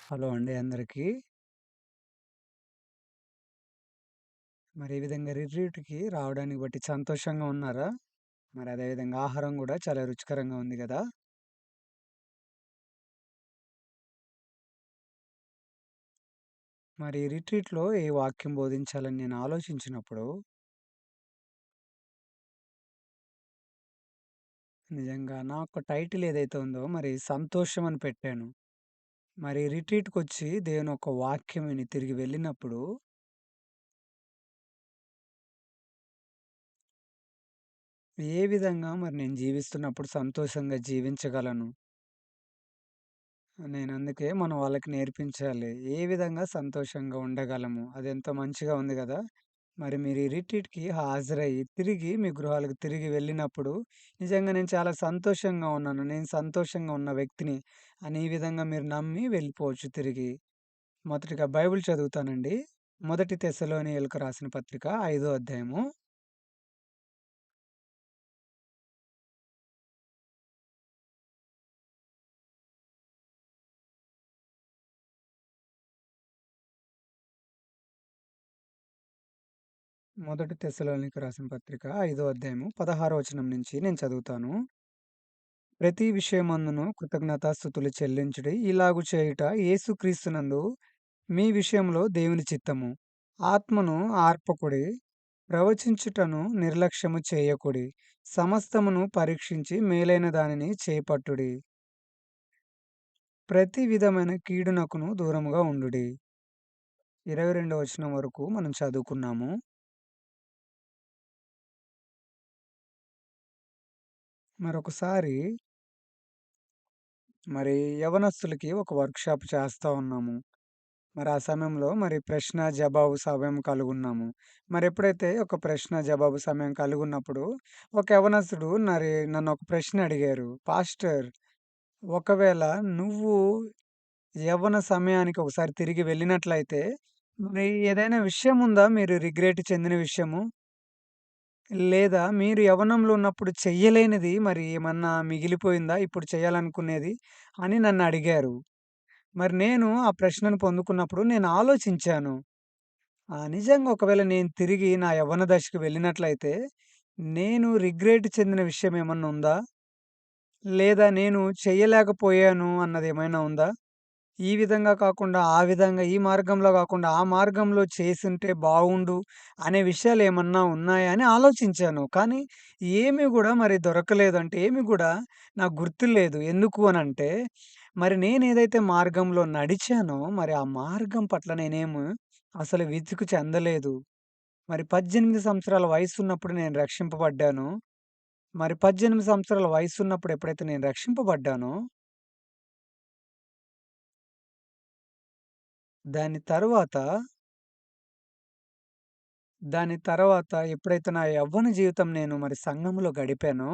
Hello అండి అందరికీ. మరి ఈ విధంగా రిట్రీట్‌కి రావడానికి బట్టి సంతోషంగా ఉన్నారా? మరి అదే విధంగా ఆహారం గూడా చాలా రుచికరంగా ఉంది గదా! మరి రిట్రీట్‌లో ఏ వాక్యం బోధించాలని నేను ఆలోచించినప్పుడు, నిజంగా నాకు టైటిల్ ఏదైతే ఉందో మరి సంతోషం అని పెట్టాను. మరి రిట్రీట్‌కొచ్చి దేవుని ఒక వాక్యం విని తిరిగి వెళ్ళినప్పుడు, ఏ విధంగా మరి నేను జీవిస్తున్నప్పుడు సంతోషంగా జీవించగలను? నేనందుకే మనం వాళ్ళకి నేర్పించాలి. ఏ విధంగా సంతోషంగా ఉండగలము? అదెంతో మంచిగా ఉంది గదా! మరి మీరు ఈ రిట్రీట్‌కి హాజరయ్యి, తిరిగి మీ గృహాలకు తిరిగి వెళ్ళినప్పుడు, నిజంగా నేను చాలా సంతోషంగా ఉన్నాను. నేను సంతోషంగా ఉన్న వ్యక్తిని అని ఈ విధంగా మీరు నమ్మి వెళ్ళిపోవచ్చు తిరిగి. మొదటిగా బైబిల్ చదువుతానండి. మొదటి తెస్సలోనియలకు రాసిన పత్రిక 5 అధ్యాయము. మొదటి తెస్సలోనికి రాసిన పత్రిక 5 అధ్యాయము 16 వచనం నుంచి నేను చదువుతాను. ప్రతి విషయమందును కృతజ్ఞతాస్థుతులు చెల్లించుడి. ఇలాగు చేయుట యేసుక్రీస్తునందు మీ విషయంలో దేవుని చిత్తము. ఆత్మను ఆర్పకుడి. ప్రవచించుటను నిర్లక్ష్యము చేయకుడి. సమస్తమును పరీక్షించి మేలైన దానిని చేపట్టుడి. ప్రతి విధమైన కీడునకును దూరముగా ఉండుడి. 22 వచనం వరకు మనం చదువుకున్నాము. మరొకసారి మరి యవనస్తులకి ఒక వర్క్‌షాప్ చేస్తా ఉన్నాము. మరి ఆ సమయంలో మరి ప్రశ్న, జవాబు సమయం కలిగున్నాము. మరెప్పుడైతే ఒక ప్రశ్న, జవాబు సమయం కలిగున్నప్పుడు, ఒక యవనస్తుడు నన్నొక ప్రశ్న అడిగారు. పాస్టర్, ఒకవేళ నువ్వు యవ్వన సమయానికి ఒకసారి తిరిగి వెళ్ళినట్లయితే, మరి ఏదైనా విషయం ఉందా మీరు రిగ్రెట్ చెందిన విషయము? లేదా మీరు యవ్వనంలో ఉన్నప్పుడు చెయ్యలేనిది మరి ఏమన్నా మిగిలిపోయిందా ఇప్పుడు చేయాలనుకునేది? అని నన్నడిగారు. మరి నేను ఆ ప్రశ్నను పొందుకున్నప్పుడు నేను ఆలోచించాను. నిజంగా ఒకవేళ నేను తిరిగి నా యవ్వన దశకు వెళ్ళినట్లయితే, నేను రిగ్రెట్ చెందిన విషయం ఏమన్నా ఉందా? లేదా నేను చెయ్యలేకపోయాను అన్నదేమైనా ఉందా? ఈ విధంగా కాకుండా, ఆ విధంగా ఈ మార్గంలో గాకుండా, ఆ మార్గంలో చేసుంటే బావుండు అనే విషయాలేమన్నా ఉన్నాయా అని ఆలోచించాను. కానీ ఏమి గూడా మరి దొరకలేదు. అంటే ఏమి గూడా నాకు గుర్తులేదు. ఎందుకు అనంటే, మరి నేనేదైతే మార్గంలో నడిచానో, మరి ఆ మార్గం పట్ల నేనేమి అసలు విసుగు చెందలేదు. మరి 18 సంవత్సరాల వయసున్నప్పుడు నేను రక్షింపబడ్డాను. మరి 18 సంవత్సరాల వయసున్నప్పుడు ఎప్పుడైతే నేను రక్షింపబడ్డానో, దాని తరువాత దాని తర్వాత ఎప్పుడైతే నా యవ్వన జీవితం నేను మరి సంఘంలో గడిపానో,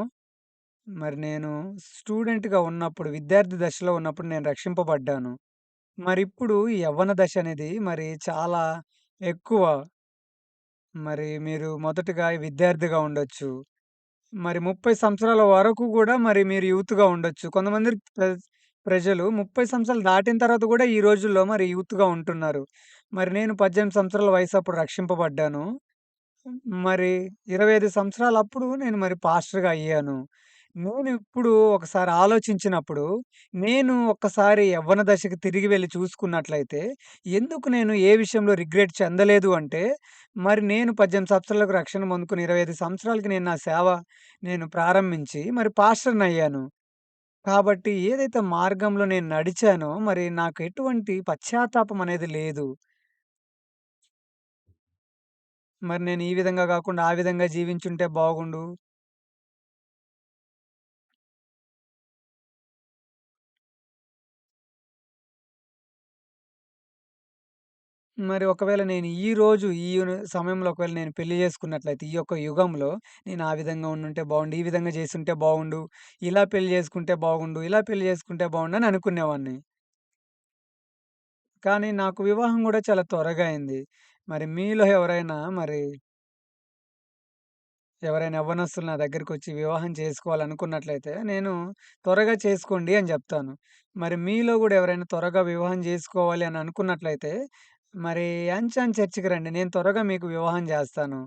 మరి నేను స్టూడెంట్‌గా ఉన్నప్పుడు, విద్యార్థి దశలో ఉన్నప్పుడు నేను రక్షింపబడ్డాను. మరిప్పుడు ఈ యవ్వన దశ అనేది మరి చాలా ఎక్కువ. మరి మీరు మొదటగా విద్యార్థిగా ఉండొచ్చు. మరి 30 సంవత్సరాల వరకు గూడా మరి మీరు యూత్‌గా ఉండొచ్చు. కొంతమంది ప్రజలు 30 సంవత్సరాలు దాటిన తర్వాత గూడా ఈ రోజుల్లో మరి యూత్‌గా ఉంటున్నారు. మరి నేను 18 సంవత్సరాల వయసప్పుడు రక్షింపబడ్డాను. మరి 25 సంవత్సరాలప్పుడు నేను మరి పాస్టర్‌గా అయ్యాను. నేనిప్పుడు ఒకసారి ఆలోచించినప్పుడు, నేను ఒక్కసారి యవ్వన దశకి తిరిగి వెళ్లి చూసుకున్నట్లయితే, ఎందుకు నేను ఏ విషయంలో రిగ్రెట్ చెందలేదు అంటే, మరి నేను 18 సంవత్సరాలకు రక్షణ పొందుకొని 25 సంవత్సరాలకి నేను నా సేవ నేను ప్రారంభించి, మరి పాస్టర్‌నయ్యాను. కాబట్టి ఏదైతే మార్గంలో నేను నడిచానో, మరి నాకు ఎటువంటి పశ్చాత్తాపం అనేది లేదు. మరి నేను ఈ విధంగా గాకుండా, ఆ విధంగా జీవించుంటే బాగుండు. మరి ఒకవేళ నేను సమయంలో ఒకవేళ నేను పెళ్లి చేసుకున్నట్లయితే, ఈ యొక్క యుగంలో నేను ఆ విధంగా ఉండుంటే బాగుండు, ఈ విధంగా చేసుంటే బాగుండు, ఇలా పెళ్లి చేసుకుంటే బాగుండు, ఇలా పెళ్లి చేసుకుంటే బాగుండు అని అనుకునేవాడిని. కానీ నాకు వివాహం గూడా చాలా త్వరగా అయింది. మరి మీలో ఎవరైనా మరి ఎవరైనా యవ్వనస్తులు నా దగ్గరికొచ్చి వివాహం చేసుకోవాలనుకున్నట్లయితే, నేను త్వరగా చేసుకోండి అని జెప్తాను. మరి మీలో గూడా ఎవరైనా త్వరగా వివాహం జేసుకోవాలి అని అనుకున్నట్లయితే, మరి అంచాన్ చర్చికి రండి. నేను త్వరగా మీకు వివాహం జేస్తాను.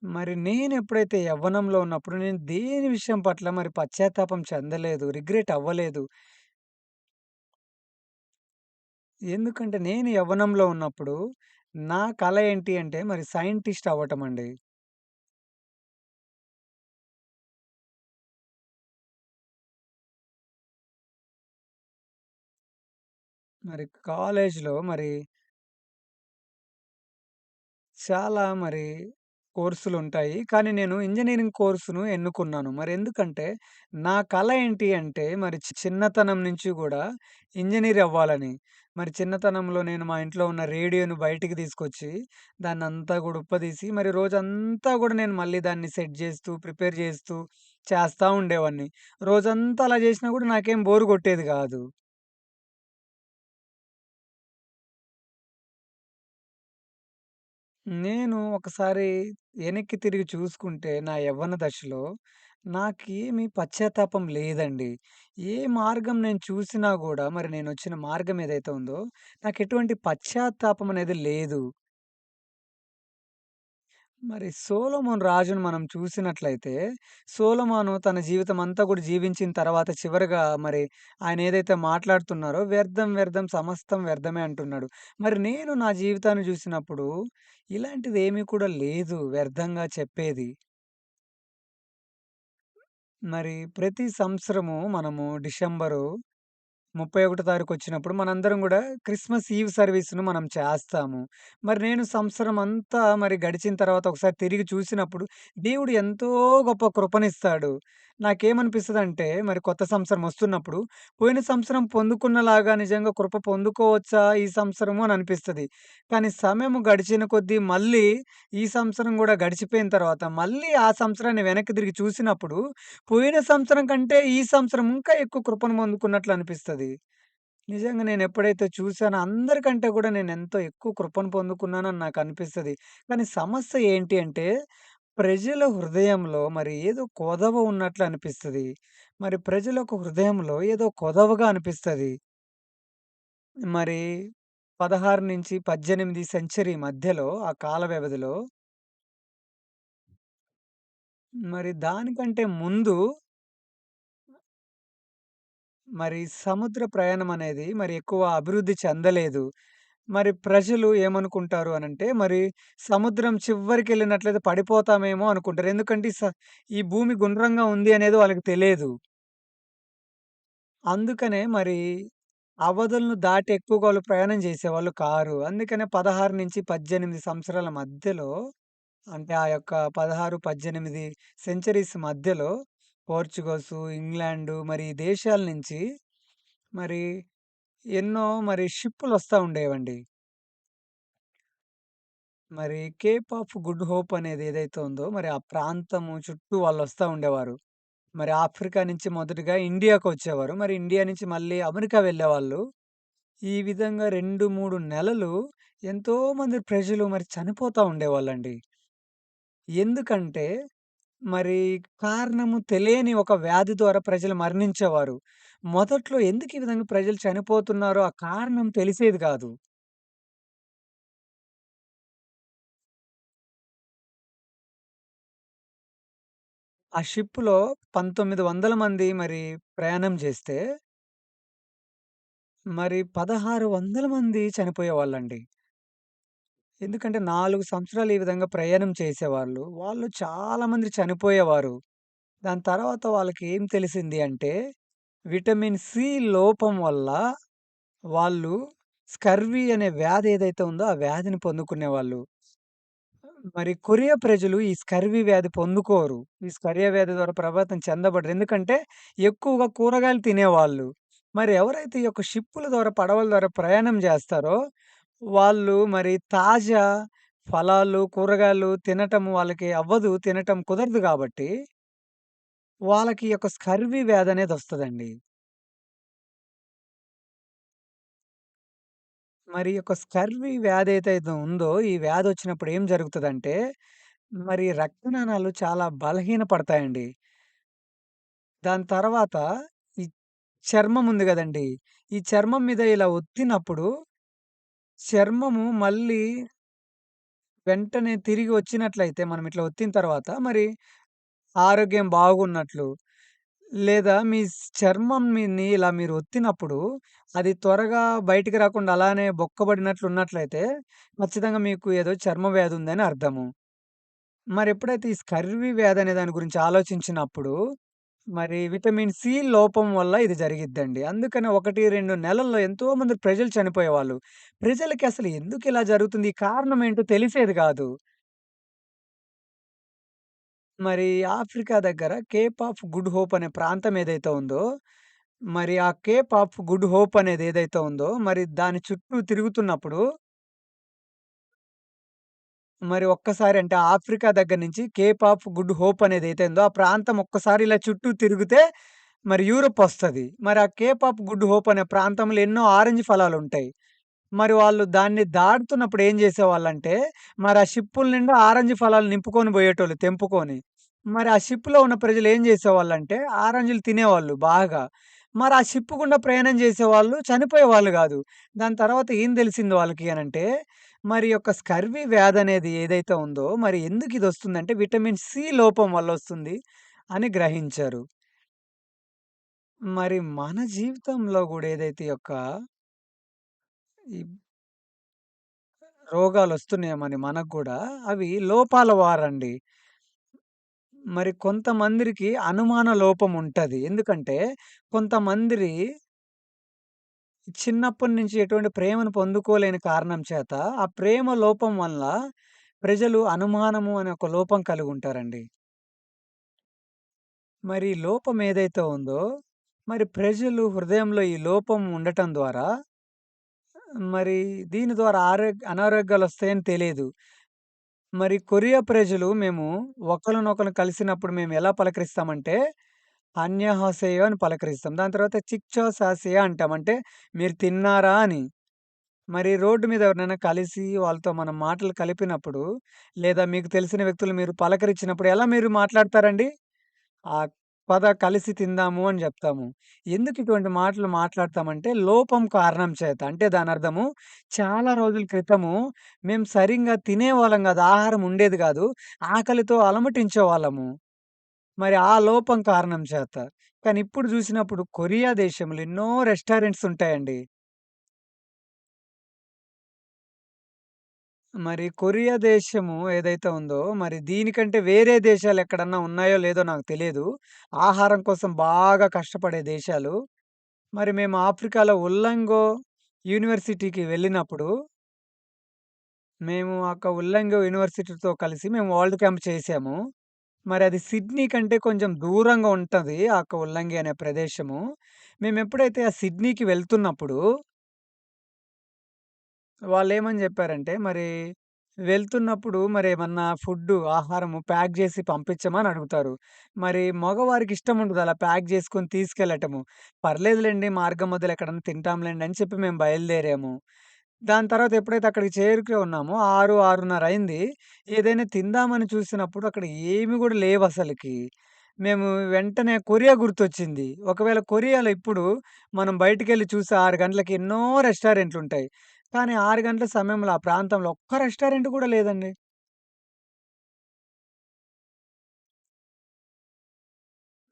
మరి నేనెప్పుడైతే యవ్వనంలో ఉన్నప్పుడు నేను దేని విషయం పట్ల మరి పశ్చాత్తాపం చెందలేదు. రిగ్రెట్ అవ్వలేదు. ఎందుకంటే నేను యవ్వనంలో ఉన్నప్పుడు నా కల ఏంటి అంటే మరి సైంటిస్ట్ అవ్వటమండి. మరి కాలేజ్‌లో మరి చాలా మరి కోర్సులుంటాయి. కానీ నేను ఇంజినీరింగ్ కోర్స్‌ను ఎన్నుకున్నాను. మరెందుకంటే నా కల ఏంటి అంటే మరి చిన్నతనం నుంచి గూడా ఇంజినీర్ అవ్వాలని. మరి చిన్నతనంలో నేను మా ఇంట్లో ఉన్న రేడియోను బయటికి తీసుకొచ్చి దాన్నంతా గూడా ఉప్పదీసి మరి రోజంతా గూడా నేను మళ్ళీ దాన్ని సెట్ జేస్తూ, ప్రిపేర్ జేస్తూ చేస్తా ఉండేవాడిని. రోజంతా అలా జేసినా గూడా నాకేం బోర్ గొట్టేది గాదు. నేను ఒకసారి వెనక్కి తిరిగి చూసుకుంటే నా యవ్వన దశలో నాకేమీ పశ్చాత్తాపం లేదండి. ఏ మార్గం నేను చూసినా గూడా మరి నేనొచ్చిన మార్గం ఏదైతే ఉందో నాకెటువంటి పశ్చాత్తాపం అనేది లేదు. మరి సొలొమోన్ రాజును మనం చూసినట్లయితే, సొలొమోను తన జీవితమంతా కూడా జీవించిన తర్వాత చివరగా మరి ఆయన ఏదైతే మాట్లాడుతున్నారో వ్యర్థం, వ్యర్థం సమస్తం వ్యర్థమే అంటున్నాడు. మరి నేను నా జీవితాన్ని జూసినప్పుడు ఇలాంటిదేమీ కూడా లేదు వ్యర్థంగా చెప్పేది. మరి ప్రతి సంవత్సరము మనము డిసెంబరు 31 తారీఖొచ్చినప్పుడు మనందరం గూడా క్రిస్మస్ ఈవ్ సర్వీస్‌ను మనం చేస్తాము. మరి నేను సంవత్సరం అంతా మరి గడిచిన తర్వాత ఒకసారి తిరిగి చూసినప్పుడు దేవుడు ఎంతో గొప్ప కృపనిస్తాడు. నాకేమనిపిస్తదంటే మరి కొత్త సంవత్సరం ఒస్తున్నప్పుడు పోయిన సంవత్సరం పొందుకున్నలాగా నిజంగా కృప పొందుకోవచ్చా ఈ సంవత్సరము అని అనిపిస్తది. కానీ సమయము గడిచిన కొద్దీ మళ్ళీ ఈ సంవత్సరం గూడా గడిచిపోయిన తర్వాత మళ్ళీ ఆ సంవత్సరాన్ని వెనక్కి తిరిగి చూసినప్పుడు పోయిన సంవత్సరం కంటే ఈ సంవత్సరం ఇంకా ఎక్కువ కృపను పొందుకున్నట్లు అనిపిస్తది. నిజంగా నేనెప్పుడైతే చూసానో అందరికంటే గూడా నేనెంతో ఎక్కువ కృపను పొందుకున్నానని నాకనిపిస్తది. కానీ సమస్య ఏంటి అంటే, ప్రజల హృదయంలో మరి ఏదో కొదవ ఉన్నట్లు అనిపిస్తది. మరి ప్రజలకు హృదయంలో ఏదో కొదవగా అనిపిస్తది. మరి 16-18 సెంచరీ మధ్యలో ఆ కాల వ్యవధిలో మరి దానికంటే ముందు మరి సముద్ర ప్రయాణం అనేది మరి ఎక్కువ అభివృద్ధి చెందలేదు. మరి ప్రజలు ఏమనుకుంటారు అనంటే, మరి సముద్రం చివ్వరికెళ్ళినట్లయితే పడిపోతామేమో అనుకుంటారు. ఎందుకంటే ఈ భూమి గుండ్రంగా ఉంది అనేది వాళ్ళకి తెలీదు. అందుకనే మరి అవధులను దాటి ఎక్కువగా వాళ్ళు ప్రయాణం చేసేవాళ్ళు కారు. అందుకనే 16-18 సంవత్సరాల మధ్యలో అంటే ఆ యొక్క 16, 18 సెంచరీస్ మధ్యలో పోర్చుగల్సు, ఇంగ్లాండు మరి ఈ దేశాల నుంచి మరి ఎన్నో మరి షిప్పులొస్తా ఉండేవండి. మరి కేప్ ఆఫ్ గుడ్ హోప్ అనేది ఏదైతే ఉందో, మరి ఆ ప్రాంతము చుట్టూ వాళ్ళొస్తా ఉండేవారు. మరి ఆఫ్రికా నుంచి మొదటగా ఇండియాకొచ్చేవారు. మరి ఇండియా నుంచి మళ్ళీ అమెరికా వెళ్ళేవాళ్ళు. ఈ విధంగా 2, 3 నెలలు ఎంతోమంది ప్రజలు మరి చనిపోతా ఉండేవాళ్ళండి. ఎందుకంటే, మరి కారణము తెలియని ఒక వ్యాధి ద్వారా ప్రజలు మరణించేవారు. మొదట్లో ఎందుకు ఈ విధంగా ప్రజలు చనిపోతున్నారో ఆ కారణం తెలిసేది కాదు. ఆ షిప్‌లో 1900 మంది మరి ప్రయాణం చేస్తే, మరి 1600 మంది చనిపోయేవాళ్ళండి. ఎందుకంటే 4 సంవత్సరాలు ఈ విధంగా ప్రయాణం చేసేవాళ్ళు. వాళ్ళు చాలా మంది చనిపోయేవారు. దాని తర్వాత వాళ్ళకి ఏం తెలిసింది అంటే, విటమిన్ సి లోపం వల్ల వాళ్ళు స్కర్వీ అనే వ్యాధి ఏదైతే ఉందో, ఆ వ్యాధిని పొందుకునేవాళ్ళు. మరి కొరియా ప్రజలు ఈ స్కర్వీ వ్యాధి పొందుకోరు. ఈ స్కర్వీ వ్యాధి ద్వారా ప్రభావితం చెందబడరు. ఎందుకంటే ఎక్కువగా కూరగాయలు తినేవాళ్ళు. మరి ఎవరైతే ఈ యొక్క షిప్పుల ద్వారా, పడవల ద్వారా ప్రయాణం జేస్తారో, వాళ్ళు మరి తాజా ఫలాలు, కూరగాయలు తినటం వాళ్ళకి అవ్వదు. తినటం కుదరదు గాబట్టి, వాళ్ళకి ఈ యొక్క స్కర్వీ వ్యాధనేదొస్తదండి. మరి ఈ యొక్క స్కర్వీ వ్యాధి ఏదైతే ఉందో, ఈ వ్యాధొచ్చినప్పుడు ఏం జరుగుతదంటే, మరి రక్తనాళాలు చాలా బలహీనపడతాయండి. దాని తర్వాత ఈ చర్మం ఉంది గదండీ! ఈ చర్మం మీద ఇలా ఒత్తినప్పుడు చర్మము మళ్ళీ వెంటనే తిరిగి వచ్చినట్లయితే మనం ఇట్లా ఒత్తిన తర్వాత మరి ఆరోగ్యం బాగున్నట్లు. లేదా మీ చర్మం మీదని ఇలా మీరు ఒత్తినప్పుడు అది త్వరగా బయటికి రాకుండా అలానే బొక్కబడినట్లు ఉన్నట్లయితే ఖచ్చితంగా మీకు ఏదో చర్మ వ్యాధి ఉందని అర్థము. మరెప్పుడైతే ఈ స్కర్వీ వ్యాధి అనే దాని గురించి ఆలోచించినప్పుడు మరి విటమిన్ సి లోపం వల్ల ఇది జరిగిద్దండి. అందుకని 1, 2 నెలల్లో ఎంతోమంది ప్రజలు చనిపోయేవాళ్ళు. ప్రజలకి అసలు ఎందుకిలా జరుగుతుంది? ఈ కారణం ఏంటో తెలిసేది గాదు. మరి ఆఫ్రికా దగ్గర కేప్ ఆఫ్ గుడ్ హోప్ అనే ప్రాంతం ఏదైతే ఉందో, మరి ఆ కేప్ ఆఫ్ గుడ్ హోప్ అనేది ఏదైతే ఉందో, మరి దాని చుట్టూ తిరుగుతున్నప్పుడు మరి ఒక్కసారి అంటే ఆఫ్రికా దగ్గర నుంచి కేప్ ఆఫ్ గుడ్ హోప్ అనేదైతే ఉందో, ఆ ప్రాంతం ఒక్కసారి ఇలా చుట్టూ తిరిగితే మరి యూరప్ ఒస్తది. మరి ఆ కేప్ ఆఫ్ గుడ్ హోప్ అనే ప్రాంతంలో ఎన్నో ఆరెంజ్ ఫలాలుంటాయి. మరి వాళ్ళు దాన్ని దాటుతున్నప్పుడు ఏం జేసేవాళ్ళంటే, మరి ఆ షిప్పుల నిండా ఆరెంజ్ ఫలాలు నింపుకొని బోయేటోళ్ళు తెంపుకొని. మరి ఆ షిప్‌లో ఉన్న ప్రజలు ఏం జేసేవాళ్ళంటే, ఆరెంజ్‌లు తినేవాళ్ళు బాగా. మరి ఆ షిప్ గుండా ప్రయాణం జేసేవాళ్ళు చనిపోయేవాళ్ళు గాదు. దాని తర్వాత ఏం దెలిసింది వాళ్ళకి అనంటే, మరి యొక్క స్కర్వీ వ్యాధనేది ఏదైతే ఉందో, మరి ఎందుకిదొస్తుందంటే, విటమిన్ సి లోపం వల్లొస్తుంది అని గ్రహించారు. మరి మన జీవితంలో గూడా ఏదైతే యొక్క ఈ రోగాలొస్తున్నాయో మరి మనకు గూడా, అవి లోపాల వారండి. మరి కొంతమందిరికి అనుమాన లోపం ఉంటది. ఎందుకంటే, కొంతమందిరి చిన్నప్పటి నుంచి ఎటువంటి ప్రేమను పొందుకోలేని కారణం చేత, ఆ ప్రేమ లోపం వల్ల ప్రజలు అనుమానము అనే ఒక లోపం కలిగుంటారండి. మరి ఈ లోపం ఏదైతే ఉందో, మరి ప్రజలు హృదయంలో ఈ లోపం ఉండటం ద్వారా, మరి దీని ద్వారా అనారోగ్యాలొస్తాయని తెలీదు. మరి కొరియా ప్రజలు మేము ఒకళ్ళనొకళ్ళం కలిసినప్పుడు మేమెలా పలకరిస్తామంటే, అన్యహసేయ అని పలకరిస్తాం. దాని తర్వాత చిక్చో సాసియా అంటాం. అంటే మీరు తిన్నారా అని. మరి రోడ్డు మీద ఎవరినైనా కలిసి వాళ్ళతో మనం మాటలు కలిపినప్పుడు, లేదా మీకు తెలిసిన వ్యక్తులు మీరు పలకరించినప్పుడు ఎలా మీరు మాట్లాడతారండి? పద కలిసి తిందాము అని జెప్తాము. ఎందుకు ఇటువంటి మాటలు మాట్లాడతామంటే, లోపం కారణం చేత. అంటే దానర్థము చాలా రోజుల క్రితము మేము సరింగా తినేవాళ్ళం గాదు. ఆహారం ఉండేది గాదు. ఆకలితో అలమటించేవాళ్ళము. మరి ఆ లోపం కారణం చేత. కానీ ఇప్పుడు జూసినప్పుడు కొరియా దేశంలో ఎన్నో రెస్టారెంట్స్ ఉంటాయండి. మరి కొరియా దేశము ఏదైతే ఉందో, మరి దీనికంటే వేరే దేశాలెక్కడన్నా ఉన్నాయో లేదో నాకు తెలీదు. ఆహారం కోసం బాగా కష్టపడే దేశాలు. మరి మేము ఆఫ్రికాలో ఉల్లంగో యూనివర్సిటీకి వెళ్ళినప్పుడు, మేము ఉల్లంగో యూనివర్సిటీతో కలిసి మేము వరల్డ్ క్యాంప్ చేసాము. మరి అది సిడ్నీ కంటే కొంచెం దూరంగా ఉంటది. ఉల్లంగి అనే ప్రదేశము. మేమెప్పుడైతే ఆ సిడ్నీకి వెళ్తున్నప్పుడు వాళ్ళేమని జెప్పారంటే, మరి వెళ్తున్నప్పుడు మరేమన్నా ఆహారము ప్యాక్ జేసి పంపించమని అడుగుతారు. మరి మగవారికి ఇష్టముండదు అలా ప్యాక్ జేసుకొని తీసుకెళ్ళటము. పర్లేదులెండి మార్గం మధ్యలో ఎక్కడన్నా తింటాంలెండి అని చెప్పి మేము బయలుదేరాము. దాని తర్వాత ఎప్పుడైతే అక్కడికి చేరుకున్నామో 6, 6:30 అయింది. ఏదైనా తిందామని చూసినప్పుడు అక్కడ ఏమి గూడా లేవసలకి. మేము వెంటనే కొరియా గుర్తొచ్చింది. ఒకవేళ కొరియాలో ఇప్పుడు మనం బయటికెళ్ళి చూస్తే 6 గంటలకి ఎన్నో రెస్టారెంట్లుంటాయి. కానీ 6 గంటల సమయంలో ఆ ప్రాంతంలో ఒక్క రెస్టారెంట్ కూడా లేదండి.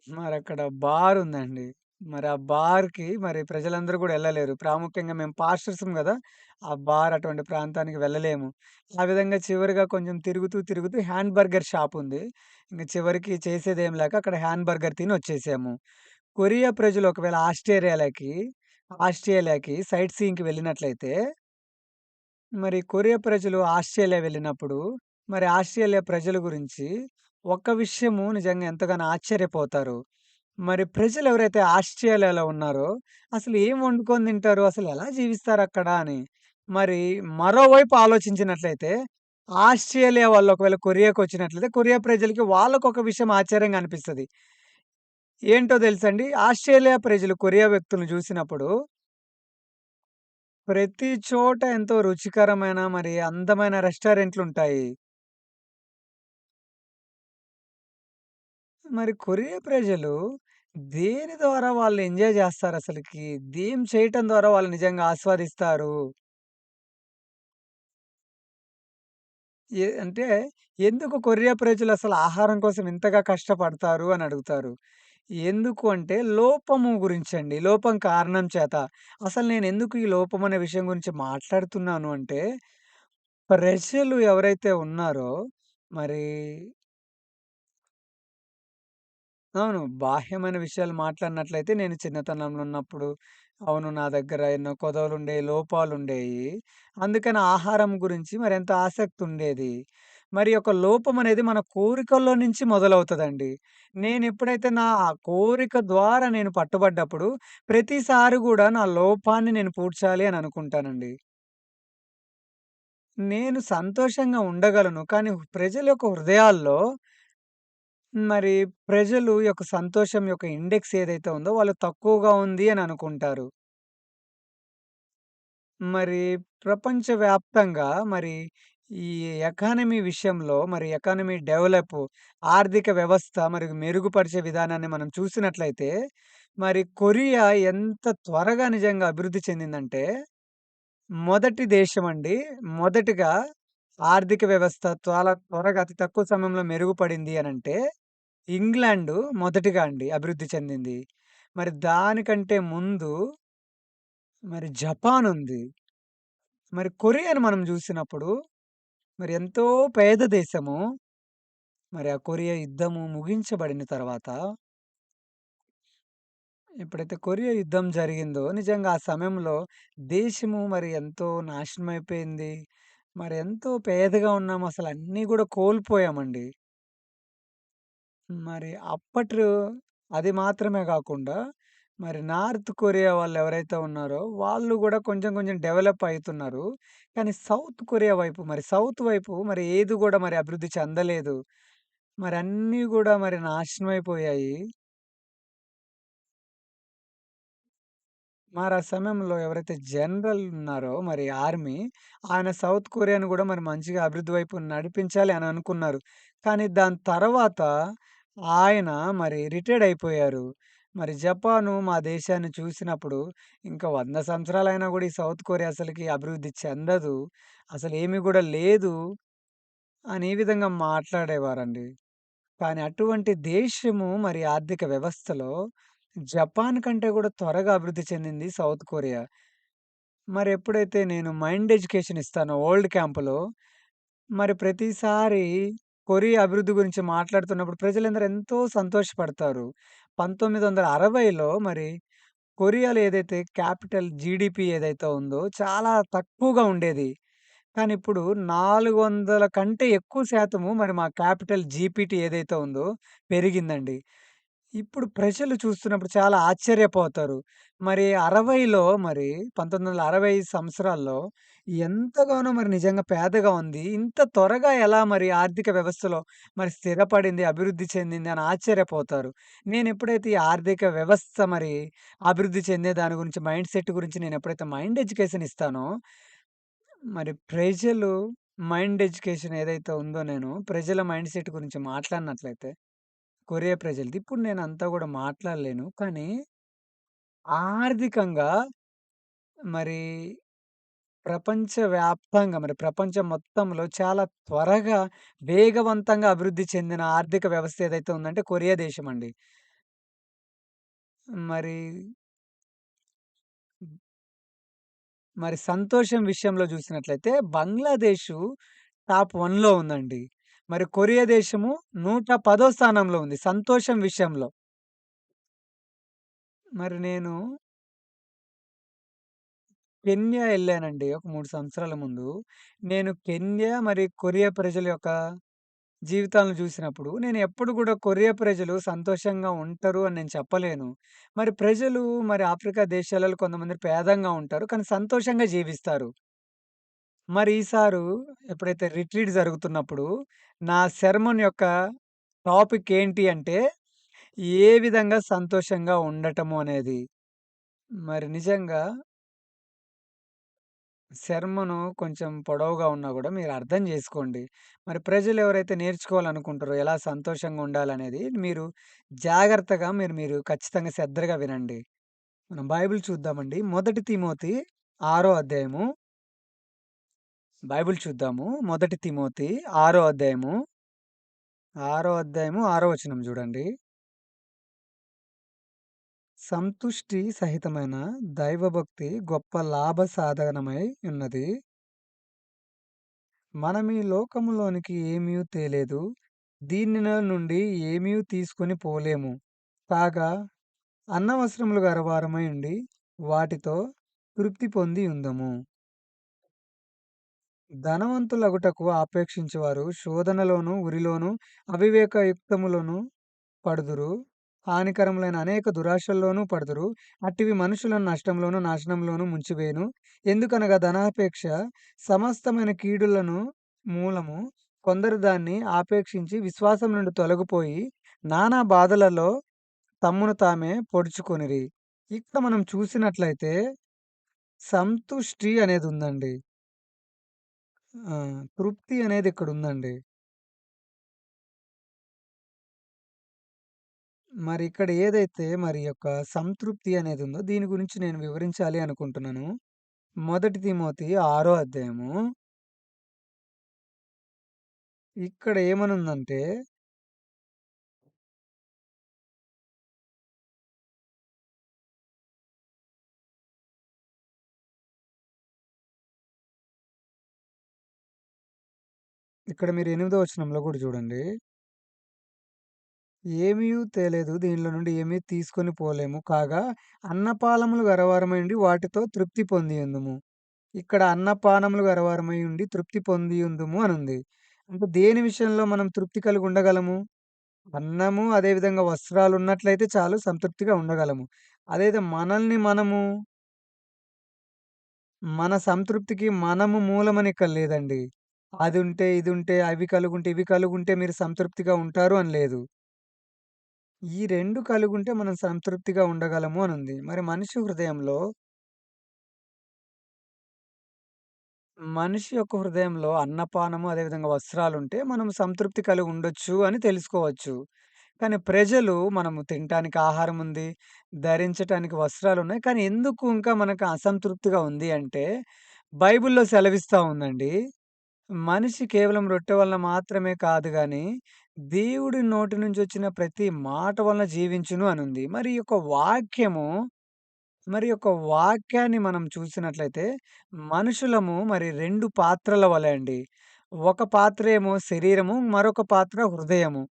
మరక్కడ బారుందండి. మరి ఆ బార్‌కి మరి ప్రజలందరూ గూడా ఎళ్ళలేరు. ప్రాముఖ్యంగా మేము పాస్టర్సం గదా! ఆ బార్ అటువంటి ప్రాంతానికి వెళ్ళలేము. ఆ విధంగా చివరిగా కొంచెం తిరుగుతూ, తిరుగుతూ హ్యాండ్ బర్గర్ షాపుంది. ఇంక చివరికి చేసేదేం లేక అక్కడ హ్యాండ్ బర్గర్ తిని వచ్చేసాము. కొరియా ప్రజలు ఒకవేళ ఆస్ట్రేలియాకి సైట్ సీయింగ్‌కి వెళ్ళినట్లయితే మరి కొరియా ప్రజలు ఆస్ట్రేలియా వెళ్ళినప్పుడు, మరి ఆస్ట్రేలియా ప్రజల గురించి ఒక్క విషయము నిజంగా ఎంతగానో ఆశ్చర్యపోతారు. మరి ప్రజలెవరైతే ఆస్ట్రేలియాలో ఉన్నారో, అసలు ఏం వండుకొని తింటారు? అసలెలా జీవిస్తారక్కడ అని. మరి మరోవైపు ఆలోచించినట్లయితే, ఆస్ట్రేలియా వాళ్ళు ఒకవేళ కొరియాకొచ్చినట్లయితే, కొరియా ప్రజలకి వాళ్ళకొక విషయం ఆశ్చర్యంగా అనిపిస్తది. ఏంటో తెలుసండి? ఆస్ట్రేలియా ప్రజలు కొరియా వ్యక్తులను చూసినప్పుడు ప్రతి చోట ఎంతో రుచికరమైన మరి అందమైన రెస్టారెంట్లుంటాయి. మరి కొరియా ప్రజలు దేని ద్వారా వాళ్ళు ఎంజాయ్ జేస్తారసలకి? దేం చేయటం ద్వారా వాళ్ళు నిజంగా ఆస్వాదిస్తారు? అంటే ఎందుకు కొరియా ప్రజలసలు ఆహారం కోసం ఇంతగా కష్టపడతారు అని అడుగుతారు. ఎందుకు అంటే లోపము గురించండి. లోపం కారణం చేత. అసలు నేనెందుకు ఈ లోపం అనే విషయం గురించి మాట్లాడుతున్నాను అంటే, ప్రజలు ఎవరైతే ఉన్నారో మరి అవును. బాహ్యమైన విషయాలు మాట్లాడినట్లయితే నేను చిన్నతనంలో ఉన్నప్పుడు అవును. నా దగ్గర ఎన్నో కొదవలుండేయి, లోపాలుండేయి. అందుకని ఆహారం గురించి మరెంతో ఆసక్తుండేది. మరి ఒక లోపమనేది మన కోరికల్లో నుంచి మొదలవుతదండి. నేనెప్పుడైతే నా కోరిక ద్వారా నేను పట్టుబడ్డప్పుడు ప్రతిసారి గూడా నా లోపాన్ని నేను పూడ్చాలి అని అనుకుంటానండి. నేను సంతోషంగా ఉండగలను. కానీ ప్రజల యొక్క హృదయాల్లో మరి ప్రజలు యొక్క సంతోషం యొక్క ఇండెక్స్ ఏదైతే ఉందో వాళ్ళు తక్కువగా ఉంది అని అనుకుంటారు. మరి ప్రపంచవ్యాప్తంగా మరి ఈ ఎకానమీ విషయంలో మరి ఎకానమీ డెవలప్ ఆర్థిక వ్యవస్థ మరి మెరుగుపరిచే విధానాన్ని మనం చూసినట్లయితే మరి కొరియా ఎంత త్వరగా నిజంగా అభివృద్ధి చెందిందంటే మొదటి దేశమండి. మొదటిగా ఆర్థిక వ్యవస్థ చాలా త్వరగా అతి తక్కువ సమయంలో మెరుగుపడింది అనంటే ఇంగ్లాండు మొదటిగా అండి అభివృద్ధి చెందింది. మరి దానికంటే ముందు మరి జపాన్ ఉంది. మరి కొరియాను మనం జూసినప్పుడు మరి ఎంతో పేద దేశము. మరి ఆ కొరియా యుద్ధము ముగించబడిన తర్వాత ఎప్పుడైతే కొరియా యుద్ధం జరిగిందో నిజంగా ఆ సమయంలో దేశము మరి ఎంతో నాశనమైపోయింది. మరి ఎంతో పేదగా ఉన్నాము. అసలు అన్నీ గూడా కోల్పోయామండి. మరి అప్పట్లో అది మాత్రమే గాకుండా, మరి నార్త్ కొరియా వాళ్ళెవరైతే ఉన్నారో, వాళ్ళు గూడా కొంచెం కొంచెం డెవలప్ అయితున్నారు. కానీ సౌత్ కొరియా వైపు మరి సౌత్ వైపు మరి ఏది గూడా మరి అభివృద్ధి చెందలేదు. మరి అన్నీ గూడా మరి నాశనమైపోయాయి. మరి ఆ సమయంలో ఎవరైతే జనరల్ ఉన్నారో మరి ఆర్మీ, ఆయన సౌత్ కొరియాని గూడా మరి మంచిగా అభివృద్ధి వైపు నడిపించాలి అని అనుకున్నారు. కానీ దాని తర్వాత ఆయన మరి రిటైర్డ్ అయిపోయారు. మరి జపాను మా దేశాన్ని చూసినప్పుడు ఇంకా 100 సంవత్సరాలైనా గూడా ఈ సౌత్ కొరియా అసలకి అభివృద్ధి చెందదు. అసలేమి గూడా లేదు అని ఈ విధంగా మాట్లాడేవారండి. కానీ అటువంటి దేశము మరి ఆర్థిక వ్యవస్థలో జపాన్ కంటే గూడా త్వరగా అభివృద్ధి చెందింది సౌత్ కొరియా. మరెప్పుడైతే నేను మైండ్ ఎడ్యుకేషన్ ఇస్తానో ఓల్డ్ క్యాంప్‌లో, మరి ప్రతిసారి కొరియా అభివృద్ధి గురించి మాట్లాడుతున్నప్పుడు ప్రజలందరూ ఎంతో సంతోషపడతారు. 1960లో మరి కొరియాలో ఏదైతే క్యాపిటల్ జీడీపీ ఏదైతే ఉందో చాలా తక్కువగా ఉండేది. కానీ ఇప్పుడు 400 కంటే ఎక్కువ శాతము మరి మా క్యాపిటల్ జీపీటీ ఏదైతే ఉందో పెరిగిందండి. ఇప్పుడు ప్రజలు చూస్తున్నప్పుడు చాలా ఆశ్చర్యపోతారు. మరి 60లో మరి 1960 సంవత్సరాల్లో ఎంతగానో మరి నిజంగా పేదగా ఉంది. ఇంత త్వరగా ఎలా మరి ఆర్థిక వ్యవస్థలో మరి స్థిరపడింది, అభివృద్ధి చెందింది అని ఆశ్చర్యపోతారు. నేనెప్పుడైతే ఈ ఆర్థిక వ్యవస్థ మరి అభివృద్ధి చెందే దాని గురించి మైండ్ సెట్ గురించి నేనెప్పుడైతే మైండ్ ఎడ్యుకేషన్ ఇస్తానో, మరి ప్రజలు మైండ్ ఎడ్యుకేషన్ ఏదైతే ఉందో నేను ప్రజల మైండ్ సెట్ గురించి మాట్లాడినట్లయితే కొరియా ప్రజలది. ఇప్పుడు నేనంతా గూడా మాట్లాడలేను. కానీ ఆర్థికంగా మరి ప్రపంచవ్యాప్తంగా మరి ప్రపంచం మొత్తంలో చాలా త్వరగా, వేగవంతంగా అభివృద్ధి చెందిన ఆర్థిక వ్యవస్థ ఏదైతే ఉందంటే కొరియా దేశమండి. మరి, మరి సంతోషం విషయంలో జూసినట్లయితే బంగ్లాదేశు టాప్ 1లో ఉందండి. మరి కొరియా దేశము 110 స్థానంలో ఉంది సంతోషం విషయంలో. మరి నేను కెన్యా ఎళ్ళానండి. ఒక 3 సంవత్సరాల ముందు. నేను కెన్యా మరి కొరియా ప్రజల యొక్క జీవితాలను చూసినప్పుడు, నేను ఎప్పుడు గూడా కొరియా ప్రజలు సంతోషంగా ఉంటారు అని నేను చెప్పలేను. మరి ప్రజలు మరి ఆఫ్రికా దేశాలలో కొంతమంది పేదంగా ఉంటారు. కానీ సంతోషంగా జీవిస్తారు. మరి ఈసారు ఎప్పుడైతే రిట్రీట్ జరుగుతున్నప్పుడు, నా సెర్మన్ యొక్క టాపిక్ ఏంటి అంటే, ఏ విధంగా సంతోషంగా ఉండటము అనేది. మరి నిజంగా సెర్మను కొంచెం పొడవుగా ఉన్నా గూడా మీరు అర్థం జేసుకోండి. మరి ప్రజలు ఎవరైతే నేర్చుకోవాలనుకుంటారో, ఎలా సంతోషంగా ఉండాలనేది మీరు జాగ్రత్తగా మీరు ఖచ్చితంగా శ్రద్ధగా వినండి. మనం బైబిల్ చూద్దామండి. మొదటి తిమోతి 6 అధ్యాయము. బైబిల్ చూద్దాము. మొదటి తిమోతి 6 అధ్యాయము. 6 వచనం జూడండి. సంతుష్టి సహితమైన దైవభక్తి గొప్ప లాభ సాధనమై ఉన్నది. మనమీ లోకములోనికి ఏమీ తేలేదు. దీనిలో నుండి ఏమీ తీసుకొని పోలేము. కాగా అన్నవస్త్రములు గలవారమై ఉండి వాటితో తృప్తి పొంది ఉందుము. ధనవంతులగుటకు ఆపేక్షించువారు శోధనలోను, ఉరిలోను, అవివేకయుక్తములోను పడుదురు. హానికరములైన అనేక దురాశల్లోనూ పడుదురు. అట్టివి మనుషులను నష్టంలోను, నాశనంలోను ముంచివేయును. ఎందుకనగా ధనాపేక్ష సమస్తమైన కీడులను మూలము. కొందరు దాన్ని ఆపేక్షించి విశ్వాసం నుండి తొలగిపోయి నానా బాధలలో తమ్మును తామే పొడుచుకొనిరి. ఇక్కడ మనం చూసినట్లయితే సంతుష్టి అనేదుందండి. ఆ! తృప్తి అనేది ఇక్కడుందండి. మరి ఇక్కడ ఏదైతే మరి యొక్క సంతృప్తి అనేదుందో దీని గురించి నేను వివరించాలి అనుకుంటున్నాను. మొదటి తిమోతి 6 అధ్యాయము. ఇక్కడ ఏమనుందంటే, ఇక్కడ మీరు 8దో వచనంలో గూడా చూడండి. "ఏమీయు తేలేదు. దీనిలో నుండి ఏమీ తీసుకొని పోలేము. కాగా అన్నపానములు గలవారమై ఉండి వాటితో తృప్తి పొందియుందుము." ఇక్కడ అన్నపానములు గలవారమై ఉండి తృప్తి పొందియుందుము అనుంది. అంటే దేని విషయంలో మనం తృప్తి కలిగి ఉండగలము? అన్నము, అదేవిధంగా వస్త్రాలున్నట్లయితే చాలు సంతృప్తిగా ఉండగలము. అదైతే మనల్ని మనము మన సంతృప్తికి మనము మూలమని ఇక్కడ లేదండి. అదుంటే, ఇదుంటే, అవి కలిగుంటే, ఇవి కలిగుంటే మీరు సంతృప్తిగా ఉంటారు అని లేదు. ఈ 2 కలిగుంటే మనం సంతృప్తిగా ఉండగలము అనుంది. మరి మనిషి హృదయంలో మనిషి యొక్క హృదయంలో అన్నపానము, అదేవిధంగా వస్త్రాలుంటే మనం సంతృప్తి కలిగి ఉండొచ్చు అని తెలుసుకోవచ్చు. కానీ ప్రజలు మనము తినటానికి ఆహారం ఉంది, ధరించటానికి వస్త్రాలున్నాయి. కానీ ఎందుకు ఇంకా మనకు అసంతృప్తిగా ఉంది అంటే, బైబిల్‌లో సెలవిస్తా ఉందండి. మనిషి కేవలం రొట్టె వలన మాత్రమే కాదు గానీ, దేవుడి నోటి నుంచొచ్చిన ప్రతి మాట వలన జీవించును అనుంది. మరి యొక్క వాక్యాన్ని మనం చూసినట్లయితే, మనుషులము మరి 2 పాత్రల వలె అండి. ఒక పాత్రేమో శరీరము, మరొక పాత్ర హృదయము.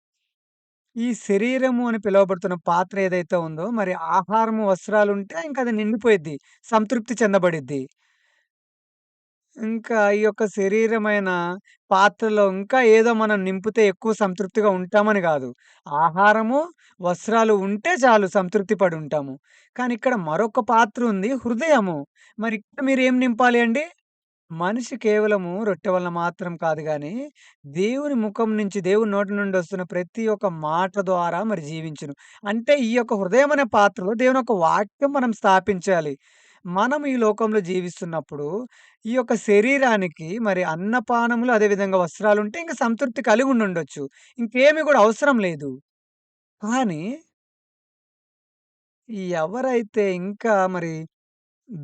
ఈ శరీరము అని పిలువబడుతున్న పాత్ర ఏదైతే ఉందో, మరి ఆహారము, వస్త్రాలుంటే ఇంకది నిండిపోయిద్ది. సంతృప్తి చెందబడిద్ది. ఇంకా ఈ యొక్క శరీరమైన పాత్రలో ఇంకా ఏదో మనం నింపితే ఎక్కువ సంతృప్తిగా ఉంటామని గాదు. ఆహారము, వస్త్రాలు ఉంటే చాలు సంతృప్తి పడుంటాము. కానీ ఇక్కడ మరొక పాత్ర ఉంది హృదయము. మరి ఇక్కడ మీరేం నింపాలి అండి? మనిషి కేవలము రొట్టె వలన మాత్రం కాదు గానీ, దేవుని ముఖం నుంచి, దేవుని నోటి నుండి వస్తున్న ప్రతి ఒక్క మాట ద్వారా మరి జీవించును. అంటే ఈ యొక్క హృదయం అనే పాత్రలో దేవుని యొక్క వాక్యం మనం స్థాపించాలి. మనం ఈ లోకంలో జీవిస్తున్నప్పుడు, ఈ యొక్క శరీరానికి మరి అన్నపానములు, అదేవిధంగా వస్త్రాలుంటే ఇంక సంతృప్తి కలిగుండుండొచ్చు. ఇంకేమి గూడా అవసరం లేదు. కానీ ఎవరైతే ఇంకా మరి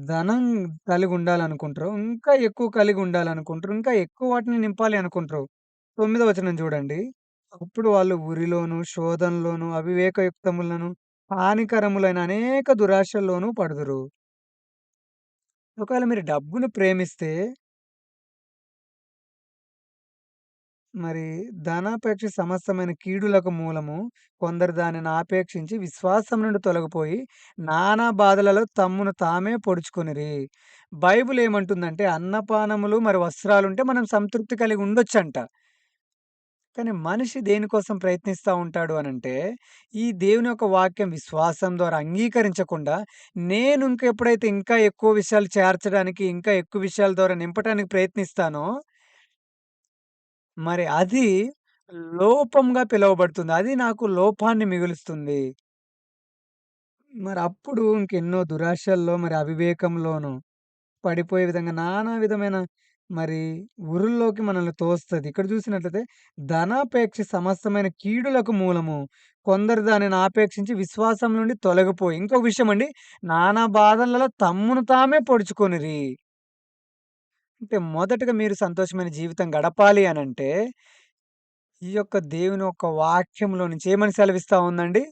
ధనం కలిగుండాలనుకుంటరో, ఇంకా ఎక్కువ కలిగుండాలనుకుంటరు. ఇంకా ఎక్కువ వాటిని నింపాలి అనుకుంటరు. 9వ వచనం చూడండి. అప్పుడు వాళ్ళు ఉరిలోను, శోధనలోను, అవివేకయుక్తములను, హానికరములైన అనేక దురాశల్లోనూ పడుదురు. ఒకవేళ మీరు డబ్బును ప్రేమిస్తే, మరి ధనాపేక్ష సమస్తమైన కీడులకు మూలము. కొందరు దానిని ఆపేక్షించి విశ్వాసం నుండి తొలగిపోయి, నానా బాధలలో తమ్మును తామే పొడుచుకొనిరి. బైబిల్ ఏమంటుందంటే, అన్నపానములు మరి వస్త్రాలుంటే మనం సంతృప్తి కలిగి ఉండొచ్చంట. కానీ మనిషి దేనికోసం ప్రయత్నిస్తా ఉంటాడు అనంటే, ఈ దేవుని యొక్క వాక్యం విశ్వాసం ద్వారా అంగీకరించకుండా, నేను ఇంకెప్పుడైతే ఇంకా ఎక్కువ విషయాలు చేర్చడానికి, ఇంకా ఎక్కువ విషయాల ద్వారా నింపటానికి ప్రయత్నిస్తానో, మరి అది లోపంగా పిలువబడుతుంది. అది నాకు లోపాన్ని మిగులుస్తుంది. మరప్పుడు ఇంకెన్నో దురాశల్లో మరి అవివేకంలోను పడిపోయే విధంగా నానా విధమైన మరి ఉరుల్లోకి మనల్ని తోస్తది. ఇక్కడ చూసినట్లయితే ధనాపేక్ష సమస్తమైన కీడులకు మూలము. కొందరు దానిని ఆపేక్షించి విశ్వాసం నుండి తొలగిపోయి ఇంకొక విషయమండి నానా బాధలలో తమ్మును తామే పొడుచుకొనిరి. అంటే మొదటగా మీరు సంతోషమైన జీవితం గడపాలి అనంటే, ఈ యొక్క దేవుని యొక్క వాక్యంలో నుంచి ఏమని సెలవిస్తా ఉందండి?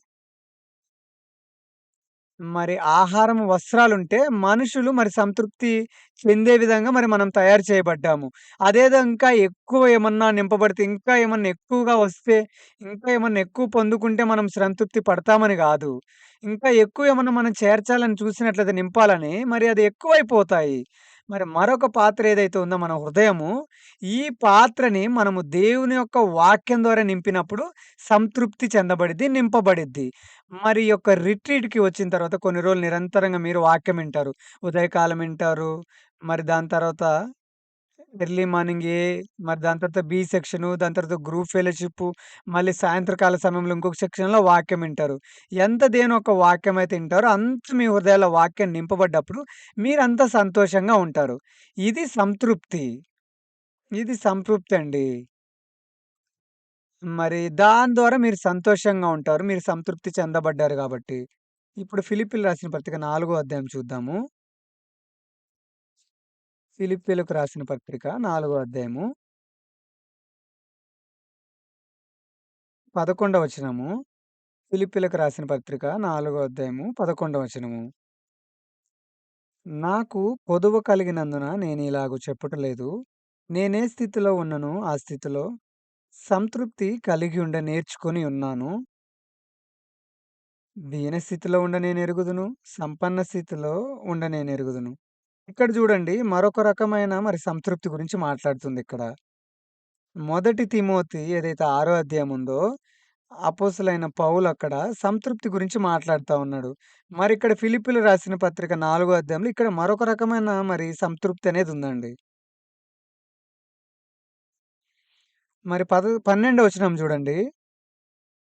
మరి ఆహారం, వస్త్రాలుంటే మనుషులు మరి సంతృప్తి చెందే విధంగా మరి మనం తయారు చేయబడ్డాము. అదేదో ఇంకా ఎక్కువ ఏమన్నా నింపబడితే, ఇంకా ఏమన్నా ఎక్కువగా వస్తే, ఇంకా ఏమన్నా ఎక్కువ పొందుకుంటే మనం సంతృప్తి పడతామని గాదు. ఇంకా ఎక్కువ ఏమన్నా మనం చేర్చాలని చూసినట్లయితే నింపాలని, మరి అది ఎక్కువైపోతాయి. మరి మరొక పాత్ర ఏదైతే ఉందో మన హృదయము, ఈ పాత్రని మనము దేవుని యొక్క వాక్యం ద్వారా నింపినప్పుడు సంతృప్తి చెందబడిద్ది, నింపబడిద్ది. మరి ఈ యొక్క రిట్రీట్‌కి వచ్చిన తర్వాత కొన్ని రోజులు నిరంతరంగా మీరు వాక్యం వింటారు. ఉదయకాలం వింటారు. మరి దాని తర్వాత ఎర్లీ మార్నింగ్ మరి దాని తర్వాత బి సెక్షను, దాని తర్వాత గ్రూప్ ఫెలోషిప్పు, మళ్ళీ సాయంత్రకాల సమయంలో ఇంకొక సెక్షన్‌లో వాక్యం వింటారు. ఎంత దేని ఒక వాక్యం అయితే వింటారో అంత మీ హృదయాల్లో వాక్యం నింపబడ్డప్పుడు మీరంతా సంతోషంగా ఉంటారు. ఇది సంతృప్తి. ఇది సంతృప్తండి. మరి దాని ద్వారా మీరు సంతోషంగా ఉంటారు. మీరు సంతృప్తి చెందబడ్డారు గాబట్టి. ఇప్పుడు ఫిలిప్పీలు రాసిన పత్రిక 4 అధ్యాయం చూద్దాము. ఫిలిప్పీలకు రాసిన పత్రిక 4 అధ్యాయము 11 వచనము. ఫిలిప్పీలకు రాసిన పత్రిక 4 అధ్యాయము 11 వచనము. నాకు కొదువ కలిగినందున నేనిలాగు చెప్పుటలేదు. నేనే స్థితిలో ఉన్ననో ఆ స్థితిలో సంతృప్తి కలిగి నేర్చుకొని ఉన్నాను. దీన స్థితిలో నేనెరుగుదును. సంపన్న స్థితిలో నేనెరుగుదును. ఇక్కడ జూడండి మరొక రకమైన మరి సంతృప్తి గురించి మాట్లాడుతుందిక్కడ. మొదటి తిమోతి ఏదైతే ఆరో అధ్యాయం ఉందో, అపోస్తలుడైన పౌలక్కడ సంతృప్తి గురించి మాట్లాడుతా ఉన్నాడు. మరిక్కడ ఫిలిప్పీలు రాసిన పత్రిక 4 అధ్యాయంలో ఇక్కడ మరొక రకమైన మరి సంతృప్తి అనేదుందండి. మరి 12 వచనం జూడండి.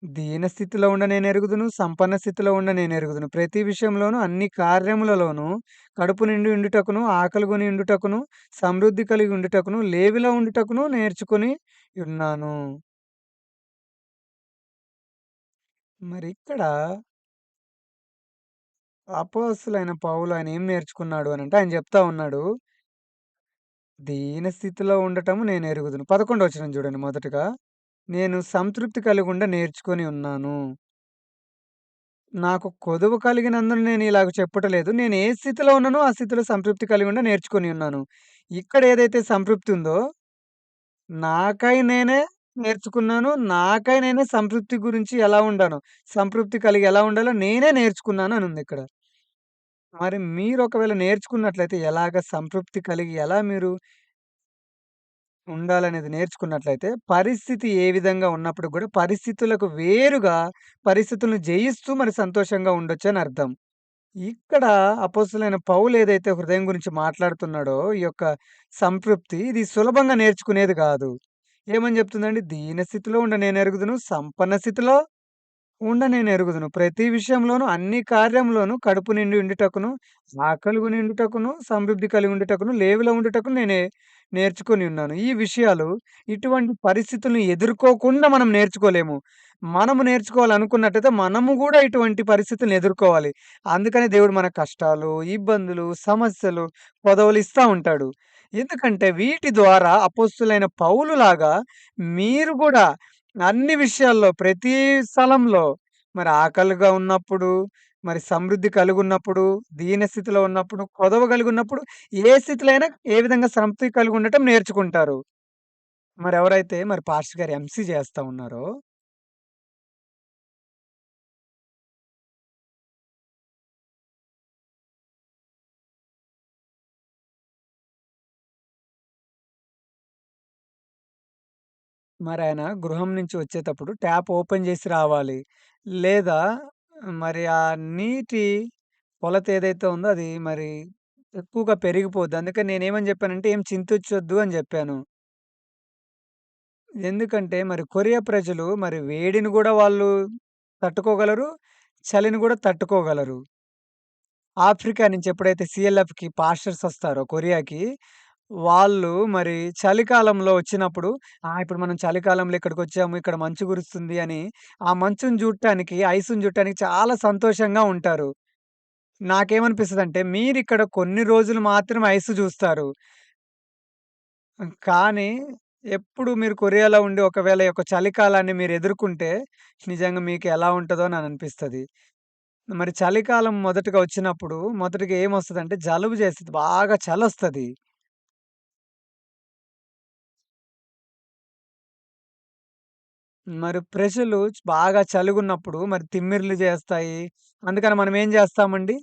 దీన స్థితిలో నేనెరుగుదును. సంపన్న స్థితిలో నేనెరుగుదును. ప్రతి విషయంలోనూ అన్ని కార్యములలోనూ కడుపు నిండి ఉండుటకును, ఆకలిగొని ఉండుటకును, సమృద్ధి కలిగి ఉండుటకును, లేమిలో ఉండుటకును నేర్చుకొని ఉన్నాను. మరిక్కడ అపోస్తలుడైన పౌలు ఆయన ఏం నేర్చుకున్నాడు అనంటే ఆయన జెప్తా ఉన్నాడు. దీన స్థితిలో ఉండటము నేనెరుగుదును. 11 వచనం చూడండి మొదటగా. నేను సంతృప్తి కలిగుండ నేర్చుకొని ఉన్నాను. నాకు కొదువ కలిగినందున నేనిలాగ చెప్పుటలేదు. నేను ఏ స్థితిలో ఉన్నానో ఆ స్థితిలో సంతృప్తి కలిగుండ నేర్చుకొని ఉన్నాను. ఇక్కడ ఏదైతే సంతృప్తి ఉందో నాకై నేనే నేర్చుకున్నాను. నాకై నేనే సంతృప్తి గురించి ఎలా ఉండానో, సంతృప్తి కలిగి ఎలా ఉండాలో నేనే నేర్చుకున్నాను అనుందిక్కడ. మరి మీరు ఒకవేళ నేర్చుకున్నట్లయితే ఎలాగ సంతృప్తి కలిగి ఎలా మీరు ఉండాలనేది నేర్చుకున్నట్లయితే, పరిస్థితి ఏ విధంగా ఉన్నప్పుడు గూడా పరిస్థితులకు వేరుగా పరిస్థితులను జయిస్తూ మరి సంతోషంగా ఉండొచ్చని అర్థం. ఇక్కడ అపోస్తలుడైన పౌలు ఏదైతే హృదయం గురించి మాట్లాడుతున్నాడో, ఈ యొక్క సంతృప్తి ఇది సులభంగా నేర్చుకునేది గాదు. ఏమని జెప్తుందండి? దీన స్థితిలో నేనెరుగుదును. సంపన్న స్థితిలో నేనెరుగుదును. ప్రతి విషయంలోనూ, అన్ని కార్యంలోనూ కడుపు నిండి ఉండుటకును, ఆకలిగొని ఉండుటకును, సమృద్ధి కలిగి ఉండుటకును, లేమిలో ఉండుటకును నేర్చుకొని ఉన్నాను. ఈ విషయాలు ఇటువంటి పరిస్థితులను ఎదుర్కోకుండా మనం నేర్చుకోలేము. మనము నేర్చుకోవాలనుకున్నట్టయితే మనము గూడా ఇటువంటి పరిస్థితులను ఎదుర్కోవాలి. అందుకనే దేవుడు మనకు కష్టాలు, ఇబ్బందులు, సమస్యలు, కొదవలు ఇస్తా ఉంటాడు. ఎందుకంటే వీటి ద్వారా అపోస్తులైన పౌలులాగా మీరు గూడా అన్ని విషయాల్లో ప్రతి స్థలంలో మరి ఆకలిగా ఉన్నప్పుడు, మరి సమృద్ధి కలిగున్నప్పుడు, దీనస్థితిలో ఉన్నప్పుడు, కొదవ కలిగున్నప్పుడు ఏ స్థితిలో అయినా ఏ విధంగా సంతృప్తి కలిగుండటం నేర్చుకుంటారు. మరెవరైతే మరి పాస్టర్ గారు ఎంసీ చేస్తా ఉన్నారో మరాయన గృహం నుంచి వచ్చేతప్పుడు ట్యాప్ ఓపెన్ జేసి రావాలి. లేదా మరి ఆ నీటి కొలత ఏదైతే ఉందో అది మరి ఎక్కువగా పెరిగిపోద్ది. అందుకని నేనేమని జెప్పానంటే, "ఏం చింతించొద్దు" అని జెప్పాను. ఎందుకంటే మరి కొరియా ప్రజలు మరి వేడిని గూడా వాళ్ళు తట్టుకోగలరు. చలిని గూడా తట్టుకోగలరు. ఆఫ్రికా నుంచి ఎప్పుడైతే సీఎల్ఎఫ్‌కి పాస్టర్స్ వస్తారో కొరియాకి, వాళ్ళు మరి చలికాలంలో వచ్చినప్పుడు, ఇప్పుడు మనం చలికాలంలో ఇక్కడికొచ్చాము, ఇక్కడ మంచు కురుస్తుంది అని, ఆ మంచుని జూడటానికి, ఐస్‌ని జూడటానికి చాలా సంతోషంగా ఉంటారు. నాకేమనిపిస్తదంటే, మీరిక్కడ కొన్ని రోజులు మాత్రమే ఐస్ జూస్తారు. కానీ, ఎప్పుడు మీరు కొరియాలో ఉండి ఒకవేళ ఈ యొక్క చలికాలాన్ని మీరు ఎదుర్కుంటే, నిజంగా మీకు ఎలా ఉంటదో అని అనిపిస్తది. మరి చలికాలం మొదటగా వచ్చినప్పుడు, మొదటగా ఏమొస్తదంటే జలుబు చేస్తది. బాగా చలొస్తది. మరి ప్రజలు బాగా చలిగున్నప్పుడు మరి తిమ్మిర్లు చేస్తాయి. అందుకని మనం ఏం చేస్తామండి?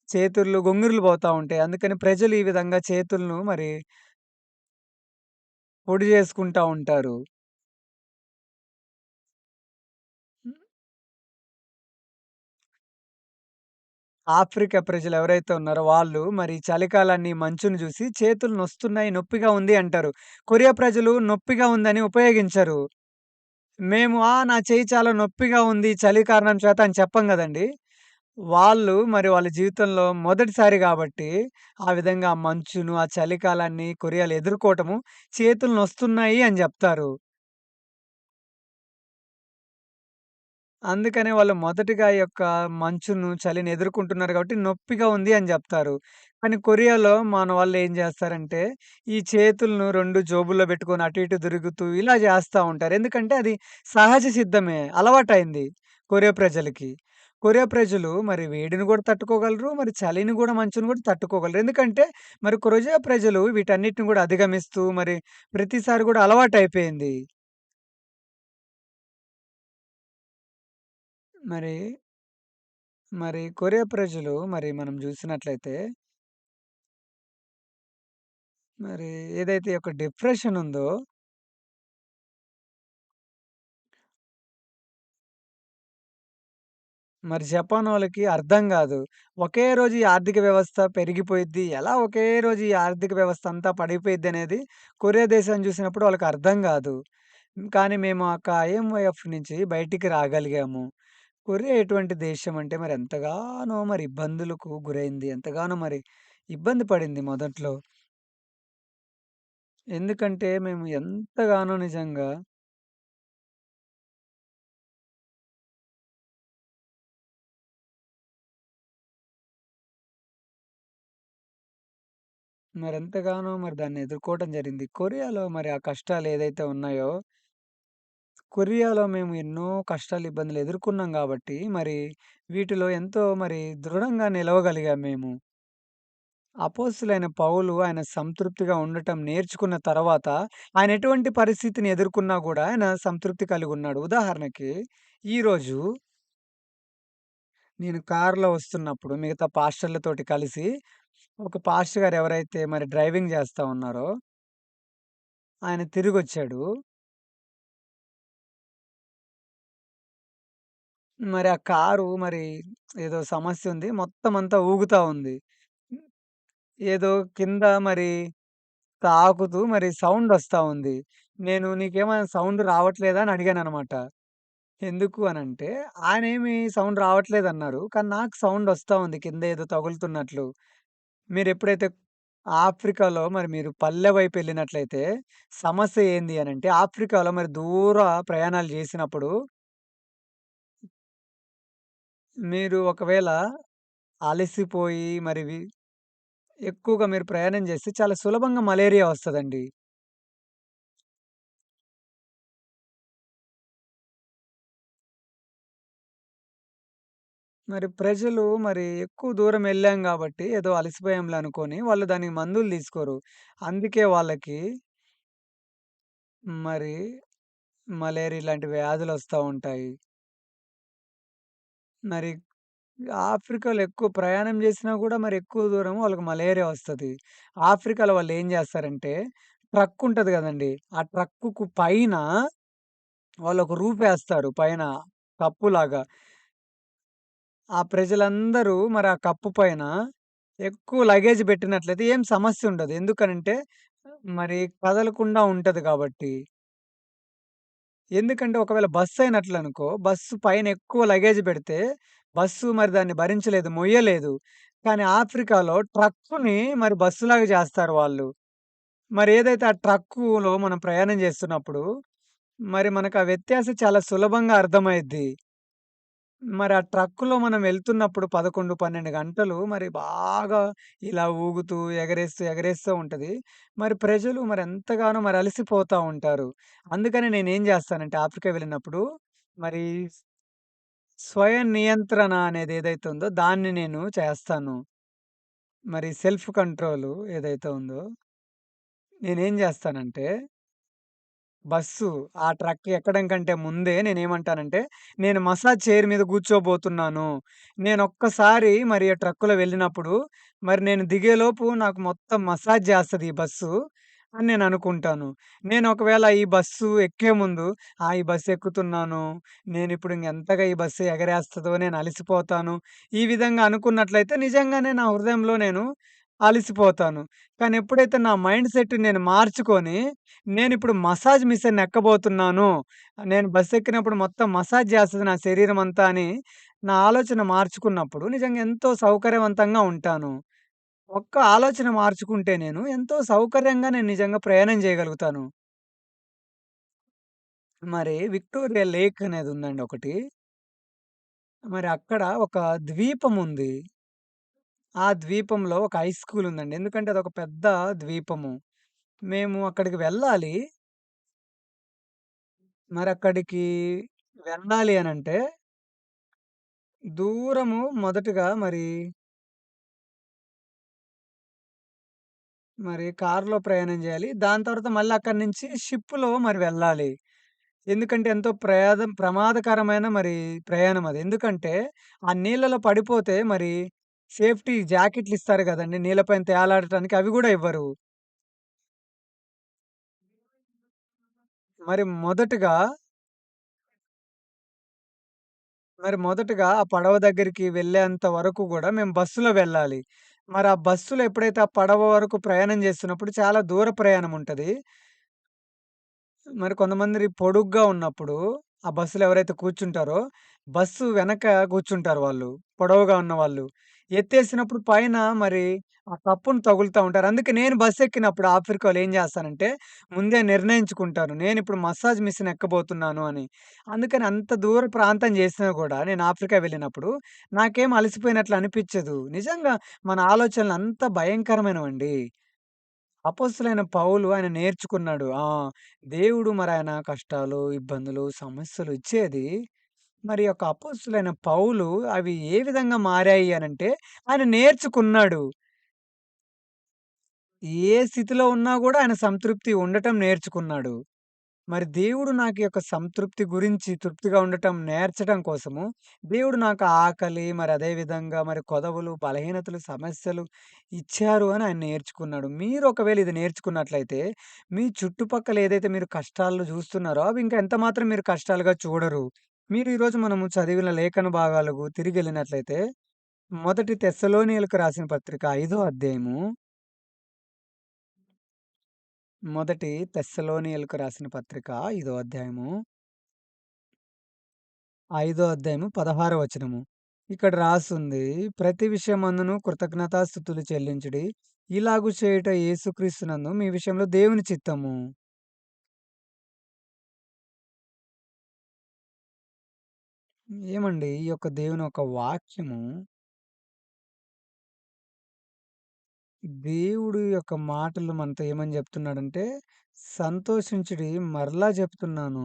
చేతుల్లో గొంగిర్లు పోతా ఉంటాయి. అందుకని ప్రజలు ఈ విధంగా చేతులను మరి పొడి చేసుకుంటా ఉంటారు. ఆఫ్రికా ప్రజలు ఎవరైతే ఉన్నారో వాళ్ళు మరి చలికాలాన్ని, మంచుని చూసి చేతులు నొస్తున్నాయి, నొప్పిగా ఉంది అంటారు. కొరియా ప్రజలు నొప్పిగా ఉందని ఉపయోగించరు. మేము నా చెయ్యి చాలా నొప్పిగా ఉంది చలి కారణం చేత అని చెప్పం గదండీ! వాళ్ళు మరి వాళ్ళ జీవితంలో మొదటిసారి గాబట్టి, ఆ విధంగా ఆ మంచును, ఆ చలికాలాన్ని కొరియాలో ఎదుర్కోవటము, చేతులు నొస్తున్నాయి అని జెప్తారు. అందుకనే వాళ్ళు మొదటిగా ఈ యొక్క మంచును, చలిని ఎదుర్కొంటున్నారు గాబట్టి నొప్పిగా ఉంది అని జెప్తారు. కానీ కొరియాలో మన వాళ్ళేం జేస్తారంటే, ఈ చేతులను 2 జోబుల్లో బెట్టుకొని అటు ఇటు తిరుగుతూ ఇలా జేస్తా ఉంటారు. ఎందుకంటే అది సహజ సిద్ధమే. అలవాటయింది కొరియా ప్రజలకి. కొరియా ప్రజలు మరి వేడిని గూడా తట్టుకోగలరు. మరి చలిని గూడా, మంచుని గూడా తట్టుకోగలరు. ఎందుకంటే మరి కొరియా ప్రజలు వీటన్నిటిని గూడా అధిగమిస్తూ మరి ప్రతిసారి గూడా అలవాటయిపోయింది. మరి మరి కొరియా ప్రజలు మరి మనం జూసినట్లయితే, మరి ఏదైతే ఈ యొక్క డిప్రెషన్ ఉందో, మరి జపానోళ్ళకి అర్థం గాదు. ఒకే రోజు ఈ ఆర్థిక వ్యవస్థ పెరిగిపోయిద్ది. ఎలా ఒకే రోజు ఈ ఆర్థిక వ్యవస్థ అంతా పడిపోయిద్దనేది కొరియా దేశాన్ని జూసినప్పుడు వాళ్ళకి అర్థం గాదు. కానీ మేము ఐఎంఎఫ్ నుంచి బయటికి రాగలిగాము. కొరియా ఎటువంటి దేశం అంటే మరి ఎంతగానో మరి ఇబ్బందులకు గురైంది. ఎంతగానో మరి ఇబ్బంది పడింది మొదట్లో. ఎందుకంటే మేము ఎంతగానో నిజంగా మరెంతగానో మరి దాన్ని ఎదుర్కోవడం జరిగింది. కొరియాలో మరి ఆ కష్టాలు ఏదైతే ఉన్నాయో, కొరియాలో మేము ఎన్నో కష్టాలు, ఇబ్బందులు ఎదుర్కొన్నాం గాబట్టి, మరి వీటిలో ఎంతో మరి దృఢంగా నిలవగలిగాం మేము. అపోస్తలుడైన పౌలు ఆయన సంతృప్తిగా ఉండటం నేర్చుకున్న తర్వాత, ఆయన ఎటువంటి పరిస్థితిని ఎదుర్కొన్నా గూడా ఆయన సంతృప్తి కలిగున్నాడు. ఉదాహరణకి, ఈరోజు నేను కారులో వస్తున్నప్పుడు మిగతా పాస్టర్‌లతోటి కలిసి, ఒక పాస్టర్ గారు ఎవరైతే మరి డ్రైవింగ్ జేస్తా ఉన్నారో, ఆయన తిరిగొచ్చాడు. మరి ఆ కారు మరి ఏదో సమస్యుంది. మొత్తం అంతా ఊగుతా ఉంది. ఏదో కింద మరి తాకుతూ మరి సౌండొస్తా ఉంది. నేను "నీకేమైనా సౌండ్ రావట్లేదా?" అని అడిగాననమాట. ఎందుకు అనంటే, ఆయనేమి సౌండ్ రావట్లేదన్నారు. కానీ నాకు సౌండొస్తా ఉంది కింద ఏదో తగులుతున్నట్లు. మీరెప్పుడైతే ఆఫ్రికాలో మరి మీరు పల్లె వైపెళ్ళినట్లయితే సమస్య ఏంది అనంటే, ఆఫ్రికాలో మరి దూర ప్రయాణాలు జేసినప్పుడు మీరు ఒకవేళ అలసిపోయి మరి ఎక్కువగా మీరు ప్రయాణం చేస్తే చాలా సులభంగా మలేరియా వస్తదండి. మరి ప్రజలు మరి ఎక్కువ దూరం ఎళ్ళాం గాబట్టి ఏదో అలసిపోయాంలే అనుకోని వాళ్ళు దానికి మందులు తీసుకోరు. అందుకే వాళ్ళకి మరి మలేరియా ఇలాంటి వ్యాధులొస్తా ఉంటాయి. మరి ఆఫ్రికాలో ఎక్కువ ప్రయాణం చేసినా గూడా మరి ఎక్కువ దూరం వాళ్ళకి మలేరియా వస్తది. ఆఫ్రికాలో వాళ్ళేం జేస్తారంటే ట్రక్ ఉంటది గదండీ! ఆ ట్రక్కుకు పైన వాళ్ళొక రూపేస్తారు పైన కప్పులాగా. ఆ ప్రజలందరూ మరి ఆ కప్పు పైన ఎక్కువ లగేజ్ పెట్టినట్లయితే ఏం సమస్యుండదు. ఎందుకనంటే మరి కదలకుండా ఉంటది కాబట్టి. ఎందుకంటే ఒకవేళ బస్సయినట్లనుకో, బస్సు పైన ఎక్కువ లగేజ్ పెడితే బస్సు మరి దాన్ని భరించలేదు, మొయ్యలేదు. కానీ ఆఫ్రికాలో ట్రక్కుని మరి బస్సులాగా జేస్తారు వాళ్ళు. మరి ఏదైతే ఆ ట్రక్కులో మనం ప్రయాణం జేస్తున్నప్పుడు, మరి మనకు ఆ వ్యత్యాసం చాలా సులభంగా అర్థమైద్ది. మరి ఆ ట్రక్కులో మనం వెళ్తున్నప్పుడు 11, 12 గంటలు మరి బాగా ఇలా ఊగుతూ, ఎగరేస్తూ ఉంటది. మరి ప్రజలు మరి ఎంతగానో మరి అలసిపోతా ఉంటారు. అందుకని నేనేం జేస్తానంటే ఆఫ్రికా వెళ్ళినప్పుడు మరి స్వయం నియంత్రణ అనేది ఏదైతే ఉందో దాన్ని నేను చేస్తాను. మరి సెల్ఫ్ కంట్రోలు ఏదైతే ఉందో నేనేం జేస్తానంటే బస్సు ఆ ట్రక్ ఎక్కడం కంటే ముందే నేనేమంటానంటే, నేను మసాజ్ చైర్ మీద కూర్చోబోతున్నాను. నేనొక్కసారి మరి ఆ ట్రక్కులో వెళ్ళినప్పుడు, మరి నేను దిగేలోపు నాకు మొత్తం మసాజ్ చేస్తది ఈ బస్సు అని నేననుకుంటాను. నేను ఒకవేళ ఈ బస్సు ఎక్కే ముందు, ఈ బస్సు ఎక్కుతున్నాను. నేనిప్పుడు ఇంగెంతగా ఈ బస్సు ఎగరేస్తదో, నేను అలిసిపోతాను. ఈ విధంగా అనుకున్నట్లయితే నిజంగానే నా హృదయంలో నేను అలిసిపోతాను. కానీ ఎప్పుడైతే నా మైండ్ సెట్ నేను మార్చుకొని నేనిప్పుడు మసాజ్ మిషన్ ఎక్కబోతున్నాను. నేను బస్సెక్కినప్పుడు మొత్తం మసాజ్ చేస్తది నా శరీరమంతా అని నా ఆలోచన మార్చుకున్నప్పుడు నిజంగా ఎంతో సౌకర్యవంతంగా ఉంటాను. ఒక్క ఆలోచన మార్చుకుంటే నేను ఎంతో సౌకర్యంగా నేను నిజంగా ప్రయాణం చేయగలుగుతాను. మరి విక్టోరియా లేక్ అనేది ఉందండి ఒకటి. మరి అక్కడ ఒక ద్వీపం ఉంది. ఆ ద్వీపంలో ఒక హై స్కూల్ ఉందండి. ఎందుకంటే అదొక పెద్ద ద్వీపము. మేము అక్కడికి వెళ్ళాలి. మరక్కడికి వెళ్ళాలి అనంటే దూరము మొదటగా మరి కారులో ప్రయాణం జేయాలి. దాని తర్వాత మళ్ళీ అక్కడి నుంచి షిప్‌లో మరి వెళ్ళాలి. ఎందుకంటే ఎంతో ప్రమాదకరమైన మరి ప్రయాణం అది. ఎందుకంటే ఆ నీళ్ళలో పడిపోతే మరి సేఫ్టీ జాకెట్లు ఇస్తారు గదండీ! నీళ్ళ పైన తేలాడటానికి అవి గూడా ఇవ్వరు. మరి మొదటగా మొదటగా ఆ పడవ దగ్గరికి వెళ్ళేంత వరకు గూడా మేము బస్సులో వెళ్ళాలి. మరి ఆ బస్సులో ఎప్పుడైతే ఆ పడవ వరకు ప్రయాణం జేస్తున్నప్పుడు చాలా దూర ప్రయాణం ఉంటది. మరి కొంతమంది పొడుగ్గా ఉన్నప్పుడు, ఆ బస్సులో ఎవరైతే కూర్చుంటారో, బస్సు వెనక కూర్చుంటారు వాళ్ళు. పొడవుగా ఉన్నవాళ్ళు. ఎత్తేసినప్పుడు పైన మరి ఆ కప్పును తగులుతా ఉంటారు. అందుకే నేను బస్సెక్కినప్పుడు ఆఫ్రికాలో ఏం జేస్తానంటే, ముందే నిర్ణయించుకుంటాను. నేనిప్పుడు మసాజ్ మిషన్ ఎక్కబోతున్నాను అని. అందుకని అంత దూర ప్రాంతం జేసినా గూడా నేను ఆఫ్రికా వెళ్ళినప్పుడు, నాకేం అలసిపోయినట్లు అనిపిచ్చదు. నిజంగా మన ఆలోచనలు అంత భయంకరమైనవండి. అపోస్తలుడైన పౌలు ఆయన నేర్చుకున్నాడు. దేవుడు మరాయన కష్టాలు, ఇబ్బందులు, సమస్యలు ఇచ్చేది మరి యొక్క అపోస్తలుడైన పౌలు అవి ఏ విధంగా మారాయి అనంటే ఆయన నేర్చుకున్నాడు. ఏ స్థితిలో ఉన్నా గూడా ఆయన సంతృప్తి ఉండటం నేర్చుకున్నాడు. మరి దేవుడు నాకు ఈ యొక్క సంతృప్తి గురించి తృప్తిగా ఉండటం నేర్చడం కోసము, దేవుడు నాకు ఆకలి, మరి అదే విధంగా మరి కొదవలు, బలహీనతలు, సమస్యలు ఇచ్చారు అని ఆయన నేర్చుకున్నాడు. మీరు ఒకవేళ ఇది నేర్చుకున్నట్లయితే, మీ చుట్టుపక్కల ఏదైతే మీరు కష్టాలు చూస్తున్నారో, అవి ఇంకా ఎంత మాత్రం మీరు కష్టాలుగా చూడరు. మీరు ఈరోజు మనము చదివిన లేఖన భాగాలకు తిరిగెళ్ళినట్లయితే, మొదటి తెస్సలోనియలకు రాసిన పత్రిక 5 అధ్యాయము, మొదటి తెస్సలోనియలకు రాసిన పత్రిక 5 అధ్యాయము 16 వచనము. ఇక్కడ రాసుంది. ప్రతి విషయమందును కృతజ్ఞతాస్తుతులు చెల్లించుడి. ఇలాగు చేయుట యేసుక్రీస్తునందు మీ విషయంలో దేవుని చిత్తము. ఏమండి ఈ యొక్క దేవుని యొక్క వాక్యము, దేవుడు యొక్క మాటలు మనతో ఏమని చెప్తున్నాడంటే, సంతోషించుడి మరలా చెప్తున్నాను.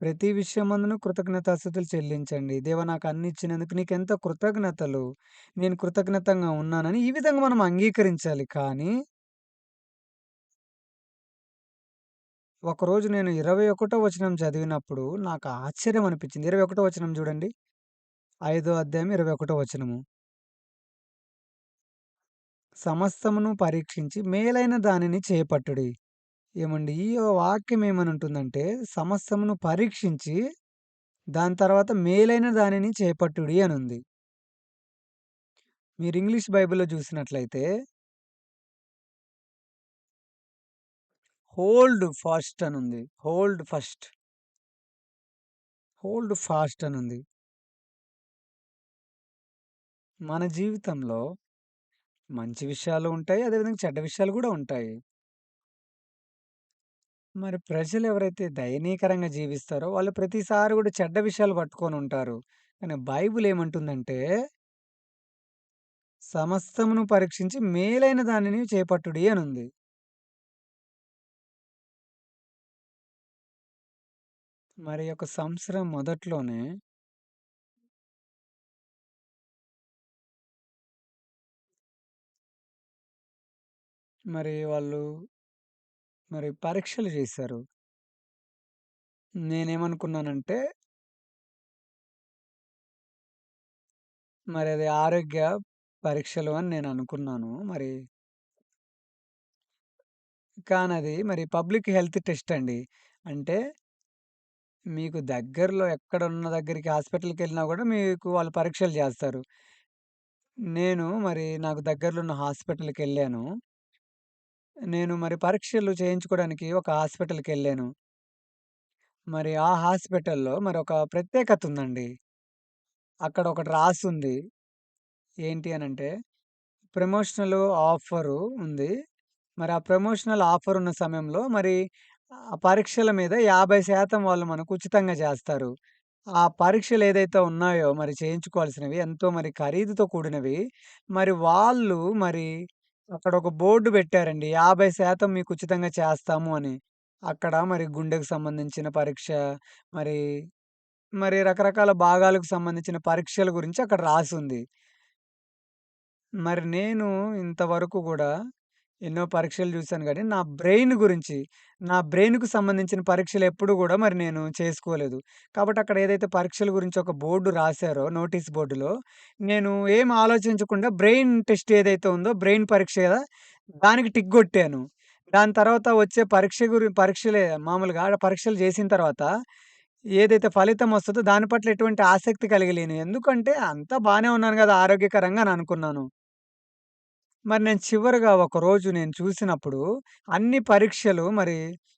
ప్రతి విషయమందును కృతజ్ఞతాస్తుతులు చెల్లించండి. దేవా నాకు అన్ని ఇచ్చినందుకు నీకెంతో కృతజ్ఞతలు. నేను కృతజ్ఞతంగా ఉన్నానని ఈ విధంగా మనం అంగీకరించాలి. కానీ ఒకరోజు నేను 21 వచనం చదివినప్పుడు నాకు ఆశ్చర్యం అనిపించింది. 21 వచనం చూడండి. 5 అధ్యాయం 21 వచనము. సమస్తమును పరీక్షించి మేలైన దానిని చేపట్టుడి. ఏమండి ఈ వాక్యం ఏమనంటుందంటే సమస్తమును పరీక్షించి దాని తర్వాత మేలైన దానిని చేపట్టుడి అనుంది. మీరు ఇంగ్లీష్ బైబిల్‌లో చూసినట్లయితే హోల్డ్ ఫాస్ట్ అనుంది. Hold first. హోల్డ్ ఫాస్ట్ అనుంది. మన జీవితంలో మంచి విషయాలు ఉంటాయి. అదేవిధంగా చెడ్డ విషయాలు గూడా ఉంటాయి. మరి ప్రజలు ఎవరైతే దయనీయకరంగా జీవిస్తారో వాళ్ళు ప్రతిసారి గూడా చెడ్డ విషయాలు పట్టుకొనుంటారు. కానీ బైబిల్ ఏమంటుందంటే, సమస్తమును పరీక్షించి మేలైన దానిని చేపట్టుడి అనుంది. మరి ఒక సంవత్సరం మొదట్లోనే మరి వాళ్ళు పరీక్షలు జేశారు. నేనేమనుకున్నానంటే, మరి అది ఆరోగ్య పరీక్షలు అని నేననుకున్నాను. కానది పబ్లిక్ హెల్త్ టెస్ట్ అండి. అంటే మీకు దగ్గరలో ఎక్కడున్న దగ్గరికి హాస్పిటల్‌కెళ్ళినా గూడా మీకు వాళ్ళు పరీక్షలు జేస్తారు. నేను నాకు దగ్గరలో ఉన్న హాస్పిటల్‌కెళ్ళాను. నేను పరీక్షలు చేయించుకోవడానికి ఒక హాస్పిటల్‌కెళ్ళాను. ఆ హాస్పిటల్‌లో మరొక ప్రత్యేకత ఉందండి. అక్కడ ఒకటి రాసుంది. ఏంటి అనంటే ప్రమోషనల్ ఆఫరు ఉంది. ఆ ప్రమోషనల్ ఆఫర్ ఉన్న సమయంలో ఆ పరీక్షల మీద 50% వాళ్ళు మనకు ఉచితంగా చేస్తారు. ఆ పరీక్షలేదైతే ఉన్నాయో చేయించుకోవాల్సినవి ఎంతో ఖరీదుతో కూడినవి. వాళ్ళు అక్కడ ఒక బోర్డ్ పెట్టారండి. 50% మీకు ఉచితంగా చేస్తాము అని. అక్కడ గుండెకు సంబంధించిన పరీక్ష, మరి రకరకాల భాగాలకు సంబంధించిన పరీక్షల గురించి అక్కడ రాసుంది. నేను ఇంతవరకు గూడా ఎన్నో పరీక్షలు జూసాను గానీ, నా బ్రెయిన్‌కు సంబంధించిన పరీక్షలెప్పుడు గూడా నేను చేసుకోలేదు. కాబట్టి అక్కడ ఏదైతే పరీక్షల గురించి ఒక బోర్డ్ రాసారో నోటీస్ బోర్డ్‌లో, నేను ఏం ఆలోచించకుండా బ్రెయిన్ టెస్ట్ ఏదైతే ఉందో బ్రెయిన్ పరీక్ష గదా! దానికి టిక్ గొట్టాను. దాని తర్వాత వచ్చే పరీక్షలే మామూలుగా ఆడ పరీక్షలు జేసిన తర్వాత ఏదైతే ఫలితం వస్తదో దాని పట్ల ఎటువంటి ఆసక్తి కలిగలేను. ఎందుకంటే అంతా బానే ఉన్నాను గదా! ఆరోగ్యకరంగా అని అనుకున్నాను. నేను చివరగా ఒకరోజు నేను చూసినప్పుడు అన్ని పరీక్షలు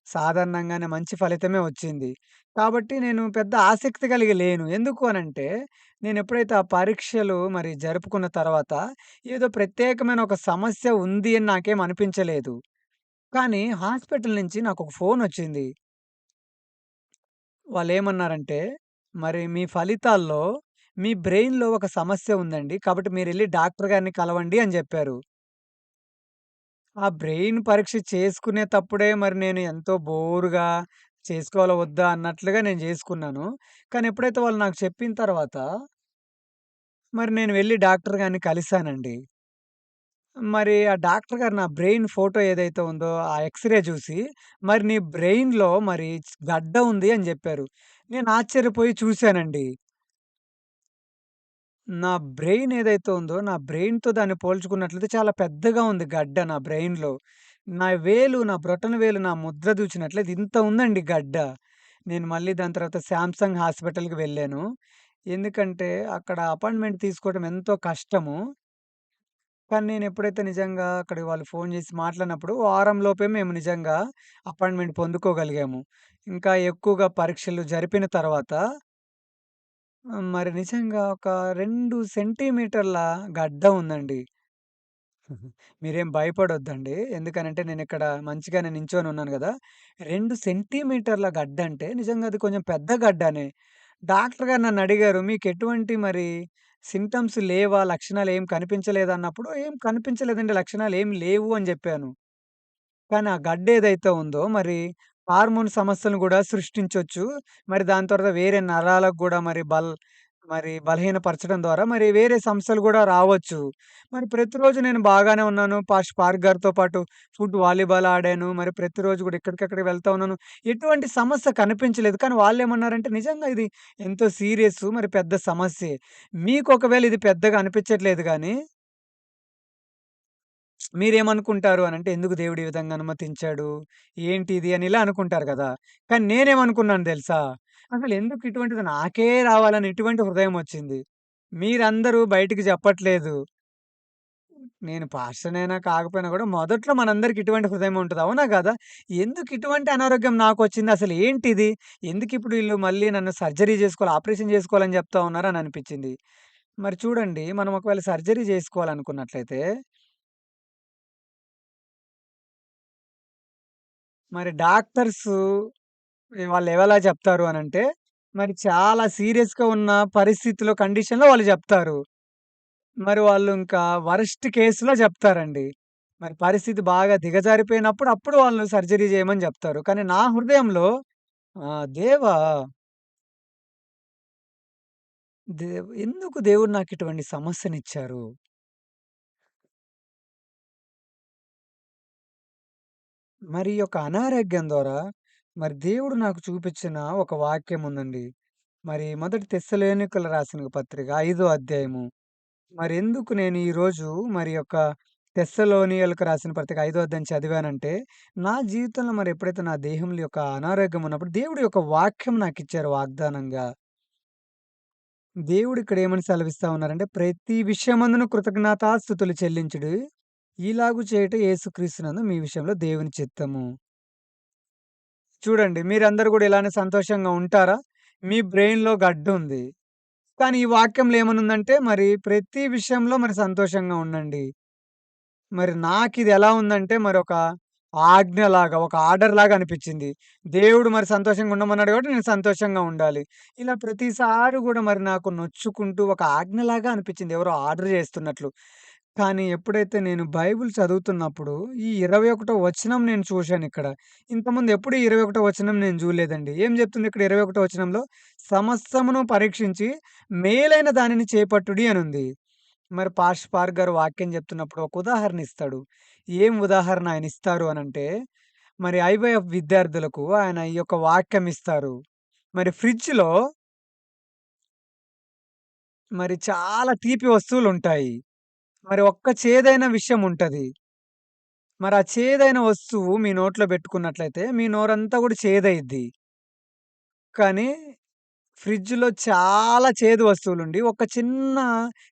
సాధారణంగానే మంచి ఫలితమే వచ్చింది. కాబట్టి నేను పెద్ద ఆసక్తి కలిగి లేను. ఎందుకు అనంటే, నేనెప్పుడైతే ఆ పరీక్షలు జరుపుకున్న తర్వాత ఏదో ప్రత్యేకమైన ఒక సమస్య ఉంది అని నాకేం అనిపించలేదు. కానీ హాస్పిటల్ నుంచి నాకొక ఫోనొచ్చింది. వాళ్ళేమన్నారంటే, మీ ఫలితాల్లో మీ బ్రెయిన్‌లో ఒక సమస్య ఉందండి. కాబట్టి మీరెళ్లి డాక్టర్ గారిని కలవండి అని జెప్పారు. ఆ బ్రెయిన్ పరీక్ష చేసుకునేతప్పుడే నేను ఎంతో బోరుగా చేసుకోవాలా వద్దా అన్నట్లుగా నేను జేసుకున్నాను. కానీ ఎప్పుడైతే వాళ్ళు నాకు చెప్పిన తర్వాత నేను వెళ్లి డాక్టర్ గారిని కలిసానండి. ఆ డాక్టర్ గారు నా బ్రెయిన్ ఫోటో ఏదైతే ఉందో ఆ ఎక్స్‌రే జూసి నీ బ్రెయిన్‌లో గడ్డ ఉంది అని జెప్పారు. నేను ఆశ్చర్యపోయి చూసానండి. నా బ్రెయిన్ ఏదైతే ఉందో, నా బ్రెయిన్‌తో దాన్ని పోల్చుకున్నట్లయితే చాలా పెద్దగా ఉంది గడ్డ నా బ్రెయిన్‌లో. నా బ్రొటన వేలు నా ముద్ర చూచినట్లయితే ఇంత ఉందండి గడ్డ. నేను మళ్ళీ దాని తర్వాత శాంసంగ్ హాస్పిటల్‌కి వెళ్ళాను. ఎందుకంటే అక్కడ అపాయింట్‌మెంట్ తీసుకోవడం ఎంతో కష్టము. కానీ నేనెప్పుడైతే నిజంగా అక్కడికి వాళ్ళు ఫోను చేసి మాట్లాడినప్పుడు వారం లోపే మేము నిజంగా అపాయింట్‌మెంట్ పొందుకోగలిగాము. ఇంకా ఎక్కువగా పరీక్షలు జరిపిన తర్వాత నిజంగా ఒక 2 సెంటీమీటర్ల గడ్డ ఉందండి. మీరేం భయపడొద్దండి. ఎందుకనంటే నేనిక్కడ మంచిగానే నించొనున్నాను గదా! 2 సెంటీమీటర్ల గడ్డంటే నిజంగా అది కొంచెం పెద్ద గడ్డనే. డాక్టర్ గారు నన్నడిగారు, "మీకెటువంటి సింప్టమ్స్ లేవా? లక్షణాలేం కనిపించలేదా?" అన్నప్పుడు, "ఏం కనిపించలేదండి. లక్షణాలేమి లేవు" అని జెప్పాను. కానీ ఆ గడ్డేదైతే ఉందో హార్మోన్ సమస్యలను గూడా సృష్టించొచ్చు. దాని తర్వాత వేరే నరాలకు గూడా బలహీనపరచడం ద్వారా వేరే సమస్యలు గూడా రావచ్చు. ప్రతిరోజు నేను బాగానే ఉన్నాను. స్పార్క్ గారితో పాటు వాలీబాల్ ఆడాను. ప్రతిరోజు గూడా ఎక్కడికక్కడికి వెళ్తా ఉన్నాను. ఎటువంటి సమస్య కనిపించలేదు. కానీ వాళ్ళేమన్నారంటే, "నిజంగా ఇది ఎంతో సీరియస్సు. పెద్ద సమస్యే. మీకొకవేళ ఇది పెద్దగా అనిపించట్లేదు గానీ" మీరేమనుకుంటారు అనంటే, ఎందుకు దేవుడు ఈ విధంగా అనుమతించాడు? ఏంటిది అని ఇలా అనుకుంటారు గదా! కానీ నేనేమనుకున్నాను దెలుసా? అసలెందుకు ఇటువంటిది నాకే రావాలని ఇటువంటి హృదయమొచ్చింది. మీరందరూ బయటికి జెప్పట్లేదు. నేను పాస్టర్‌నైనా కాకపోయినా గూడా మొదట్లో మనందరికి ఇటువంటి హృదయం ఉంటది. అవునా గాదా? ఎందుకు ఇటువంటి అనారోగ్యం నాకొచ్చింది? అసలు ఏంటిది? ఎందుకిప్పుడు ఈళ్ళు మళ్ళీ నన్ను సర్జరీ జేసుకోవాలి, ఆపరేషన్ జేసుకోవాలని జెప్తా ఉన్నారని అనిపిచ్చింది. మరి చూడండి మనం ఒకవేళ సర్జరీ జేసుకోవాలనుకున్నట్లయితే, మరి డాక్టర్సు వాళ్ళెవలా జెప్తారు అనంటే, మరి చాలా సీరియస్‌గా ఉన్న పరిస్థితిలో, కండిషన్‌లో వాళ్ళు జెప్తారు. మరి వాళ్ళు ఇంకా వరస్ట్ కేస్‌లో జెప్తారండి. మరి పరిస్థితి బాగా దిగజారిపోయినప్పుడు, అప్పుడు వాళ్ళు సర్జరీ జేయమని జెప్తారు. కానీ నా హృదయంలో దేవా! ఎందుకు దేవుడు నాకిటువంటి సమస్యనిచ్చారు? మరి ఈ యొక్క అనారోగ్యం ద్వారా మరి దేవుడు నాకు చూపించిన ఒక వాక్యం ఉందండి. మరి మొదటి తెస్సలోనికల రాసిన పత్రిక 5 అధ్యాయము. మరెందుకు నేను ఈరోజు మరి యొక్క తెస్సలోనియలకు రాసిన పత్రిక 5 అధ్యాయం చదివానంటే, నా జీవితంలో మరి ఎప్పుడైతే నా దేహంలో యొక్క అనారోగ్యం ఉన్నప్పుడు దేవుడి యొక్క వాక్యం నాకిచ్చారు వాగ్దానంగా. దేవుడు ఇక్కడ ఏమని సెలవిస్తా ఉన్నారంటే, ప్రతి విషయమందును కృతజ్ఞతాస్తుతులు చెల్లించుడి. ఇలాగు చేయుట యేసుక్రీస్తునందు మీ విషయంలో దేవుని చిత్తము. చూడండి మీరందరూ గూడా ఇలానే సంతోషంగా ఉంటారా? మీ బ్రెయిన్‌లో గడ్డుంది. కానీ ఈ వాక్యంలో ఏమనుందంటే, మరి ప్రతి విషయంలో మరి సంతోషంగా ఉండండి. మరి నాకిది ఎలా ఉందంటే మరొక ఆజ్ఞలాగా, ఒక ఆర్డర్‌లాగా అనిపిచ్చింది. దేవుడు మరి సంతోషంగా ఉండమన్నాడు కాబట్టి నేను సంతోషంగా ఉండాలి. ఇలా ప్రతిసారి గూడా మరి నాకు నొచ్చుకుంటూ ఒక ఆజ్ఞలాగా అనిపిచ్చింది. ఎవరో ఆర్డర్ చేస్తున్నట్లు. కానీ ఎప్పుడైతే నేను బైబిల్ చదువుతున్నప్పుడు ఈ 21 వచనం నేను చూశానిక్కడ. ఇంతకుముందు ఎప్పుడు ఈ 21 వచనం నేను జూడలేదండి. ఏం జెప్తుంది ఇక్కడ 21 వచనంలో? సమస్తమును పరీక్షించి మేలైన దానిని చేపట్టుడి అనుంది. మరి పార్క్ గారు వాక్యం చెప్తున్నప్పుడు ఒక ఉదాహరణ ఇస్తాడు. ఏం ఉదాహరణ ఆయన ఇస్తారు అనంటే, మరి ఐవీఎఫ్ విద్యార్థులకు ఆయన ఈ యొక్క వాక్యం ఇస్తారు. మరి ఫ్రిడ్జ్‌లో మరి చాలా తీపి వస్తువులుంటాయి. మరి ఒక్క చేదైన విషయం ఉంటది. మరి ఆ చేదైన వస్తువు మీ నోట్లో పెట్టుకున్నట్లయితే మీ నోరంతా కూడా చేదయిద్ది. కానీ ఫ్రిడ్జ్‌లో చాలా చేదు వస్తువులుండి, ఒక చిన్న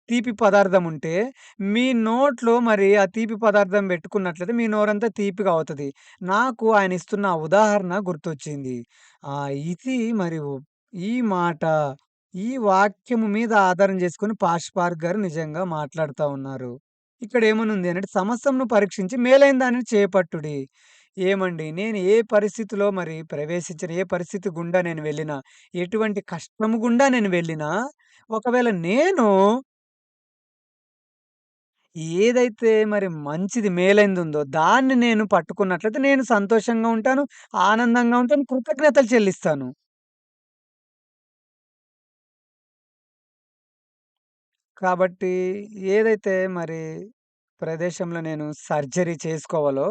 తీపి పదార్థం ఉంటే, మీ నోట్లో మరి ఆ తీపి పదార్థం బెట్టుకున్నట్లయితే మీ నోరంతా తీపిగా అవుతది. నాకు ఆయన ఇస్తున్న ఆ ఉదాహరణ గుర్తొచ్చింది. ఇది మరి ఈ మాట, ఈ వాక్యము మీద ఆధారం జేసుకొని పార్క్ గారు నిజంగా మాట్లాడుతా ఉన్నారు. ఇక్కడేమనుంది అనంటే, సమస్తమును పరీక్షించి మేలైన దానిని చేపట్టుడి. ఏమండి నేను ఏ పరిస్థితిలో మరి ప్రవేశించిన, ఏ పరిస్థితి గుండా నేను వెళ్ళినా, ఎటువంటి కష్టము గుండా నేను వెళ్ళినా, ఒకవేళ నేను ఏదైతే మరి మంచిది మేలైందుందో దాన్ని నేను పట్టుకున్నట్లయితే నేను సంతోషంగా ఉంటాను, ఆనందంగా ఉంటాను, కృతజ్ఞతలు చెల్లిస్తాను. కాబట్టి ఏదైతే మరి ప్రదేశంలో నేను సర్జరీ చేసుకోవాలో,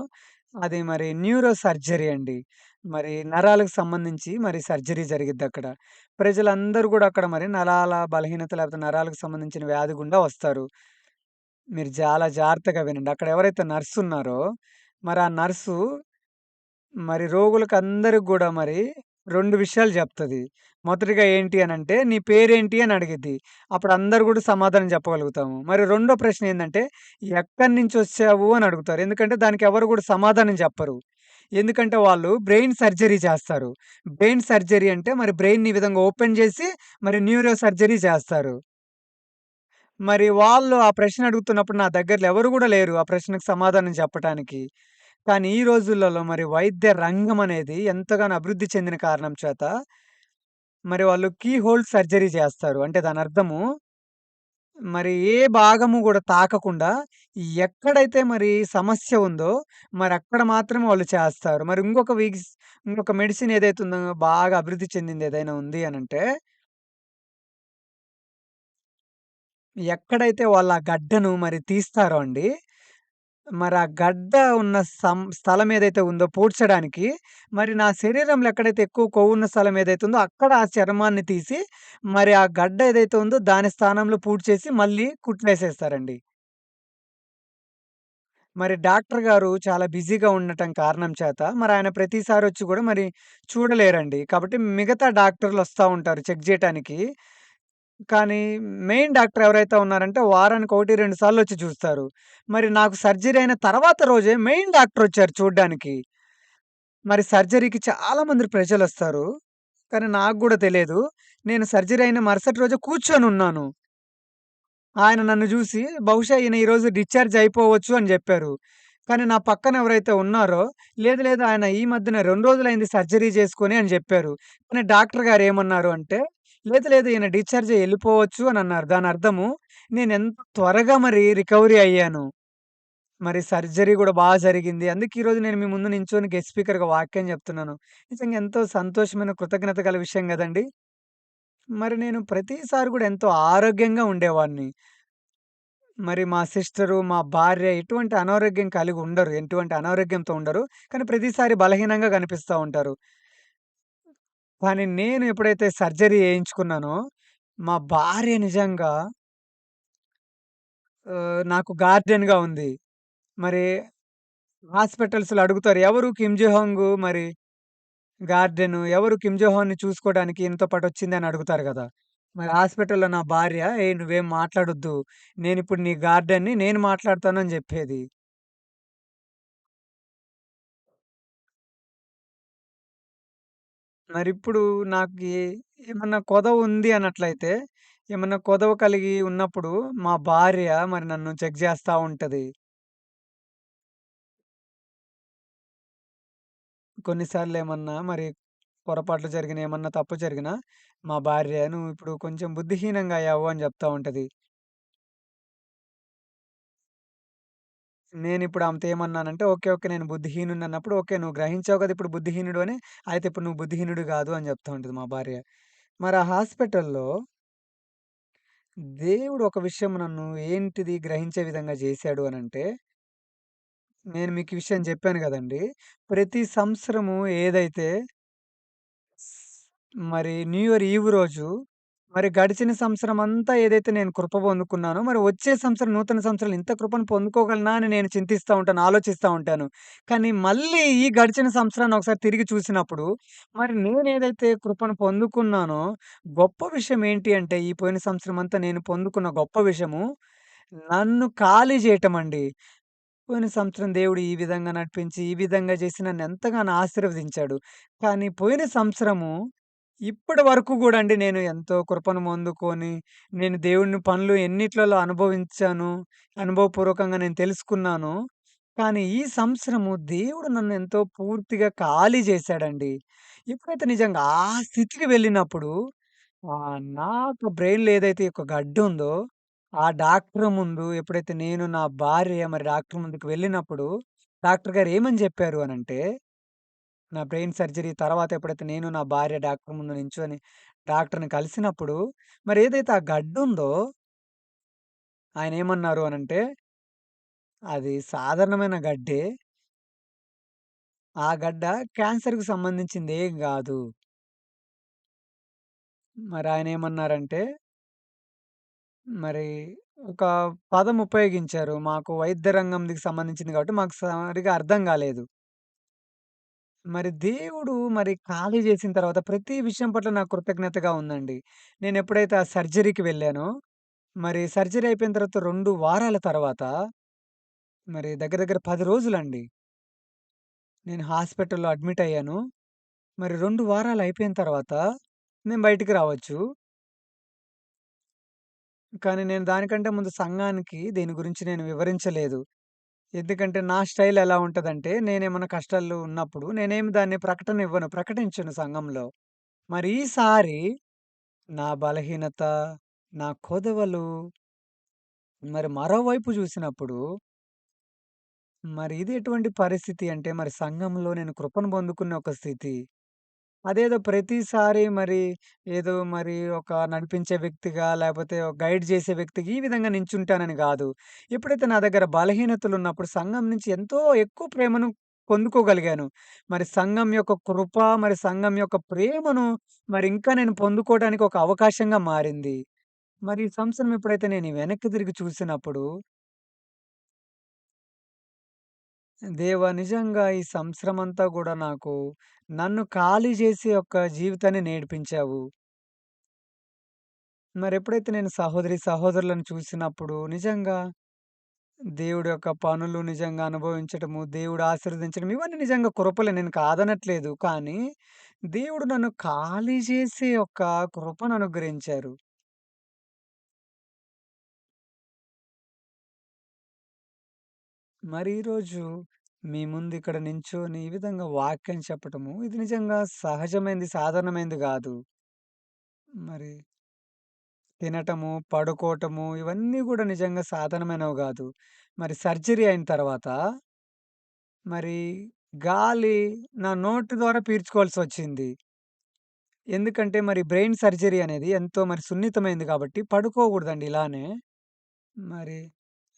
అది మరి న్యూరో సర్జరీ అండి. మరి నరాలకు సంబంధించి మరి సర్జరీ జరిగిద్దక్కడ. ప్రజలందరూ గూడా అక్కడ మరి నరాల బలహీనత లేకపోతే నరాలకు సంబంధించిన వ్యాధి గుండా వస్తారు. మీరు చాలా జాగ్రత్తగా వినండి. అక్కడ ఎవరైతే నర్సున్నారో, మరి ఆ నర్సు మరి రోగులకందరికి గూడా మరి 2 విషయాలు జెప్తది. మొదటిగా ఏంటి అనంటే, "నీ పేరేంటి?" అని అడిగిద్ది. అప్పుడు అందరూ గూడా సమాధానం చెప్పగలుగుతాము. మరి రెండో ప్రశ్న ఏందంటే, "ఎక్కడి నుంచొచ్చావు?" అని అడుగుతారు. ఎందుకంటే దానికి ఎవరు గూడా సమాధానం చెప్పరు. ఎందుకంటే వాళ్ళు బ్రెయిన్ సర్జరీ చేస్తారు. బ్రెయిన్ సర్జరీ అంటే మరి బ్రెయిన్‌ని ఈ విధంగా ఓపెన్ జేసి మరి న్యూరో సర్జరీ చేస్తారు. మరి వాళ్ళు ఆ ప్రశ్న అడుగుతున్నప్పుడు నా దగ్గరలో ఎవరు గూడా లేరు ఆ ప్రశ్నకు సమాధానం చెప్పటానికి. కానీ ఈ రోజులలో మరి వైద్య రంగం అనేది ఎంతగానో అభివృద్ధి చెందిన కారణం చేత, మరి వాళ్ళు కీ హోల్ సర్జరీ చేస్తారు. అంటే దానర్థము మరి ఏ భాగము గూడా తాకకుండా ఎక్కడైతే మరి సమస్య ఉందో మరక్కడ మాత్రమే వాళ్ళు చేస్తారు. మరి ఇంకొక మెడిసిన్ ఏదైతే ఉందో బాగా అభివృద్ధి చెందింది ఏదైనా ఉంది అనంటే, ఎక్కడైతే వాళ్ళు ఆ గడ్డను మరి తీస్తారో అండి మరి ఆ గడ్డ ఉన్న స్థలం ఏదైతే ఉందో పూడ్చడానికి, మరి నా శరీరంలో ఎక్కడైతే ఎక్కువ కొవ్వున్న స్థలం ఏదైతే ఉందో, అక్కడ ఆ చర్మాన్ని తీసి, మరి ఆ గడ్డ ఏదైతే ఉందో దాని స్థానంలో పూడ్చేసి మళ్ళీ కుట్లేసేస్తారండి. మరి డాక్టర్ గారు చాలా బిజీగా ఉండటం కారణం చేత, మరాయన ప్రతిసారొచ్చి గూడా మరి చూడలేరండి. కాబట్టి మిగతా డాక్టర్‌లొస్తా ఉంటారు చెక్ జేయటానికి. కానీ మెయిన్ డాక్టర్ ఎవరైతే ఉన్నారంటే వారానికి 1, 2 సార్లొచ్చి చూస్తారు. మరి నాకు సర్జరీ అయిన తర్వాత రోజే మెయిన్ డాక్టరొచ్చారు చూడ్డానికి. మరి సర్జరీకి చాలా మంది ప్రజలొస్తారు. కానీ నాకు గూడా తెలియదు. నేను సర్జరీ అయిన మరుసటి రోజే కూర్చొనున్నాను. ఆయన నన్ను జూసి బహుశా ఈయన ఈరోజు డిశ్చార్జ్ అయిపోవచ్చు అని జెప్పారు. కానీ నా పక్కన ఎవరైతే ఉన్నారో, లేదు లేదు ఆయన ఈ మధ్యన 2 రోజులయింది సర్జరీ చేసుకొని అని జెప్పారు. కానీ డాక్టర్ గారు ఏమన్నారు అంటే, లేదు లేదు ఈయన డిశ్చార్జ్ అయ్యి ఎళ్ళిపోవచ్చు అని అన్నారు. దాని అర్థము నేనెంత త్వరగా మరి రికవరీ అయ్యాను. మరి సర్జరీ గూడా జరిగింది. అందుకే ఈరోజు నేను మీ ముందు నించొని గెస్ట్ స్పీకర్‌గా వాక్యం జెప్తున్నాను. నిజంగా ఎంతో సంతోషమైన, కృతజ్ఞత గల విషయం గదండీ! మరి నేను ప్రతిసారి గూడా ఎంతో ఆరోగ్యంగా ఉండేవాడిని. మరి మా సిస్టరు, మా భార్య ఎటువంటి అనారోగ్యం కలిగి ఉండరు. ఎటువంటి అనారోగ్యంతో ఉండరు. కానీ ప్రతిసారి బలహీనంగా కనిపిస్తా ఉంటారు. కానీ నేను ఎప్పుడైతే సర్జరీ చేయించుకున్నానో, మా భార్య నిజంగా నాకు గార్డియన్‌గా ఉంది. మరి హాస్పిటల్స్‌లో అడుగుతారు. ఎవరు కిమ్ జీ హోంగ్ మరి గార్డియన్, ఎవరు కిమ్ జీ హోన్‌ని చూసుకోవడానికి ఈయనతో పాటు వచ్చిందని అడుగుతారు గదా! మరి హాస్పిటల్‌లో నా భార్య, "ఏయ్! నువ్వేం మాట్లాడొద్దు. నేనిప్పుడు నీ గార్డియన్‌ని నేను మాట్లాడతాను" అని జెప్పేది. మరిప్పుడు నాకు ఏమన్నా కొదవ ఉంది అన్నట్లయితే, ఏమన్నా కొదవ కలిగి ఉన్నప్పుడు మా భార్య మరి నన్ను చెక్ జేస్తా ఉంటది. కొన్నిసార్లేమన్నా మరి పొరపాట్లు జరిగినా, ఏమన్నా తప్పు జరిగినా మా భార్య "నువ్విప్పుడు కొంచెం బుద్ధిహీనంగా అయ్యావు" అని జెప్తా ఉంటది. నేనిప్పుడు ఆమెతో ఏమన్నానంటే, "ఓకే. ఓకే. నేను బుద్ధిహీనుడినన్నప్పుడు, ఓకే. నువ్వు గ్రహించావు గదా! ఇప్పుడు బుద్ధిహీనుడు అని. అయితే ఇప్పుడు నువ్వు బుద్ధిహీనుడు గాదు" అని జెప్తా ఉంటది మా భార్య. మరి ఆ హాస్పిటల్‌లో దేవుడు ఒక విషయం నన్ను ఏంటిది గ్రహించే విధంగా జేశాడు అనంటే, నేను మీకు ఈ విషయం జెప్పాను గదండీ! ప్రతి సంవత్సరము ఏదైతే మరి న్యూ ఇయర్ ఈవ్ రోజు మరి గడిచిన సంవత్సరం అంతా ఏదైతే నేను కృప పొందుకున్నానో, మరి వచ్చే సంవత్సరం నూతన సంవత్సరంలో ఇంత కృపను పొందుకోగలనా అని నేను చింతిస్తా ఉంటాను, ఆలోచిస్తా ఉంటాను. కానీ మళ్ళీ ఈ గడిచిన సంవత్సరాన్ని ఒకసారి తిరిగి చూసినప్పుడు, మరి నేనేదైతే కృపను పొందుకున్నానో, గొప్ప విషయం ఏంటి అంటే, ఈ పోయిన సంవత్సరం అంతా నేను పొందుకున్న గొప్ప విషయము, నన్ను ఖాళీ జేయటమండి. పోయిన సంవత్సరం దేవుడు ఈ విధంగా నడిపించి, ఈ విధంగా చేసి నన్నెంతగానో ఆశీర్వదించాడు. కానీ పోయిన సంవత్సరము ఇప్పటి వరకు గూడా అండి నేను ఎంతో కృపను పొందుకొని, నేను దేవుని పనులు ఎన్నిట్లలో అనుభవించాను, అనుభవపూర్వకంగా నేను తెలుసుకున్నాను. కానీ ఈ సంవత్సరము దేవుడు నన్ను ఎంతో పూర్తిగా ఖాళీ చేశాడండి. ఎప్పుడైతే నిజంగా ఆ స్థితికి వెళ్ళినప్పుడు నాకు బ్రెయిన్‌లో ఏదైతే ఒక గడ్డుందో, ఆ డాక్టర్ ముందు ఎప్పుడైతే నేను, నా భార్య మరి డాక్టర్ ముందుకు వెళ్ళినప్పుడు, డాక్టర్ గారు ఏమని జెప్పారు అనంటే, నా బ్రెయిన్ సర్జరీ తర్వాత ఎప్పుడైతే నేను, నా భార్య డాక్టర్ ముందు నించొని డాక్టర్‌ని కలిసినప్పుడు, మరి ఏదైతే ఆ గడ్డుందో ఆయనేమన్నారు అనంటే, "అది సాధారణమైన గడ్డే. ఆ గడ్డ క్యాన్సర్‌కి సంబంధించిందేం గాదు." మరాయనేమన్నారంటే మరి ఒక పదం ఉపయోగించారు. మాకు వైద్య రంగంకి సంబంధించింది కాబట్టి మాకు సరిగ్గా అర్థం గాలేదు. మరి దేవుడు మరి ఖాళీ జేసిన తర్వాత ప్రతి విషయం పట్ల నాకు కృతజ్ఞతగా ఉందండి. నేనెప్పుడైతే ఆ సర్జరీకి వెళ్ళానో, మరి సర్జరీ అయిపోయిన తర్వాత 2 వారాల తర్వాత మరి దగ్గర దగ్గర 10 రోజులండి. నేను హాస్పిటల్‌లో అడ్మిట్ అయ్యాను. మరి 2 వారాలు అయిపోయిన తర్వాత నేను బయటికి రావచ్చు. కానీ నేను దానికంటే ముందు సంఘానికి దీని గురించి నేను వివరించలేదు. ఎందుకంటే నా స్టైల్ ఎలా ఉంటదంటే, నేనేమన్నా కష్టాల్లో ఉన్నప్పుడు నేనేమి దాన్ని ప్రకటన ఇవ్వను. ప్రకటించను సంఘంలో. మరి ఈసారి నా బలహీనత, నా కొదవలు మరి మరోవైపు జూసినప్పుడు, మరి ఇది ఎటువంటి పరిస్థితి అంటే, మరి సంఘంలో నేను కృపను పొందుకున్న ఒక స్థితి. అదేదో ప్రతిసారి మరి ఏదో మరి ఒక నడిపించే వ్యక్తిగా, లేపోతే ఒక గైడ్ చేసే వ్యక్తిగా ఈ విధంగా నించుంటానని గాదు. ఎప్పుడైతే నా దగ్గర బలహీనతలున్నప్పుడు సంఘం నుంచి ఎంతో ఎక్కువ ప్రేమను పొందుకోగలిగాను. మరి సంఘం యొక్క కృప, మరి సంఘం యొక్క ప్రేమను మరి ఇంకా నేను పొందుకోవడానికి ఒక అవకాశంగా మారింది. మరి ఈ సంవత్సరం ఎప్పుడైతే నేను వెనక్కి తిరిగి చూసినప్పుడు, దేవా! నిజంగా ఈ సంవత్సరమంతా గూడా నాకు నన్ను ఖాళీ జేసే ఒక జీవితాన్ని నేర్పించావు. మరెప్పుడైతే నేను సహోదరి, సహోదరులను చూసినప్పుడు నిజంగా దేవుడి యొక్క పనులు నిజంగా అనుభవించటము, దేవుడు ఆశీర్వదించడం ఇవన్నీ నిజంగా కృపలే నేను కాదనట్లేదు. కానీ దేవుడు నన్ను ఖాళీ చేసే ఒక కృపను అనుగ్రహించారు. మరి ఈరోజు మీ ముందు ఇక్కడ నించొని ఈ విధంగా వాక్యం చెప్పటము, ఇది నిజంగా సహజమైంది, సాధారణమైంది గాదు. మరి తినటము, పడుకోవటము ఇవన్నీ గూడా నిజంగా సాధారణమైనవి గాదు. మరి సర్జరీ అయిన తర్వాత మరి గాలి నా నోటి ద్వారా పీల్చుకోవాల్సొచ్చింది. ఎందుకంటే మరి బ్రెయిన్ సర్జరీ అనేది ఎంతో మరి సున్నితమైంది కాబట్టి పడుకోకూడదండి ఇలానే. మరి,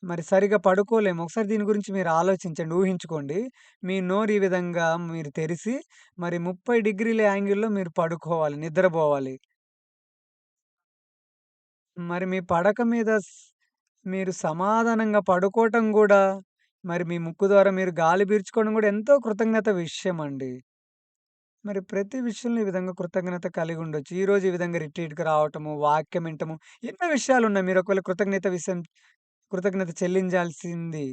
మరి సరిగ్గా పడుకోలేము. ఒకసారి దీని గురించి మీరు ఆలోచించండి. ఊహించుకోండి. మీ నోరు ఈ విధంగా మీరు తెరిసి మరి 30 డిగ్రీల యాంగిల్‌లో మీరు పడుకోవాలి. నిద్రబోవాలి. మరి మీ పడక మీద మీరు సమాధానంగా పడుకోవటం గూడా మరి మీ ముక్కు ద్వారా మీరు గాలి పీల్చుకోవడం గూడా ఎంతో కృతజ్ఞత విషయమండి. మరి ప్రతి విషయంలో ఈ విధంగా కృతజ్ఞత కలిగుండొచ్చు. ఈరోజు ఈ విధంగా రిట్రీట్‌కి రావటము, వాక్యం వినటము ఎన్నో విషయాలున్నాయి. మీరు ఒకవేళ కృతజ్ఞత చెల్లించాల్సింది.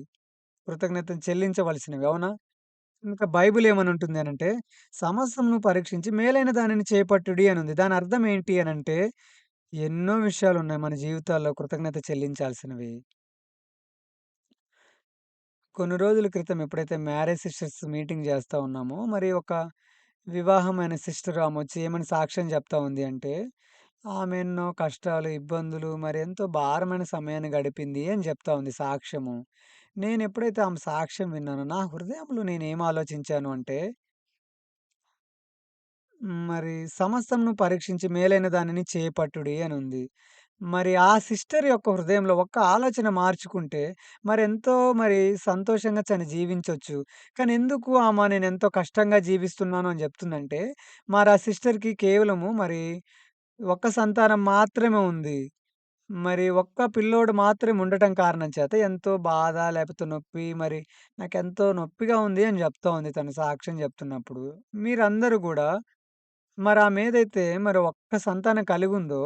కృతజ్ఞతను చెల్లించవలసినవి. అవునా? ఇంకా బైబిల్ ఏమనంటుంది అనంటే, సమస్తమును పరీక్షించి మేలైన దానిని చేపట్టుడి అనుంది. దాని అర్థం ఏంటి అనంటే, ఎన్నో విషయాలున్నాయి మన జీవితాల్లో కృతజ్ఞత చెల్లించాల్సినవి. కొన్ని రోజుల క్రితం ఎప్పుడైతే మ్యారేజ్ సిస్టర్స్ మీటింగ్ జేస్తా ఉన్నామో, మరి ఒక వివాహమైన సిస్టర్ ఆమొచ్చి ఏమని సాక్ష్యం జెప్తా ఉంది అంటే, ఆమె ఎన్నో కష్టాలు, ఇబ్బందులు మరి ఎంతో భారమైన సమయాన్ని గడిపింది అని జెప్తా ఉంది సాక్ష్యము. నేనెప్పుడైతే ఆమె సాక్ష్యం విన్నానో, నా హృదయంలో నేనేం ఆలోచించాను అంటే, మరి సమస్తమును పరీక్షించి మేలైన దానిని చేపట్టుడి అనుంది. మరి ఆ సిస్టర్ యొక్క హృదయంలో ఒక్క ఆలోచన మార్చుకుంటే, మరెంతో మరి సంతోషంగా తను జీవించొచ్చు. కానీ ఎందుకు ఆమె నేనెంతో కష్టంగా జీవిస్తున్నాను అని జెప్తుందంటే, మరి ఆ సిస్టర్‌కి కేవలము మరి ఒక్క సంతానం మాత్రమే ఉంది. మరి ఒక్క పిల్లోడు మాత్రమే ఉండటం కారణం చేత ఎంతో బాధ, లేపోతే నొప్పి మరి నాకెంతో నొప్పిగా ఉంది అని జెప్తా ఉంది తను సాక్ష్యం జెప్తున్నప్పుడు. మీరందరూ గూడా మరామేదైతే మరి ఒక్క సంతానం కలిగుందో,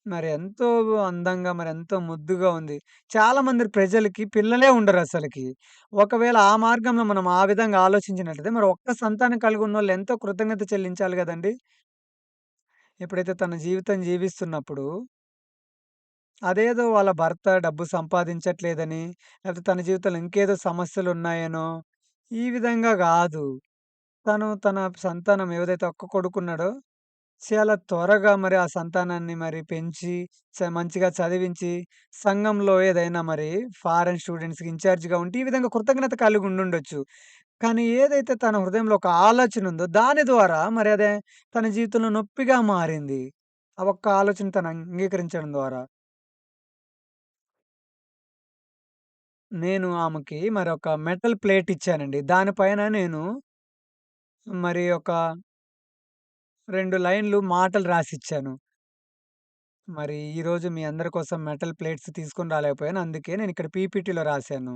మరి ఎంతో అందంగా, మరెంతో ముద్దుగా ఉంది. చాలా మంది ప్రజలకి పిల్లలే ఉండరసలకి. ఒకవేళ ఆ మార్గంలో మనం ఆ విధంగా ఆలోచించినట్లయితే, మరి ఒక్క సంతానం కలిగున్నోళ్ళు ఎంతో కృతజ్ఞత చెల్లించాలి గదండీ! ఎప్పుడైతే తన జీవితం జీవిస్తున్నప్పుడు, అదేదో వాళ్ళ భర్త డబ్బు సంపాదించట్లేదని, లేకపోతే తన జీవితంలో ఇంకేదో సమస్యలున్నాయనో, ఈ విధంగా గాదు. తను తన సంతానం ఏదైతే ఒక్క కొడుకున్నాడో చాలా త్వరగా మరి ఆ సంతానాన్ని మరి పెంచి, మంచిగా చదివించి, సంఘంలో ఏదైనా మరి ఫారెన్ స్టూడెంట్స్‌కి ఇన్‌చార్జ్‌గా ఉంటే, ఈ విధంగా కృతజ్ఞత కలిగి ఉండుండొచ్చు. కానీ ఏదైతే తన హృదయంలో ఒక ఆలోచన ఉందో, దాని ద్వారా మరి అదే తన జీవితంలో నొప్పిగా మారింది. ఆ ఒక్క ఆలోచన తను అంగీకరించడం ద్వారా. నేను ఆమెకి మరొక మెటల్ ప్లేట్ ఇచ్చానండి. దానిపైన నేను మరి ఒక 2 లైన్‌లు మాటలు రాసిచ్చాను. మరి ఈరోజు మీ అందరి కోసం మెటల్ ప్లేట్స్ తీసుకొని రాలేకపోయాను. అందుకే నేనిక్కడ పీపీటీలో రాసాను.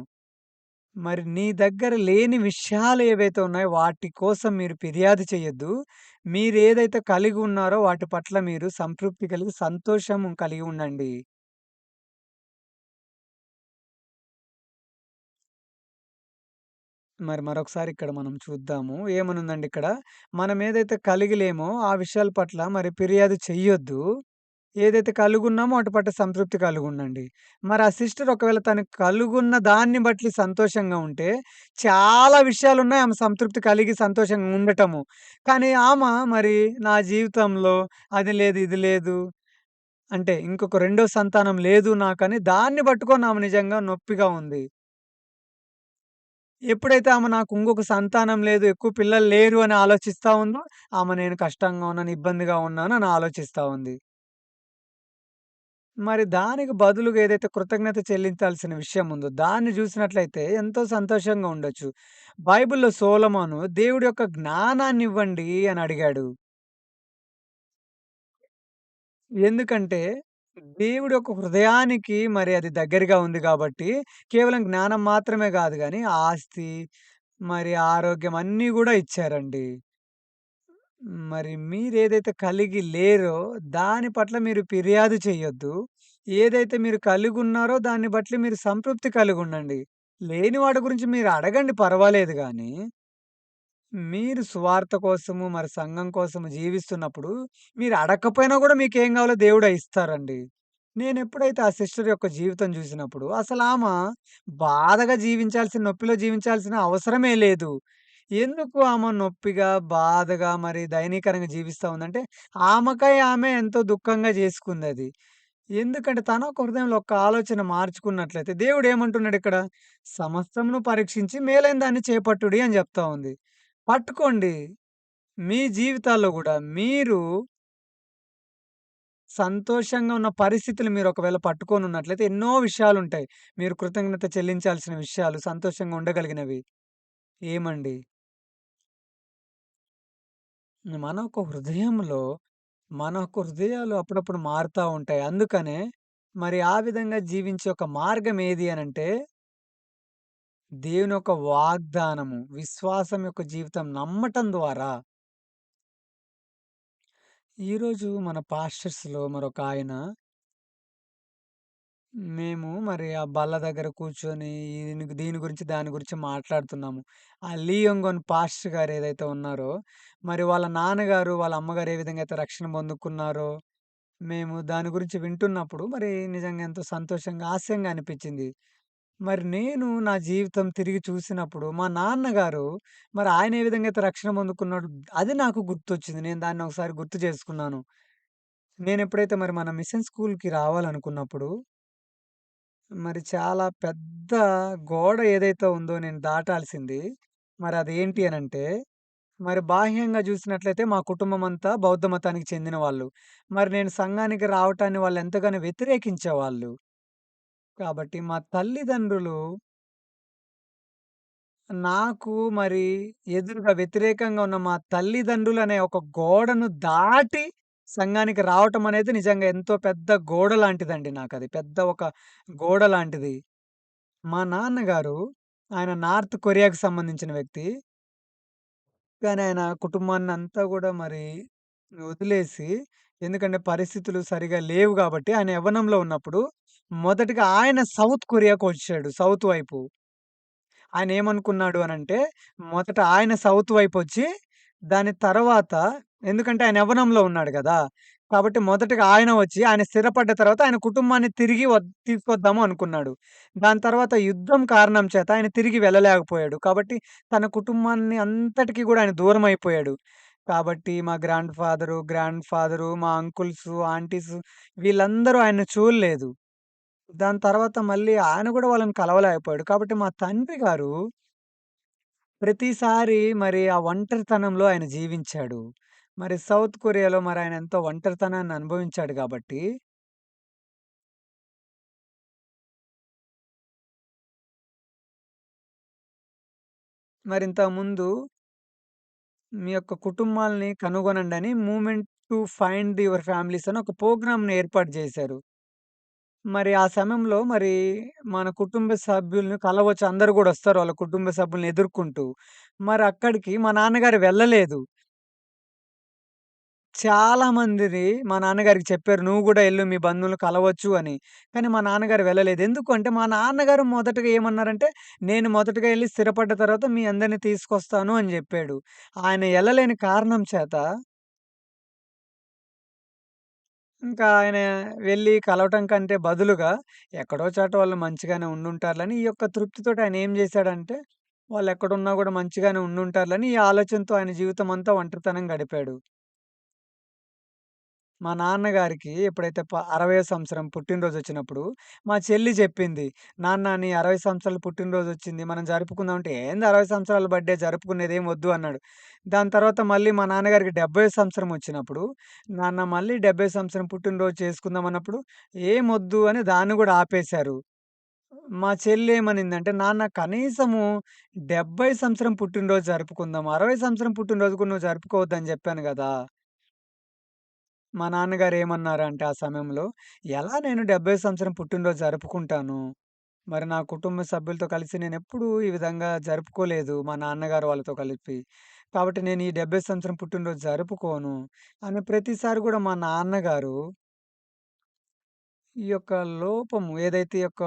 మరి నీ దగ్గర లేని విషయాలు ఏవైతే ఉన్నాయో వాటి కోసం మీరు ఫిర్యాదు చేయొద్దు. మీరేదైతే కలిగి ఉన్నారో వాటి పట్ల మీరు సంతృప్తి కలిగి, సంతోషం కలిగి ఉండండి. మరి మరొకసారి ఇక్కడ మనం చూద్దాము. ఏమనుందండి ఇక్కడ, మనమేదైతే కలిగి లేమో ఆ విషయాల పట్ల మరి ఫిర్యాదు చెయ్యొద్దు. ఏదైతే కలిగున్నామో వాటి పట్ల సంతృప్తి కలిగుండండి. మరి ఆ సిస్టర్ ఒకవేళ తను కలుగున్న దాన్ని బట్టి సంతోషంగా ఉంటే, చాలా విషయాలున్నాయి ఆమె సంతృప్తి కలిగి సంతోషంగా ఉండటము. కానీ మరి నా జీవితంలో అది లేదు, ఇది లేదు అంటే ఇంకొక రెండో సంతానం లేదు నాకని దాన్ని పట్టుకొని ఆమె నిజంగా నొప్పిగా ఉంది. ఎప్పుడైతే ఆమె నాకు ఇంకొక సంతానం లేదు, ఎక్కువ పిల్లలు లేరు అని ఆలోచిస్తా ఉందో, నేను కష్టంగా ఉన్నాను, ఇబ్బందిగా ఉన్నాను అని ఆలోచిస్తా ఉంది. మరి దానికి బదులుగా ఏదైతే కృతజ్ఞత చెల్లించాల్సిన విషయం ఉందో, దాన్ని జూసినట్లయితే ఎంతో సంతోషంగా ఉండొచ్చు. బైబిల్‌లో సొలొమోను దేవుడి యొక్క జ్ఞానాన్నివ్వండి అని అడిగాడు. ఎందుకంటే, దేవుడి యొక్క హృదయానికి మరి అది దగ్గరగా ఉంది గాబట్టి, కేవలం జ్ఞానం మాత్రమే గాదు గానీ, ఆస్తి, మరి ఆరోగ్యం అన్నీ గూడా ఇచ్చారండి. మరి మీరేదైతే కలిగి లేరో, దాని పట్ల మీరు ఫిర్యాదు చెయ్యొద్దు. ఏదైతే మీరు కలిగున్నారో దాన్ని బట్టి మీరు సంతృప్తి కలిగుండండి. లేని వాడి గురించి మీరు అడగండి పర్వాలేదు గానీ, మీరు సువార్త కోసము, మరి సంఘం కోసము జీవిస్తున్నప్పుడు, మీరు అడగకపోయినా గూడా మీకేం గావాలో దేవుడే ఇస్తారండి. నేనెప్పుడైతే ఆ సిస్టర్ యొక్క జీవితం జూసినప్పుడు అసలామ బాధగా జీవించాల్సిన, నొప్పిలో జీవించాల్సిన అవసరమే లేదు. ఎందుకు ఆమె నొప్పిగా, బాధగా మరి దయనీకరంగా జీవిస్తా ఉందంటే, ఆమెకై ఆమె ఎంతో దుఃఖంగా జేసుకుందది. ఎందుకంటే తన ఒక హృదయంలో ఒక్క ఆలోచన మార్చుకున్నట్లయితే దేవుడేమంటున్నాడిక్కడ? సమస్తమును పరీక్షించి మేలైన దాన్ని చేపట్టుడి అని జెప్తా ఉంది. పట్టుకోండి. మీ జీవితాల్లో గూడా మీరు సంతోషంగా ఉన్న పరిస్థితులు మీరు ఒకవేళ పట్టుకొనున్నట్లయితే ఎన్నో విషయాలుంటాయి. మీరు కృతజ్ఞత చెల్లించాల్సిన విషయాలు, సంతోషంగా ఉండగలిగినవి. ఏమండి? హృదయంలో మన యొక్క హృదయాలు అప్పుడప్పుడు మారుతా ఉంటాయి. అందుకనే మరి ఆ విధంగా జీవించే ఒక మార్గం ఏది అనంటే, దేవుని యొక్క వాగ్దానము, విశ్వాసం యొక్క జీవితం నమ్మటం ద్వారా ఈరోజు మన పాస్టర్స్‌లో మరొకాయన మేము మరి ఆ బల్ల దగ్గర కూర్చొని దీని గురించి, దాని గురించి మాట్లాడుతున్నాము. ఆ లీ యొంగోన్ పాస్టర్ గారు ఏదైతే ఉన్నారో, మరి వాళ్ళ నాన్నగారు, వాళ్ళ అమ్మగారు ఏ విధంగా అయితే రక్షణ పొందుకున్నారో, మేము దాని గురించి వింటున్నప్పుడు మరి నిజంగా ఎంతో సంతోషంగా, హాస్యంగా అనిపించింది. మరి నేను నా జీవితం తిరిగి చూసినప్పుడు మా నాన్నగారు మరి ఆయన ఏ విధంగా అయితే రక్షణ పొందుకున్నాడో అది నాకు గుర్తొచ్చింది. నేను దాన్ని ఒకసారి గుర్తు చేసుకున్నాను. నేనెప్పుడైతే మరి మన మిషన్ స్కూల్‌కి రావాలనుకున్నప్పుడు మరి చాలా పెద్ద గోడ ఏదైతే ఉందో నేను దాటాల్సింది. మరి అదేంటి అనంటే, మరి బాహ్యంగా జూసినట్లయితే మా కుటుంబమంతా బౌద్ధ మతానికి చెందిన వాళ్ళు. మరి నేను సంఘానికి రావటాన్ని వాళ్ళెంతగానో వ్యతిరేకించేవాళ్ళు. కాబట్టి మా తల్లిదండ్రులు నాకు మరి ఎదురుగా వ్యతిరేకంగా ఉన్న మా తల్లిదండ్రులనే ఒక గోడను దాటి సంఘానికి రావటం అనేది నిజంగా ఎంతో పెద్ద గోడ లాంటిదండి నాకది. పెద్ద ఒక గోడ లాంటిది. మా నాన్నగారు ఆయన నార్త్ కొరియాకి సంబంధించిన వ్యక్తి. కానీ ఆయన కుటుంబాన్నంతా గూడా మరి వదిలేసి ఎందుకంటే పరిస్థితులు సరిగ్గా లేవు గాబట్టి ఆయన యవ్వనంలో ఉన్నప్పుడు మొదటగా ఆయన సౌత్ కొరియాకొచ్చాడు. సౌత్ వైపు. ఆయనేమనుకున్నాడు అనంటే మొదట ఆయన సౌత్ వైపొచ్చి దాని తర్వాత ఎందుకంటే ఆయన యవ్వనంలో ఉన్నాడు గదా! కాబట్టి మొదటగా ఆయన వచ్చి ఆయన స్థిరపడ్డ తర్వాత ఆయన కుటుంబాన్ని తిరిగి తీసుకొద్దాము అనుకున్నాడు. దాని తర్వాత యుద్ధం కారణం చేత ఆయన తిరిగి వెళ్ళలేకపోయాడు. కాబట్టి తన కుటుంబాన్ని అంతటికి గూడా ఆయన దూరమైపోయాడు. కాబట్టి మా గ్రాండ్ ఫాదరు, మా అంకుల్సు, ఆంటీసు వీళ్ళందరూ ఆయన్ని చూడలేదు. దాని తర్వాత మళ్ళీ ఆయన గూడా వాళ్ళని కలవలేకపోయాడు. కాబట్టి మా తండ్రి గారు ప్రతిసారి మరి ఆ ఒంటరితనంలో ఆయన జీవించాడు. మరి సౌత్ కొరియాలో మరి ఆయన ఎంతో ఒంటరితనాన్ని అనుభవించాడు గాబట్టి మరి ఇంతకుముందు మీ యొక్క కుటుంబాల్ని కనుగొనండని 'movement to find your families' అని ఒక ప్రోగ్రామ్‌ని ఏర్పాటు జేశారు. మరి ఆ సమయంలో మరి మన కుటుంబ సభ్యుల్ని కలవచ్చు. అందరూ గూడా వస్తారు వాళ్ళ కుటుంబ సభ్యుల్ని ఎదుర్కొంటూ. మరి అక్కడికి మా నాన్నగారు వెళ్ళలేదు. చాలా మందిని మా నాన్నగారికి చెప్పారు. "నువ్వు గూడా ఎళ్ళు మీ బంధువులను కలవచ్చు" అని. కానీ మా నాన్నగారు వెళ్ళలేదు. ఎందుకు అంటే మా నాన్నగారు మొదటగా ఏమన్నారంటే, "నేను మొదటగా ఎళ్లి స్థిరపడ్డ తర్వాత మీ అందరిని తీసుకొస్తాను" అని జెప్పాడు. ఆయన ఎళ్ళలేని కారణం చేత ఇంకా ఆయన వెళ్లి కలవటం కంటే బదులుగా ఎక్కడో చోట వాళ్ళు మంచిగానే ఉండుంటారులని ఈ యొక్క తృప్తితోటి ఆయన ఏం జేశాడంటే, వాళ్ళెక్కడున్నా గూడా మంచిగానే ఉండుంటారులని ఈ ఆలోచనతో ఆయన జీవితమంతా ఒంటరితనం గడిపాడు. మా నాన్నగారికి ఎప్పుడైతే 60వ సంవత్సరం పుట్టినరోజొచ్చినప్పుడు, మా చెల్లి చెప్పింది, "నాన్న నీ 60 సంవత్సరాల పుట్టినరోజొచ్చింది. మనం జరుపుకుందాం" అంటే, "ఏంది 60 సంవత్సరాల బర్త్‌డే జరుపుకునేదేం వద్దు" అన్నాడు. దాని తర్వాత మళ్ళీ మా నాన్నగారికి 70వ సంవత్సరం వచ్చినప్పుడు, "నాన్న మళ్ళీ 70 సంవత్సరం పుట్టినరోజు చేసుకుందాం" అన్నప్పుడు, "ఏమొద్దు" అని దాన్ని గూడా ఆపేశారు. మా చెల్లేమనిందంటే, "నాన్న కనీసము 70 సంవత్సరం పుట్టినరోజు జరుపుకుందాం. 60 సంవత్సరం పుట్టినరోజు కూడా నువ్వు జరుపుకోవద్దని జెప్పాను గదా!" మా నాన్నగారేమన్నారంటే ఆ సమయంలో, "ఎలా నేను 70 సంవత్సరం పుట్టినరోజు జరుపుకుంటాను? మరి నా కుటుంబ సభ్యులతో కలిసి నేనెప్పుడూ ఈ విధంగా జరుపుకోలేదు మా నాన్నగారు వాళ్ళతో కలిపి. కాబట్టి నేను ఈ 70 సంవత్సరం పుట్టినరోజు జరుపుకోను" అని ప్రతిసారి గూడా మా నాన్నగారు ఈ యొక్క లోపము ఏదైతే ఈ యొక్క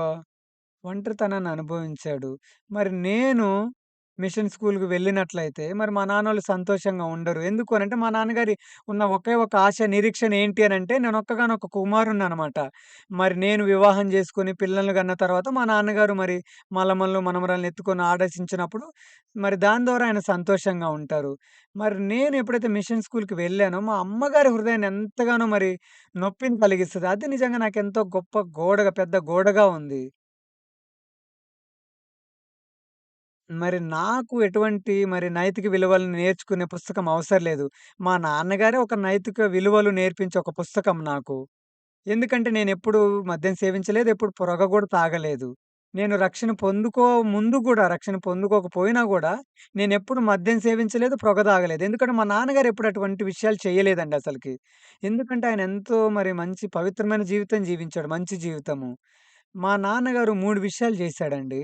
ఒంటరితనాన్ని అనుభవించాడు. మరి నేను మిషన్ స్కూల్‌కి వెళ్ళినట్లయితే మరి మా నాన్నోళ్ళు సంతోషంగా ఉండరు. ఎందుకు అనంటే మా నాన్నగారి ఉన్న ఒకే ఒక ఆశ, నిరీక్షణ ఏంటి అనంటే నేను ఒక్కగానొక్క కుమారుడిననమాట. మరి నేను వివాహం చేసుకొని పిల్లల్ని కన్న తర్వాత మా నాన్నగారు మరి మలమలు, మనమరాల్ని ఎత్తుకొని ఆడేసించినప్పుడు మరి దాని ద్వారా ఆయన సంతోషంగా ఉంటారు. మరి నేను ఎప్పుడైతే మిషన్ స్కూల్‌కి వెళ్ళానో మా అమ్మగారి హృదయాన్ని ఎంతగానో మరి నొప్పిని కలిగిస్తది. అది నిజంగా నాకెంతో గొప్ప గోడగా పెద్ద గోడగా ఉంది. మరి నాకు ఎటువంటి మరి నైతిక విలువలను నేర్చుకునే పుస్తకం అవసరం లేదు. మా నాన్నగారే ఒక నైతిక విలువలు నేర్పించే ఒక పుస్తకం నాకు. ఎందుకంటే నేనెప్పుడు మద్యం సేవించలేదు. ఎప్పుడు పొరగ గూడా తాగలేదు. నేను రక్షణ పొందుకోకపోయినా గూడా నేనెప్పుడు మద్యం సేవించలేదు, పొగ తాగలేదు. ఎందుకంటే మా నాన్నగారు ఎప్పుడు అటువంటి విషయాలు చేయలేదండి అసలకి. ఎందుకంటే ఆయన ఎంతో మరి మంచి పవిత్రమైన జీవితం జీవించాడు. మంచి జీవితము. మా నాన్నగారు 3 విషయాలు చేశాడండి.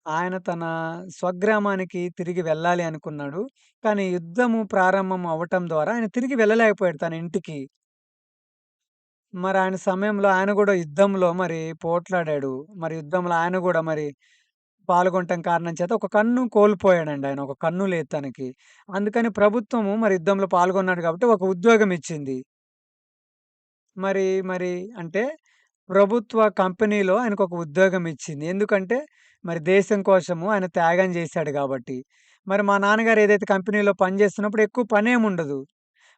ఆయన తన స్వగ్రామానికి తిరిగి వెళ్ళాలి అనుకున్నాడు. కానీ యుద్ధము ప్రారంభం అవ్వటం ద్వారా ఆయన తిరిగి వెళ్ళలేకపోయాడు తన ఇంటికి. మరి ఆయన సమయంలో ఆయన గూడా యుద్ధంలో మరి పోట్లాడాడు. మరి యుద్ధంలో ఆయన గూడా మరి పాల్గొనటం కారణం చేత ఒక కన్ను కోల్పోయాడండి ఆయన. ఒక కన్ను లేదు తనకి. అందుకని ప్రభుత్వము మరి యుద్ధంలో పాల్గొన్నాడు కాబట్టి ఒక ఉద్యోగం ఇచ్చింది. మరి మరి అంటే ప్రభుత్వ కంపెనీలో ఆయనకొక ఉద్యోగం ఇచ్చింది. ఎందుకంటే, మరి దేశం కోసము ఆయన త్యాగం చేశాడు గాబట్టి. మరి మా నాన్నగారు ఏదైతే కంపెనీలో పని చేస్తున్నప్పుడు ఎక్కువ పనేముండదు.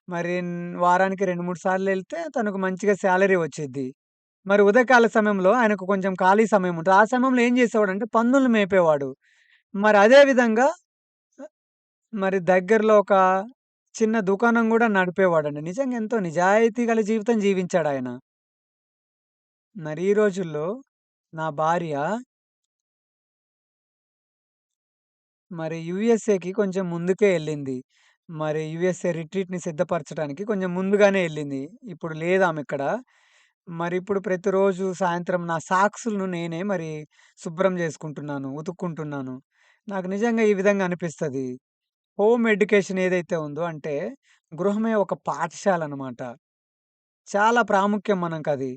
మరి వారానికి 2, 3 సార్లెళ్తే తనకు మంచిగా సాలరీ వచ్చిద్ది. మరి ఉదయకాల సమయంలో ఆయనకు కొంచెం ఖాళీ సమయం ఉంటది. ఆ సమయంలో ఏం చేసేవాడంటే పందుల్ని మేపేవాడు. మరి అదే విధంగా మరి దగ్గరలో ఒక చిన్న దుకాణం గూడా నడిపేవాడండి. నిజంగా ఎంతో నిజాయితీ గల జీవితం జీవించాడాయన. మరి ఈ రోజుల్లో నా భార్య మరి యూఎస్ఏకి కొంచెం ముందుకే ఎళ్ళింది. మరి యూఎస్ఏ రిట్రీట్‌ని సిద్ధపరచడానికి కొంచెం ముందుగానే ఎళ్ళింది. ఇప్పుడు లేదామెక్కడ. మరిప్పుడు ప్రతిరోజు సాయంత్రం నా సాక్సులను నేనే మరి శుభ్రం జేసుకుంటున్నాను, ఉతుక్కుంటున్నాను. నాకు నిజంగా ఈ విధంగా అనిపిస్తది. హోమ్ ఎడ్యుకేషన్ ఏదైతే ఉందో అంటే గృహమే ఒక పాఠశాలనమాట. చాలా ప్రాముఖ్యం మనకది.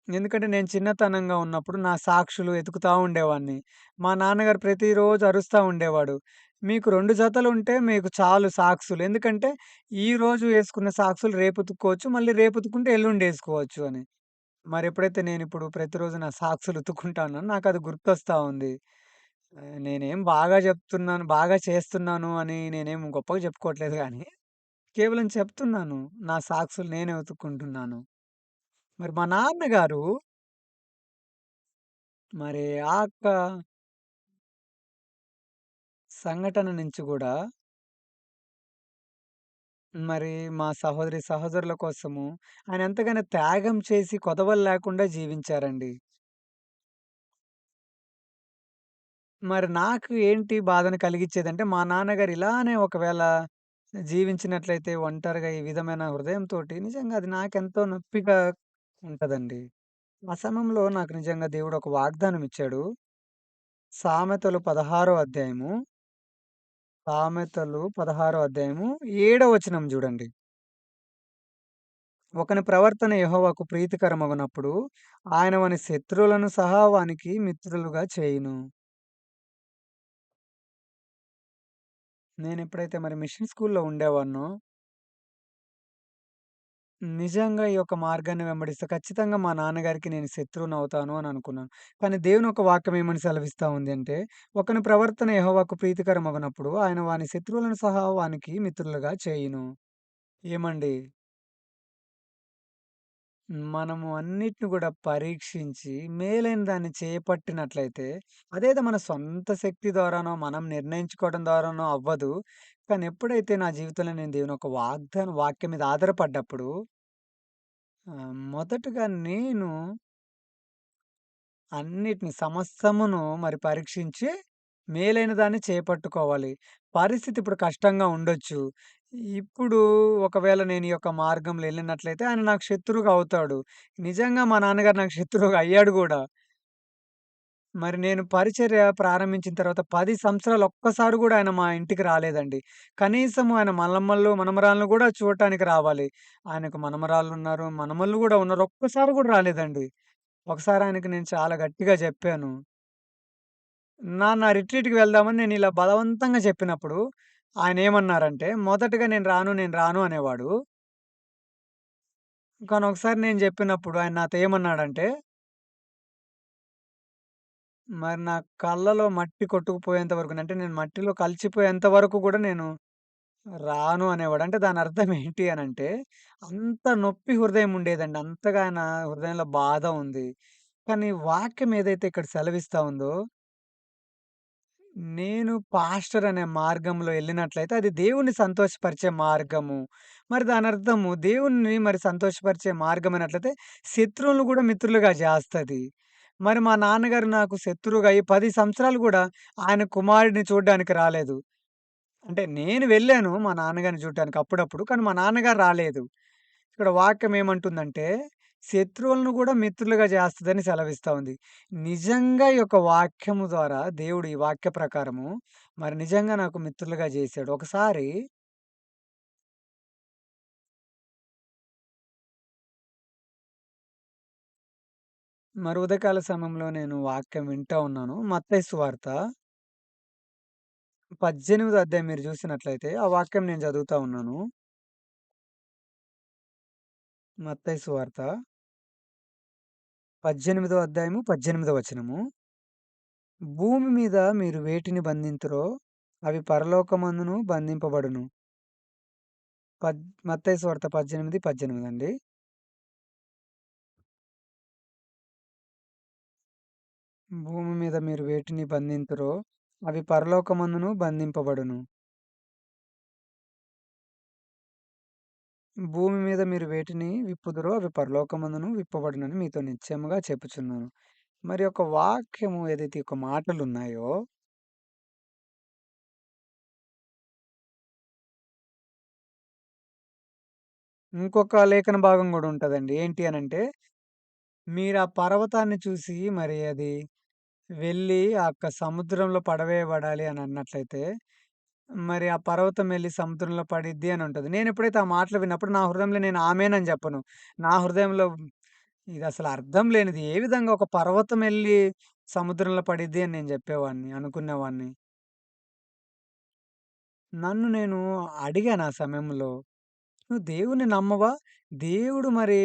ఎందుకంటే నేను చిన్నతనంగా ఉన్నప్పుడు నా సాక్షులు ఎతుకుతా ఉండేవాడిని. మా నాన్నగారు ప్రతిరోజు అరుస్తా ఉండేవాడు. "మీకు 2 జతలుంటే మీకు చాలు సాక్సులు. ఎందుకంటే ఈరోజు ఏసుకున్న సాక్సులు రేపు ఉతుక్కోవచ్చు. మళ్ళీ రేపు ఉతుక్కుంటే ఎల్లుండి ఏసుకోవచ్చు" అని. మరెప్పుడైతే నేనిప్పుడు ప్రతిరోజు నా సాక్సులు ఉతుక్కుంటా ఉన్నానో నాకది గుర్తొస్తా ఉంది. నేనేం బాగా జెప్తున్నాను, బాగా చేస్తున్నాను అని నేనేం గొప్పగా చెప్పుకోవట్లేదు గానీ, కేవలం చెప్తున్నాను. నా సాక్సులు నేనే ఉతుక్కుంటున్నాను. మరి మా నాన్నగారు మరి ఆ యొక్క సంఘటన నుంచి గూడా మరి మా సహోదరి, సహోదరుల కోసము ఆయన ఎంతగానో త్యాగం చేసి కొదవలు లేకుండా జీవించారండి. మరి నాకు ఏంటి బాధను కలిగిచ్చేదంటే, మా నాన్నగారు ఇలానే ఒకవేళ జీవించినట్లయితే ఒంటరిగా ఈ విధమైన హృదయంతోటి నిజంగా అది నాకెంతో నొప్పిగా ఉంటదండి. ఆ సమయంలో నాకు నిజంగా దేవుడు ఒక వాగ్దానం ఇచ్చాడు. సామెతలు 16 అధ్యాయము, సామెతలు 16 అధ్యాయము 7 వచనం జూడండి. ఒకని ప్రవర్తన యెహోవాకు ప్రీతికరమగునప్పుడు, ఆయన వాని శత్రువులను సహా వానికి మిత్రులుగా చేయును. నేనెప్పుడైతే మరి మిషన్ స్కూల్‌లో ఉండేవాడినో, నిజంగా ఈ యొక్క మార్గాన్ని వెంబడిస్తే ఖచ్చితంగా మా నాన్నగారికి నేను శత్రువునవుతాను అని అనుకున్నాను. కానీ దేవుని యొక్క వాక్యం ఏమని సెలవిస్తా ఉంది అంటే, ఒకని ప్రవర్తన యెహోవాకు ప్రీతికరమగునప్పుడు, ఆయన వాని శత్రువులను సహా వానికి మిత్రులుగా చేయును. ఏమండి? మనము అన్నిటిని గూడా పరీక్షించి, మేలైన దాన్ని చేపట్టినట్లయితే, అదేదో మన సొంత శక్తి ద్వారానో, మనం నిర్ణయించుకోవడం ద్వారానో అవ్వదు. కానీ ఎప్పుడైతే నా జీవితంలో నేను దేవుని యొక్క వాక్యం మీద ఆధారపడ్డప్పుడు, మొదటగా నేను అన్నిటిని సమస్తమును మరి పరీక్షించి, మేలైన దాన్ని చేపట్టుకోవాలి. పరిస్థితి ఇప్పుడు కష్టంగా ఉండొచ్చు. ఇప్పుడు ఒకవేళ నేను ఈ యొక్క మార్గంలో ఎళ్ళినట్లయితే ఆయన నాకు శత్రువుగా అవుతాడు. నిజంగా మా నాన్నగారు నాకు శత్రువుగా అయ్యాడు గూడా. మరి నేను పరిచర్య ప్రారంభించిన తర్వాత 10 సంవత్సరాలు ఒక్కసారి గూడా ఆయన మా ఇంటికి రాలేదండి. కనీసం ఆయన మల్లమ్మలు, మనమరాళ్ళను గూడా చూడటానికి రావాలి. ఆయనకు మనమరాళ్ళున్నారు, మనమళ్ళు గూడా ఉన్నారు. ఒక్కసారి గూడా రాలేదండి. ఒకసారి ఆయనకి నేను చాలా గట్టిగా జెప్పాను. నాన్న రిట్రీట్‌కి వెళ్దామని నేనిలా బలవంతంగా చెప్పినప్పుడు, ఆయనేమన్నారంటే, మొదటగా నేను రాను అనేవాడు. కానీ ఒకసారి నేను జెప్పినప్పుడు ఆయన నాతో ఏమన్నాడంటే, మరి నా కళ్ళలో మట్టి కొట్టుకుపోయేంత వరకు అంటే నేను మట్టిలో కలిసిపోయేంత వరకు గూడా నేను రాను అనేవాడు. అంటే దాని అర్థం ఏంటి అనంటే, అంత నొప్పి హృదయం ఉండేదండి. అంతగా ఆయన హృదయంలో బాధ ఉంది. కానీ వాక్యం ఏదైతే ఇక్కడ సెలవిస్తా ఉందో, నేను పాస్టర్ అనే మార్గంలో ఎళ్ళినట్లయితే అది దేవుణ్ణి సంతోషపరిచే మార్గము. మరి దానర్థము దేవుణ్ణి మరి సంతోషపరిచే మార్గం అన్నట్లయితే శత్రువులను గూడా మిత్రులుగా జేస్తది. మరి మా నాన్నగారు నాకు శత్రువుగా అయ్యి 10 సంవత్సరాలు గూడా ఆయన కుమారుడిని చూడ్డానికి రాలేదు. అంటే నేను వెళ్ళాను మా నాన్నగారిని చూడటానికి అప్పుడప్పుడు. కానీ మా నాన్నగారు రాలేదు. ఇక్కడ వాక్యం ఏమంటుందంటే, శత్రువులను గూడా మిత్రులుగా చేస్తదని సెలవిస్తా ఉంది. నిజంగా ఈ యొక్క వాక్యము ద్వారా దేవుడు ఈ వాక్య ప్రకారము మరి నిజంగా నాకు మిత్రులుగా చేశాడు. ఒకసారి మరి ఉదయకాల సమయంలో నేను వాక్యం వింటా ఉన్నాను. మత్తయి సువార్త 18 అధ్యాయం మీరు చూసినట్లయితే ఆ వాక్యం నేను చదువుతా ఉన్నాను. మత్తయి సువార్త 18 అధ్యాయము 18 వచనము. భూమి మీద మీరు వేటిని బంధింతురో అవి పరలోకమందును బంధింపబడును. మత్తయి సువార్త 18, 18 అండి. భూమి మీద మీరు వేటిని బంధింతురో అవి పరలోకమందును బంధింపబడును. భూమి మీద మీరు వేటిని విప్పుదురో అవి పరలోకమందును విప్పబడునని మీతో నిశ్చయముగా చెప్పుచున్నాను. మరి ఒక వాక్యము ఏదైతే ఒక మాటలున్నాయో, ఇంకొక లేఖన భాగం గూడా ఉంటదండి. ఏంటి అనంటే, మీరా పర్వతాన్ని చూసి మరి అది వెళ్ళి ఆ యొక్క సముద్రంలో పడవేయబడాలి అని అన్నట్లయితే, మరి ఆ పర్వతం వెళ్లి సముద్రంలో పడిద్ది అని ఉంటది. నేనెప్పుడైతే ఆ మాటలు విన్నప్పుడు నా హృదయంలో నేను ఆమేన్ అని చెప్పను. నా హృదయంలో ఇదసలు అర్థం లేనిది. ఏ విధంగా ఒక పర్వతం ఎళ్లి సముద్రంలో పడిద్ది అని నేను జెప్పేవాడిని, అనుకునేవాడిని. నన్ను నేను అడిగాను ఆ సమయంలో, "నువ్వు దేవుడిని నమ్మవా? దేవుడు మరి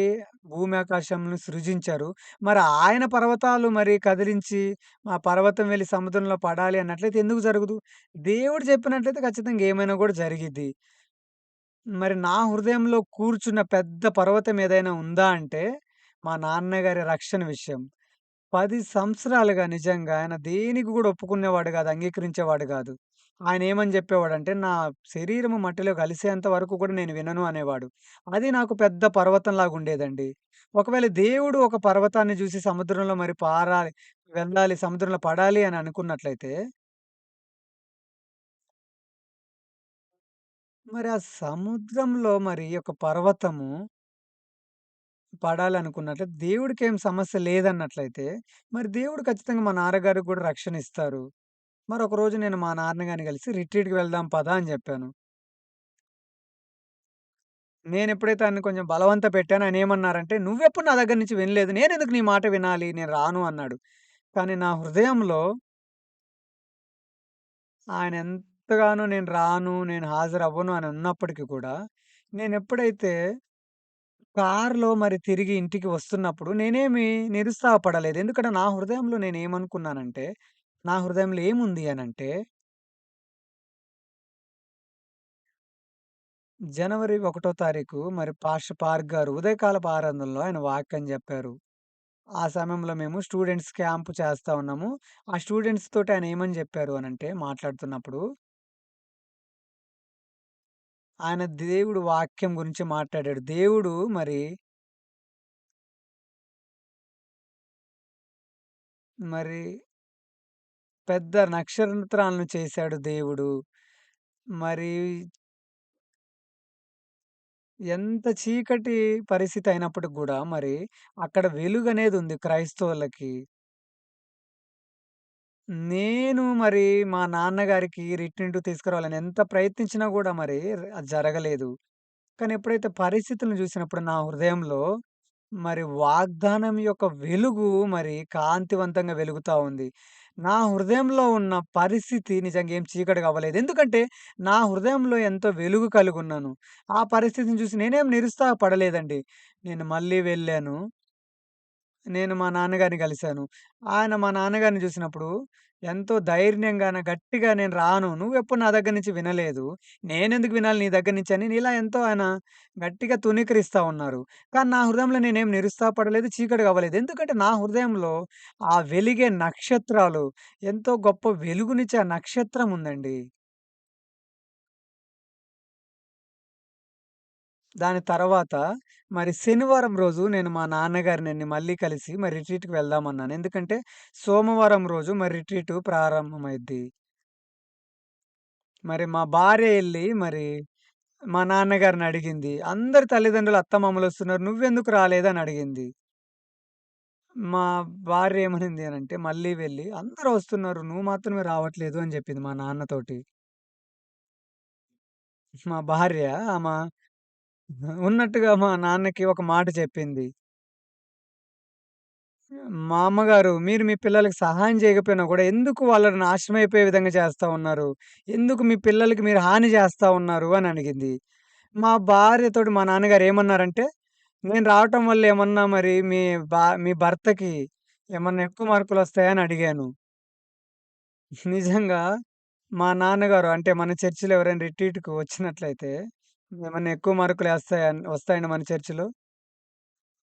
భూమి, ఆకాశంను సృజించారు. మరి ఆయన పర్వతాలు మరి కదిలించి, ఆ పర్వతం వెళ్లి సముద్రంలో పడాలి అన్నట్లయితే ఎందుకు జరగదు? దేవుడు చెప్పినట్లయితే ఖచ్చితంగా ఏమైనా గూడా జరిగిద్ది. మరి నా హృదయంలో కూర్చున్న పెద్ద పర్వతం ఏదైనా ఉందా అంటే, మా నాన్నగారి రక్షణ విషయం. 10 సంవత్సరాలుగా నిజంగా ఆయన దేనికి గూడా ఒప్పుకునేవాడు గాదు. అంగీకరించేవాడు గాదు. ఆయనేమని జెప్పేవాడంటే, "నా శరీరము మట్టిలో కలిసేంత వరకు కూడా నేను వినను" అనేవాడు. అది నాకు పెద్ద పర్వతంలాగుండేదండి. ఒకవేళ దేవుడు ఒక పర్వతాన్ని జూసి సముద్రంలో మరి పారాలి, వెళ్ళాలి, సముద్రంలో పడాలి అని అనుకున్నట్లయితే, మరి ఆ సముద్రంలో మరి ఒక పర్వతము పడాలనుకున్నట్లయితే దేవుడికేం సమస్య లేదన్నట్లయితే, మరి దేవుడు ఖచ్చితంగా మా నాన్నగారికి గూడా రక్షణ ఇస్తారు. మరొక రోజు నేను మా నాన్నగారిని కలిసి రిట్రీట్‌కి వెళ్దాం పదా అని జెప్పాను. నేనెప్పుడైతే ఆయన్ని కొంచెం బలవంత పెట్టానో ఆయనేమన్నారంటే, "నువ్వెప్పుడు నా దగ్గర నుంచి వినలేదు. నేనెందుకు నీ మాట వినాలి? నేను రాను" అన్నాడు. కానీ నా హృదయంలో ఆయన ఎంతగానో నేను రాను, నేను హాజరవ్వను అని ఉన్నప్పటికి కూడా, నేనెప్పుడైతే కారులో మరి తిరిగి ఇంటికి వస్తున్నప్పుడు నేనేమి నిరుత్సాహపడలేదు. ఎందుకంటే నా హృదయంలో నేనేమనుకున్నానంటే, నా హృదయంలో ఏముంది అనంటే, జనవరి 1 తారీఖు మరి పాస్టర్ పార్క్ గారు ఉదయకాలపు ఆరాధనలో ఆయన వాక్యం జెప్పారు. ఆ సమయంలో మేము స్టూడెంట్స్ క్యాంప్ చేస్తా ఉన్నాము. ఆ స్టూడెంట్స్ తోటి ఆయన ఏమని జెప్పారు అనంటే మాట్లాడుతున్నప్పుడు, ఆయన దేవుడు వాక్యం గురించి మాట్లాడాడు. దేవుడు మరి పెద్ద నక్షత్రాలను చేశాడు దేవుడు. మరి ఎంత చీకటి పరిస్థితి అయినప్పటికి గూడా మరి అక్కడ వెలుగనేదుంది క్రైస్తవులకి. నేను మరి మా నాన్నగారికి రిట్రీట్‌కి తీసుకురావాలని ఎంత ప్రయత్నించినా గూడా మరి అది జరగలేదు. కానీ ఎప్పుడైతే పరిస్థితులను జూసినప్పుడు నా హృదయంలో మరి వాగ్దానం యొక్క వెలుగు మరి కాంతివంతంగా వెలుగుతా ఉంది. నా హృదయంలో ఉన్న పరిస్థితి నిజంగా ఏం చీకటిగా అవ్వలేదు. ఎందుకంటే నా హృదయంలో ఎంతో వెలుగు కలిగున్నాను. ఆ పరిస్థితిని చూసి నేనేం నిరుత్సాహపడలేదండి. నేను మళ్ళీ వెళ్ళాను. నేను మా నాన్నగారిని కలిసాను. ఆయన మా నాన్నగారిని చూసినప్పుడు ఎంతో ధైర్యంగాన, గట్టిగా "నేను రాను. నువ్వెప్పుడు నా దగ్గర నుంచి వినలేదు. నేనెందుకు వినాలి నీ దగ్గర నుంచి" అని ఇలా ఎంతో ఆయన గట్టిగా తునీకరిస్తా ఉన్నారు. కానీ నా హృదయంలో నేనేం నిరుత్సాహపడలేదు, చీకటిగా అవ్వలేదు. ఎందుకంటే నా హృదయంలో ఆ వెలిగే నక్షత్రాలు ఎంతో గొప్ప వెలుగునిచ్చే ఆ నక్షత్రం ఉందండి. దాని తర్వాత మరి శనివారం రోజు నేను మా నాన్నగారిని మళ్ళీ కలిసి మరి రిట్రీట్‌కి వెళ్దామన్నాను. ఎందుకంటే సోమవారం రోజు మరి రిట్రీట్ ప్రారంభమైద్ది. మరి మా భార్య ఎళ్లి మరి మా నాన్నగారిని అడిగింది. అందరి తల్లిదండ్రులు అత్తమామలొస్తున్నారు. నువ్వెందుకు రాలేదని అడిగింది. మా భార్య ఏమనింది అనంటే మళ్ళీ వెళ్లి అందరూ వస్తున్నారు. నువ్వు మాత్రమే రావట్లేదు అని చెప్పింది మా నాన్నతోటి. మా భార్య ఉన్నట్టుగా మా నాన్నకి ఒక మాట చెప్పింది. మా అమ్మగారు, "మీరు మీ పిల్లలకి సహాయం చేయకపోయినా గూడా ఎందుకు వాళ్ళని నాశనం అయిపోయే విధంగా చేస్తా ఉన్నారు? ఎందుకు మీ పిల్లలకి మీరు హాని చేస్తా ఉన్నారు?" అని అడిగింది. మా భార్యతోటి మా నాన్నగారు ఏమన్నారంటే, "నేను రావటం వల్ల ఏమన్నా మరి మీ భర్తకి ఏమన్నా ఎక్కువ మార్కులొస్తాయా?" అని అడిగాను. నిజంగా మా నాన్నగారు అంటే మన చర్చిలో ఎవరైనా రిట్రీట్‌కి వచ్చినట్లయితే, "ఏమన్నా ఎక్కువ వస్తాయండి మన చర్చిలో?"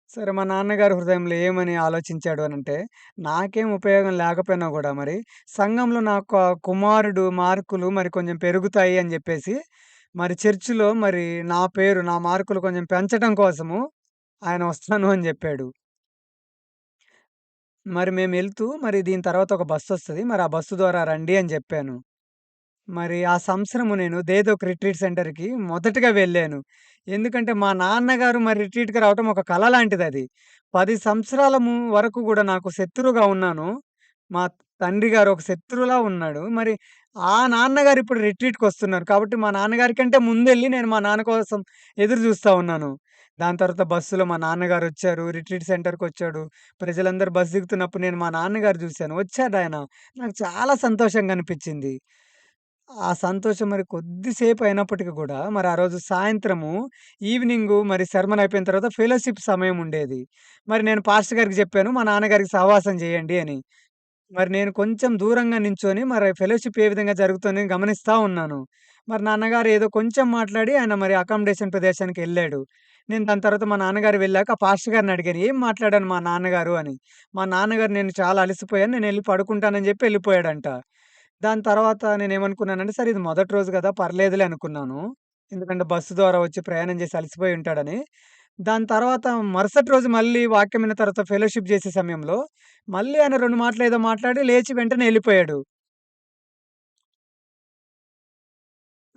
సరే. మా నాన్నగారి హృదయంలో ఏమని ఆలోచించాడు అనంటే, నాకేం ఉపయోగం లేకపోయినా గూడా మరి సంఘంలో కుమారుడు మార్కులు మరి కొంచెం పెరుగుతాయి అని జెప్పేసి, మరి చర్చ్‌లో మరి నా మార్కులు కొంచెం పెంచటం కోసము ఆయన వస్తాను అని జెప్పాడు. మరి మేమెళ్తూ మరి దీని తర్వాత ఒక బస్సొస్తది. మరి ఆ బస్సు ద్వారా రండి అని జెప్పాను. మరి ఆ సంవత్సరము నేను దేదోక్ రిట్రీట్ సెంటర్‌కి మొదటగా వెళ్ళాను. ఎందుకంటే, మా నాన్నగారు మరి రిట్రీట్‌కి రావటం ఒక కల లాంటిదది. 10 సంవత్సరాల వరకు గూడా నాకు శత్రువుగా ఉన్నాను. మా తండ్రి గారు ఒక శత్రువులా ఉన్నాడు. మరి ఆ నాన్నగారు ఇప్పుడు రిట్రీట్‌కొస్తున్నారు. కాబట్టి మా నాన్నగారి కంటే ముందెళ్లి నేను మా నాన్న కోసం ఎదురు జూస్తా ఉన్నాను. దాని తర్వాత బస్సులో మా నాన్నగారొచ్చారు. రిట్రీట్ సెంటర్‌కొచ్చాడు. ప్రజలందరూ బస్ దిగుతున్నప్పుడు నేను మా నాన్నగారు జూసాను. వచ్చాడాయన. నాకు చాలా సంతోషంగా అనిపిచ్చింది. ఆ సంతోషం మరి కొద్దిసేపు అయినప్పటికి గూడా, మరి ఆ రోజు సాయంత్రము, ఈవినింగు మరి సెర్మన్ అయిపోయిన తర్వాత ఫెలోషిప్ సమయం ఉండేది. మరి నేను పాస్టర్ గారికి జెప్పాను, మా నాన్నగారికి సహవాసం జేయండి అని. మరి నేను కొంచెం దూరంగా నించొని మరి ఫెలోషిప్ ఏ విధంగా జరుగుతుందని గమనిస్తా ఉన్నాను. మరి నాన్నగారు ఏదో కొంచెం మాట్లాడి ఆయన మరి అకామిడేషన్ ప్రదేశానికెళ్ళాడు. నేను దాని తర్వాత మా నాన్నగారు వెళ్ళాక ఆ పాస్టర్ గారిని అడిగాను. "ఏం మాట్లాడాను మా నాన్నగారు" అని. మా నాన్నగారు "నేను చాలా అలసిపోయాను. నేనెళ్లి పడుకుంటానని" జెప్పి ఎళ్ళిపోయాడంట. దాని తర్వాత నేనేమనుకున్నానంటే, సరే ఇది మొదటి రోజు గదా! పర్లేదులే అనుకున్నాను. ఎందుకంటే బస్సు ద్వారా వచ్చి ప్రయాణం చేసి అలసిపోయి ఉంటాడని. దాని తర్వాత మరుసటి రోజు మళ్ళీ వాక్యం విన్న తర్వాత ఫెలోషిప్ చేసే సమయంలో, మళ్ళీ ఆయన 2 మాటలు ఏదో మాట్లాడి లేచి వెంటనే ఎళ్ళిపోయాడు.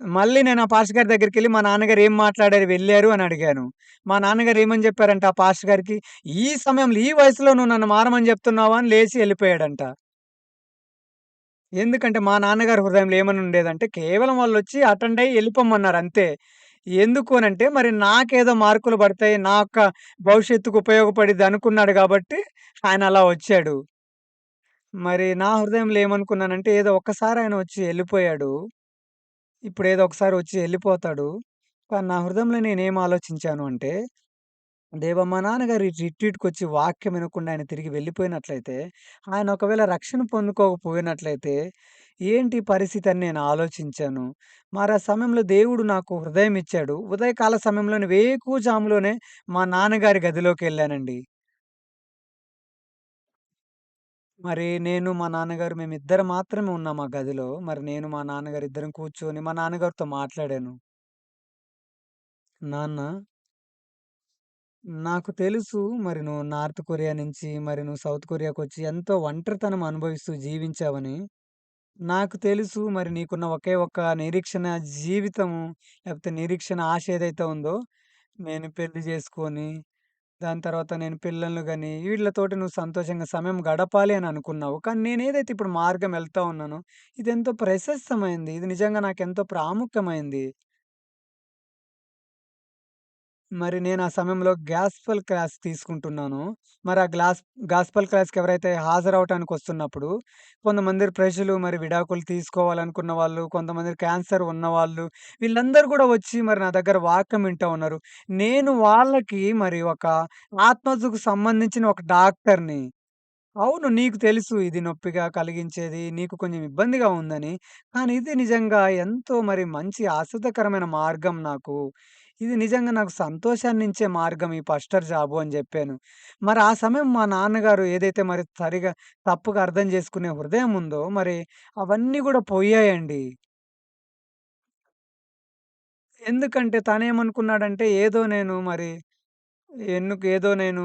మళ్ళీ నేను ఆ పాస్టర్ గారి దగ్గరికెళ్ళి మా నాన్నగారు ఏం మాట్లాడారు వెళ్లారు అని అడిగాను. మా నాన్నగారు ఏమని చెప్పారంటే ఆ పాస్టర్ గారికి, "ఈ సమయంలో ఈ వయసులో నువ్వు నన్ను మారమని చెప్తున్నావా?" అని లేచి ఎళ్ళిపోయాడంట. ఎందుకంటే మా నాన్నగారి హృదయంలో ఏమనుండేదంటే, కేవలం వాళ్ళొచ్చి అటెండ్ అయ్యి ఎళ్ళిపోమన్నారు అంతే. ఎందుకు అనంటే, మరి నాకేదో మార్కులు పడతాయి, నా యొక్క భవిష్యత్తుకు ఉపయోగపడిద్ది అనుకున్నాడు గాబట్టి, ఆయన అలా వచ్చాడు. మరి నా హృదయంలో ఏమనుకున్నానంటే, ఏదో ఒక్కసారి ఆయన వచ్చి ఎళ్ళిపోయాడు. ఇప్పుడేదో ఒకసారి వచ్చి ఎళ్ళిపోతాడు. కానీ నా హృదయంలో నేనేం ఆలోచించాను అంటే, దేవా! మా నాన్నగారు ఈ రిట్రీట్‌కొచ్చి వాక్యం వినకుండా ఆయన తిరిగి వెళ్ళిపోయినట్లయితే, ఆయన ఒకవేళ రక్షణ పొందుకోకపోయినట్లయితే, ఏంటి పరిస్థితి అని నేను ఆలోచించాను. మరి ఆ సమయంలో దేవుడు నాకు హృదయం ఇచ్చాడు. ఉదయకాల సమయంలోనే వేకువజాములోనే మా నాన్నగారి గదిలోకెళ్ళానండి. మరి నేను, మా నాన్నగారు మేమిద్దరం మాత్రమే ఉన్నాం ఆ గదిలో. మరి నేను, మా నాన్నగారు ఇద్దరం కూర్చొని మా నాన్నగారితో మాట్లాడాను. నాన్న నాకు తెలుసు మరి నువ్వు నార్త్ కొరియా నుంచి మరి నువ్వు సౌత్ కొరియాకొచ్చి ఎంతో ఒంటరితనం అనుభవిస్తూ జీవించావని. నాకు తెలుసు మరి నీకున్న ఒకే ఒక్క నిరీక్షణ జీవితము లేకపోతే నిరీక్షణ ఆశ ఏదైతే ఉందో, నేను పెళ్లి చేసుకొని, దాని తర్వాత నేను పిల్లల్ని గాని వీళ్ళతోటి నువ్వు సంతోషంగా సమయం గడపాలి అని అనుకున్నావు. కానీ నేనేదైతే ఇప్పుడు మార్గం వెళ్తా ఉన్నానో, ఇదెంతో ప్రశస్తమైంది. ఇది నిజంగా నాకెంతో ప్రాముఖ్యమైంది. మరి నేను ఆ సమయంలో గాస్పెల్ క్లాస్ తీసుకుంటున్నాను. మరి ఆ గాస్పెల్ క్లాస్‌కి ఎవరైతే హాజరవ్వటానికొస్తున్నప్పుడు, కొంతమంది ప్రజలు మరి విడాకులు తీసుకోవాలనుకున్న వాళ్ళు, కొంతమంది క్యాన్సర్ ఉన్నవాళ్ళు, వీళ్ళందరూ గూడా వచ్చి మరి నా దగ్గర వాక్యం వింటా ఉన్నారు. నేను వాళ్ళకి మరి ఒక ఆత్మకు సంబంధించిన ఒక డాక్టర్‌ని. అవును. నీకు తెలుసు ఇది నొప్పిగా కలిగించేది, నీకు కొంచెం ఇబ్బందిగా ఉందని. కానీ ఇది నిజంగా ఎంతో మరి మంచి ఆస్వాదకరమైన మార్గం నాకు. ఇది నిజంగా నాకు సంతోషాన్నిచ్చే మార్గం ఈ పాస్టర్ జాబు అని జెప్పాను. మరి ఆ సమయం మా నాన్నగారు ఏదైతే మరి తప్పుగా అర్థం చేసుకునే హృదయం ఉందో మరి అవన్నీ గూడా పోయాయండి. ఎందుకంటే తనేమనుకున్నాడంటే ఏదో నేను మరి ఏదో నేను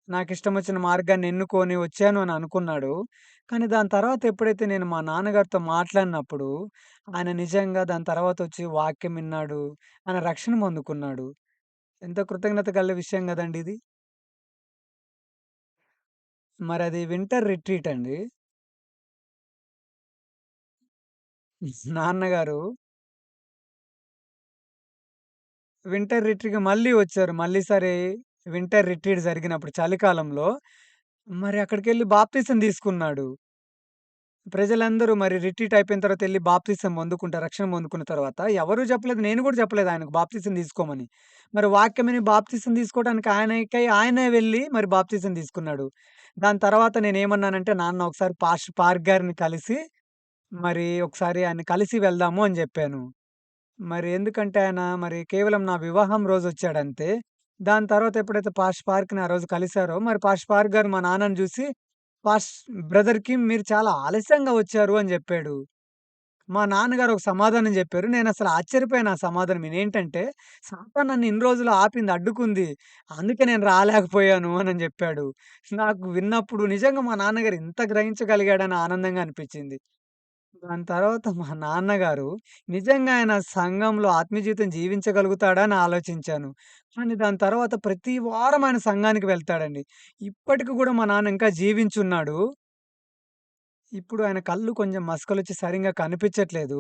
నాకిష్టమొచ్చిన మార్గాన్ని ఎన్నుకొని వచ్చాను అని అనుకున్నాడు. కానీ దాని తర్వాత ఎప్పుడైతే నేను మా నాన్నగారితో మాట్లాడినప్పుడు, ఆయన నిజంగా దాని తర్వాతొచ్చి వాక్యం విన్నాడు. ఆయన రక్షణ పొందుకున్నాడు. ఎంతో కృతజ్ఞత గల విషయం గదండీ ఇది. మరది వింటర్ రిట్రీట్ అండి. నాన్నగారు వింటర్ రిట్రీట్‌కి మళ్ళీ వచ్చారు. మళ్ళీసారి వింటర్ రిట్రీట్ జరిగినప్పుడు చలికాలంలో మరి అక్కడికెళ్ళి బాప్తిసం తీసుకున్నాడు. ప్రజలందరూ మరి రిట్రీట్ అయిపోయిన తర్వాత ఎళ్లి బాప్తిసం పొందుకుంటారు. రక్షణ పొందుకున్న తర్వాత ఎవరు చెప్పలేదు. నేను గూడా చెప్పలేదు ఆయనకు బాప్తిసం తీసుకోమని. మరి వాక్యం విని బాప్తిసం తీసుకోవడానికి ఆయనే వెళ్లి మరి బాప్తిసం తీసుకున్నాడు. దాని తర్వాత నేనేమన్నానంటే, "నాన్న ఒకసారి పాస్టర్ పార్క్ గారిని కలిసి మరి ఒకసారి ఆయన్ని కలిసి వెళ్దాము" అని జెప్పాను. మరి ఎందుకంటే ఆయన మరి కేవలం నా వివాహం రోజొచ్చాడంతే. దాని తర్వాత ఎప్పుడైతే పార్క్‌ని ఆ రోజు కలిసారో మరి పార్క్ గారు మా నాన్నని జూసి పాష్ బ్రదర్‌కి మీరు చాలా ఆలస్యంగా వచ్చారు అని జెప్పాడు. మా నాన్నగారు ఒక సమాధానం జెప్పారు. నేనసలు ఆశ్చర్యపోయాను ఆ సమాధానం విని. ఏంటంటే, సాతాను నన్ను ఇన్ని రోజులు ఆపింది, అడ్డుకుంది. అందుకే నేను రాలేకపోయాను అనని జెప్పాడు. నాకు విన్నప్పుడు నిజంగా మా నాన్నగారు ఇంత గ్రహించగలిగాడని ఆనందంగా అనిపిచ్చింది. దాని తర్వాత మా నాన్నగారు నిజంగా ఆయన సంఘంలో ఆత్మీయ జీవితం జీవించగలుగుతాడా అని ఆలోచించాను. కానీ దాని తర్వాత ప్రతి వారం ఆయన సంఘానికి వెళ్తాడండి. ఇప్పటికి గూడా మా నాన్న ఇంకా జీవించున్నాడు. ఇప్పుడు ఆయన కళ్ళు కొంచెం మసకలొచ్చి సరింగా కనిపించట్లేదు.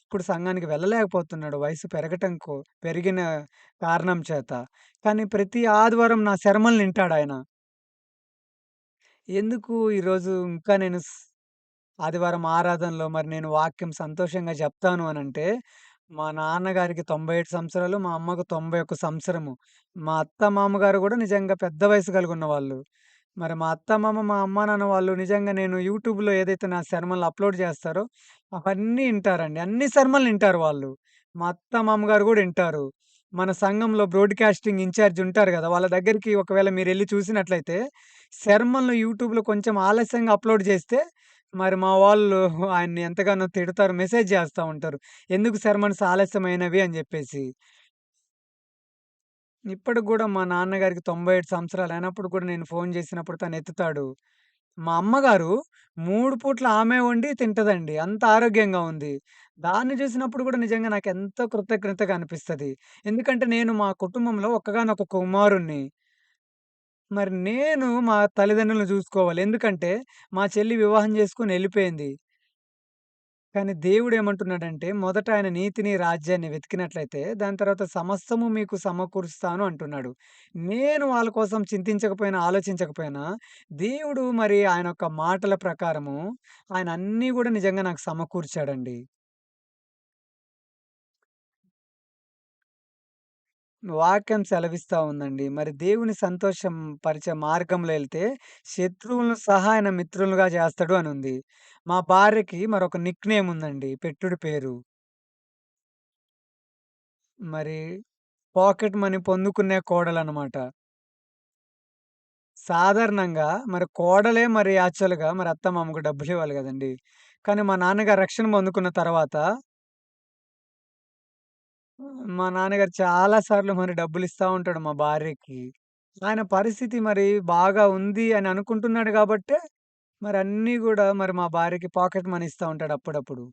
ఇప్పుడు సంఘానికి వెళ్ళలేకపోతున్నాడు వయసు పెరిగిన కారణం చేత. కానీ ప్రతి ఆదివారం నా సెరమనలింటాడాయన. ఎందుకు ఈరోజు ఇంకా నేను ఆదివారం ఆరాధనలో మరి నేను వాక్యం సంతోషంగా చెప్తాను అనంటే, మా నాన్నగారికి 97 సంవత్సరాలు, మా అమ్మకు 91 సంవత్సరము. మా అత్త, మామగారు గూడా నిజంగా పెద్ద వయసు కలిగున్న వాళ్ళు. మరి మా అత్త, మామ, మా అమ్మ, నాన్న వాళ్ళు నిజంగా నేను యూట్యూబ్‌లో ఏదైతే నా సెర్మన్లు అప్‌లోడ్ చేస్తారో, అవన్నీ ఇంటారండి. అన్ని సెర్మన్లు ఇంటారు వాళ్ళు. మా అత్త, మామగారు గూడా ఇంటారు. మన సంఘంలో బ్రాడ్‌కాస్టింగ్ ఇన్‌చార్జ్ ఉంటారు గదా! వాళ్ళ దగ్గరికి ఒకవేళ మీరెళ్లి చూసినట్లయితే, సెర్మన్లు యూట్యూబ్‌లో కొంచెం ఆలస్యంగా అప్‌లోడ్ చేస్తే మరి మా వాళ్ళు ఆయన్ని ఎంతగానో తిడతారు. మెసేజ్ జేస్తా ఉంటారు. ఎందుకు సెర్మన్స్ ఆలస్యమైనవి అని జెప్పేసి. ఇప్పటికి గూడా మా నాన్నగారికి 97 సంవత్సరాలు అయినప్పుడు కూడా నేను ఫోను జేసినప్పుడు తనెత్తుతాడు. మా అమ్మగారు 3 పూట్ల ఆమె వండి తింటదండి. అంత ఆరోగ్యంగా ఉంది. దాన్ని జూసినప్పుడు గూడా నిజంగా నాకెంతో కృతజ్ఞతగా అనిపిస్తది. ఎందుకంటే నేను మా కుటుంబంలో ఒక్కగానొక కుమారుడిని. మరి నేను మా తల్లిదండ్రులను జూసుకోవాలి. ఎందుకంటే మా చెల్లి వివాహం జేసుకొని ఎళ్ళిపోయింది. కానీ దేవుడేమంటున్నాడంటే, మొదట ఆయన నీతిని, రాజ్యాన్ని వెతికినట్లయితే, దాని తర్వాత సమస్తము మీకు సమకూరుస్తాను అంటున్నాడు. నేను వాళ్ళ కోసం చింతించకపోయినా, ఆలోచించకపోయినా, దేవుడు మరి ఆయన యొక్క మాటల ప్రకారము, ఆయన అన్నీ గూడా నిజంగా నాకు సమకూర్చాడండి. వాక్యం సెలవిస్తా ఉందండి. మరి దేవుని సంతోషం పరిచే మార్గంలో ఎళ్తే, శత్రువులను సహా ఆయన మిత్రులుగా చేస్తాడు అనుంది. మా భార్యకి మరొక నిక్‌నేమ్ ఉందండి. పెట్టుడు పేరు. మరి పాకెట్ మనీ పొందుకునే కోడలనమాట. సాధారణంగా మరి కోడలే మరి యాక్చువల్‌గా మరి అత్తమామకు డబ్బులివ్వాలి గదండీ! కానీ మా నాన్నగారు రక్షణ పొందుకున్న తర్వాత మా నాన్నగారు చాలా సార్లు మరి డబ్బులిస్తా ఉంటాడు మా భార్యకి. ఆయన పరిస్థితి మరి బాగా ఉంది అని అనుకుంటున్నాడు గాబట్టే మరి అన్నీ గూడా మరి మా భార్యకి పాకెట్ మనీ ఇస్తా ఉంటాడు అప్పుడప్పుడు.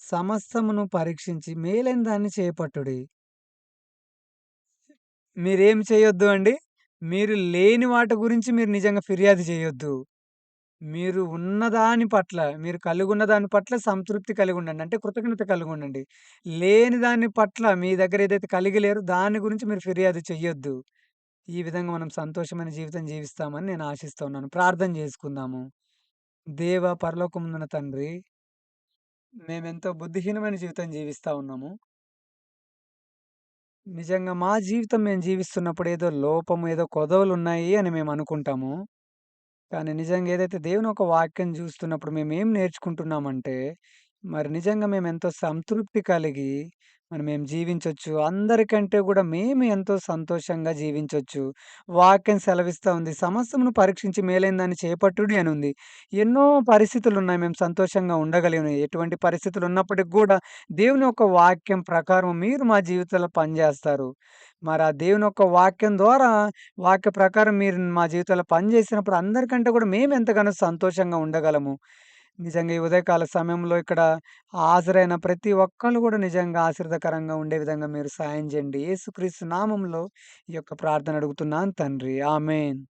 సమస్తమును పరీక్షించి మేలైన దాన్ని చేపట్టుడి. మీరేం చేయొద్దు అండి. మీరు లేని వాటి గురించి మీరు నిజంగా ఫిర్యాదు చేయొద్దు. మీరు ఉన్నదాని పట్ల, మీరు కలిగున్న దాని పట్ల సంతృప్తి కలిగుండండి. అంటే కృతజ్ఞత కలిగుండండి. లేని దాని పట్ల మీ దగ్గర ఏదైతే కలిగి లేరో దాని గురించి మీరు ఫిర్యాదు చెయ్యొద్దు. ఈ విధంగా మనం సంతోషమైన జీవితం జీవిస్తామని నేను ఆశిస్తున్నాను. ప్రార్థన చేసుకుందాము. దేవ పరలోకముందున్న తండ్రి, మేమెంతో బుద్ధిహీనమైన జీవితం జీవిస్తా ఉన్నాము. నిజంగా మా జీవితం మేము జీవిస్తున్నప్పుడు ఏదో లోపము, ఏదో కొదవలున్నాయి అని మేమనుకుంటాము. కానీ నిజంగా ఏదైతే దేవుని ఒక వాక్యం చూస్తున్నప్పుడు మేమేం నేర్చుకుంటున్నామంటే, మరి నిజంగా మేమెంతో సంతృప్తి కలిగి మరి మేము జీవించొచ్చు. అందరికంటే గూడా మేము ఎంతో సంతోషంగా జీవించొచ్చు. వాక్యం సెలవిస్తా ఉంది. సమస్తమును పరీక్షించి మేలైన దాన్ని చేపట్టుడి అనుంది. ఎన్నో పరిస్థితులున్నాయి మేము సంతోషంగా ఉండగలిగినయి. ఎటువంటి పరిస్థితులున్నప్పటికి గూడా దేవుని యొక్క వాక్యం ప్రకారం మీరు మా జీవితాల్లో పనిజేస్తారు. మరి ఆ దేవుని యొక్క వాక్యం ద్వారా వాక్య ప్రకారం మీరు మా జీవితాల్లో పనిచేసినప్పుడు అందరికంటే కూడా మేమెంతగానో సంతోషంగా ఉండగలము. నిజంగా ఈ ఉదయకాల సమయంలో ఇక్కడ హాజరైన ప్రతి ఒక్కళ్ళు కూడా నిజంగా ఆశీర్వదకరంగా ఉండే విధంగా మీరు సాయం చేయండి. యేసుక్రీస్తు నామంలో ఈ యొక్క ప్రార్థన అడుగుతున్నాను తండ్రి. ఆమేన్.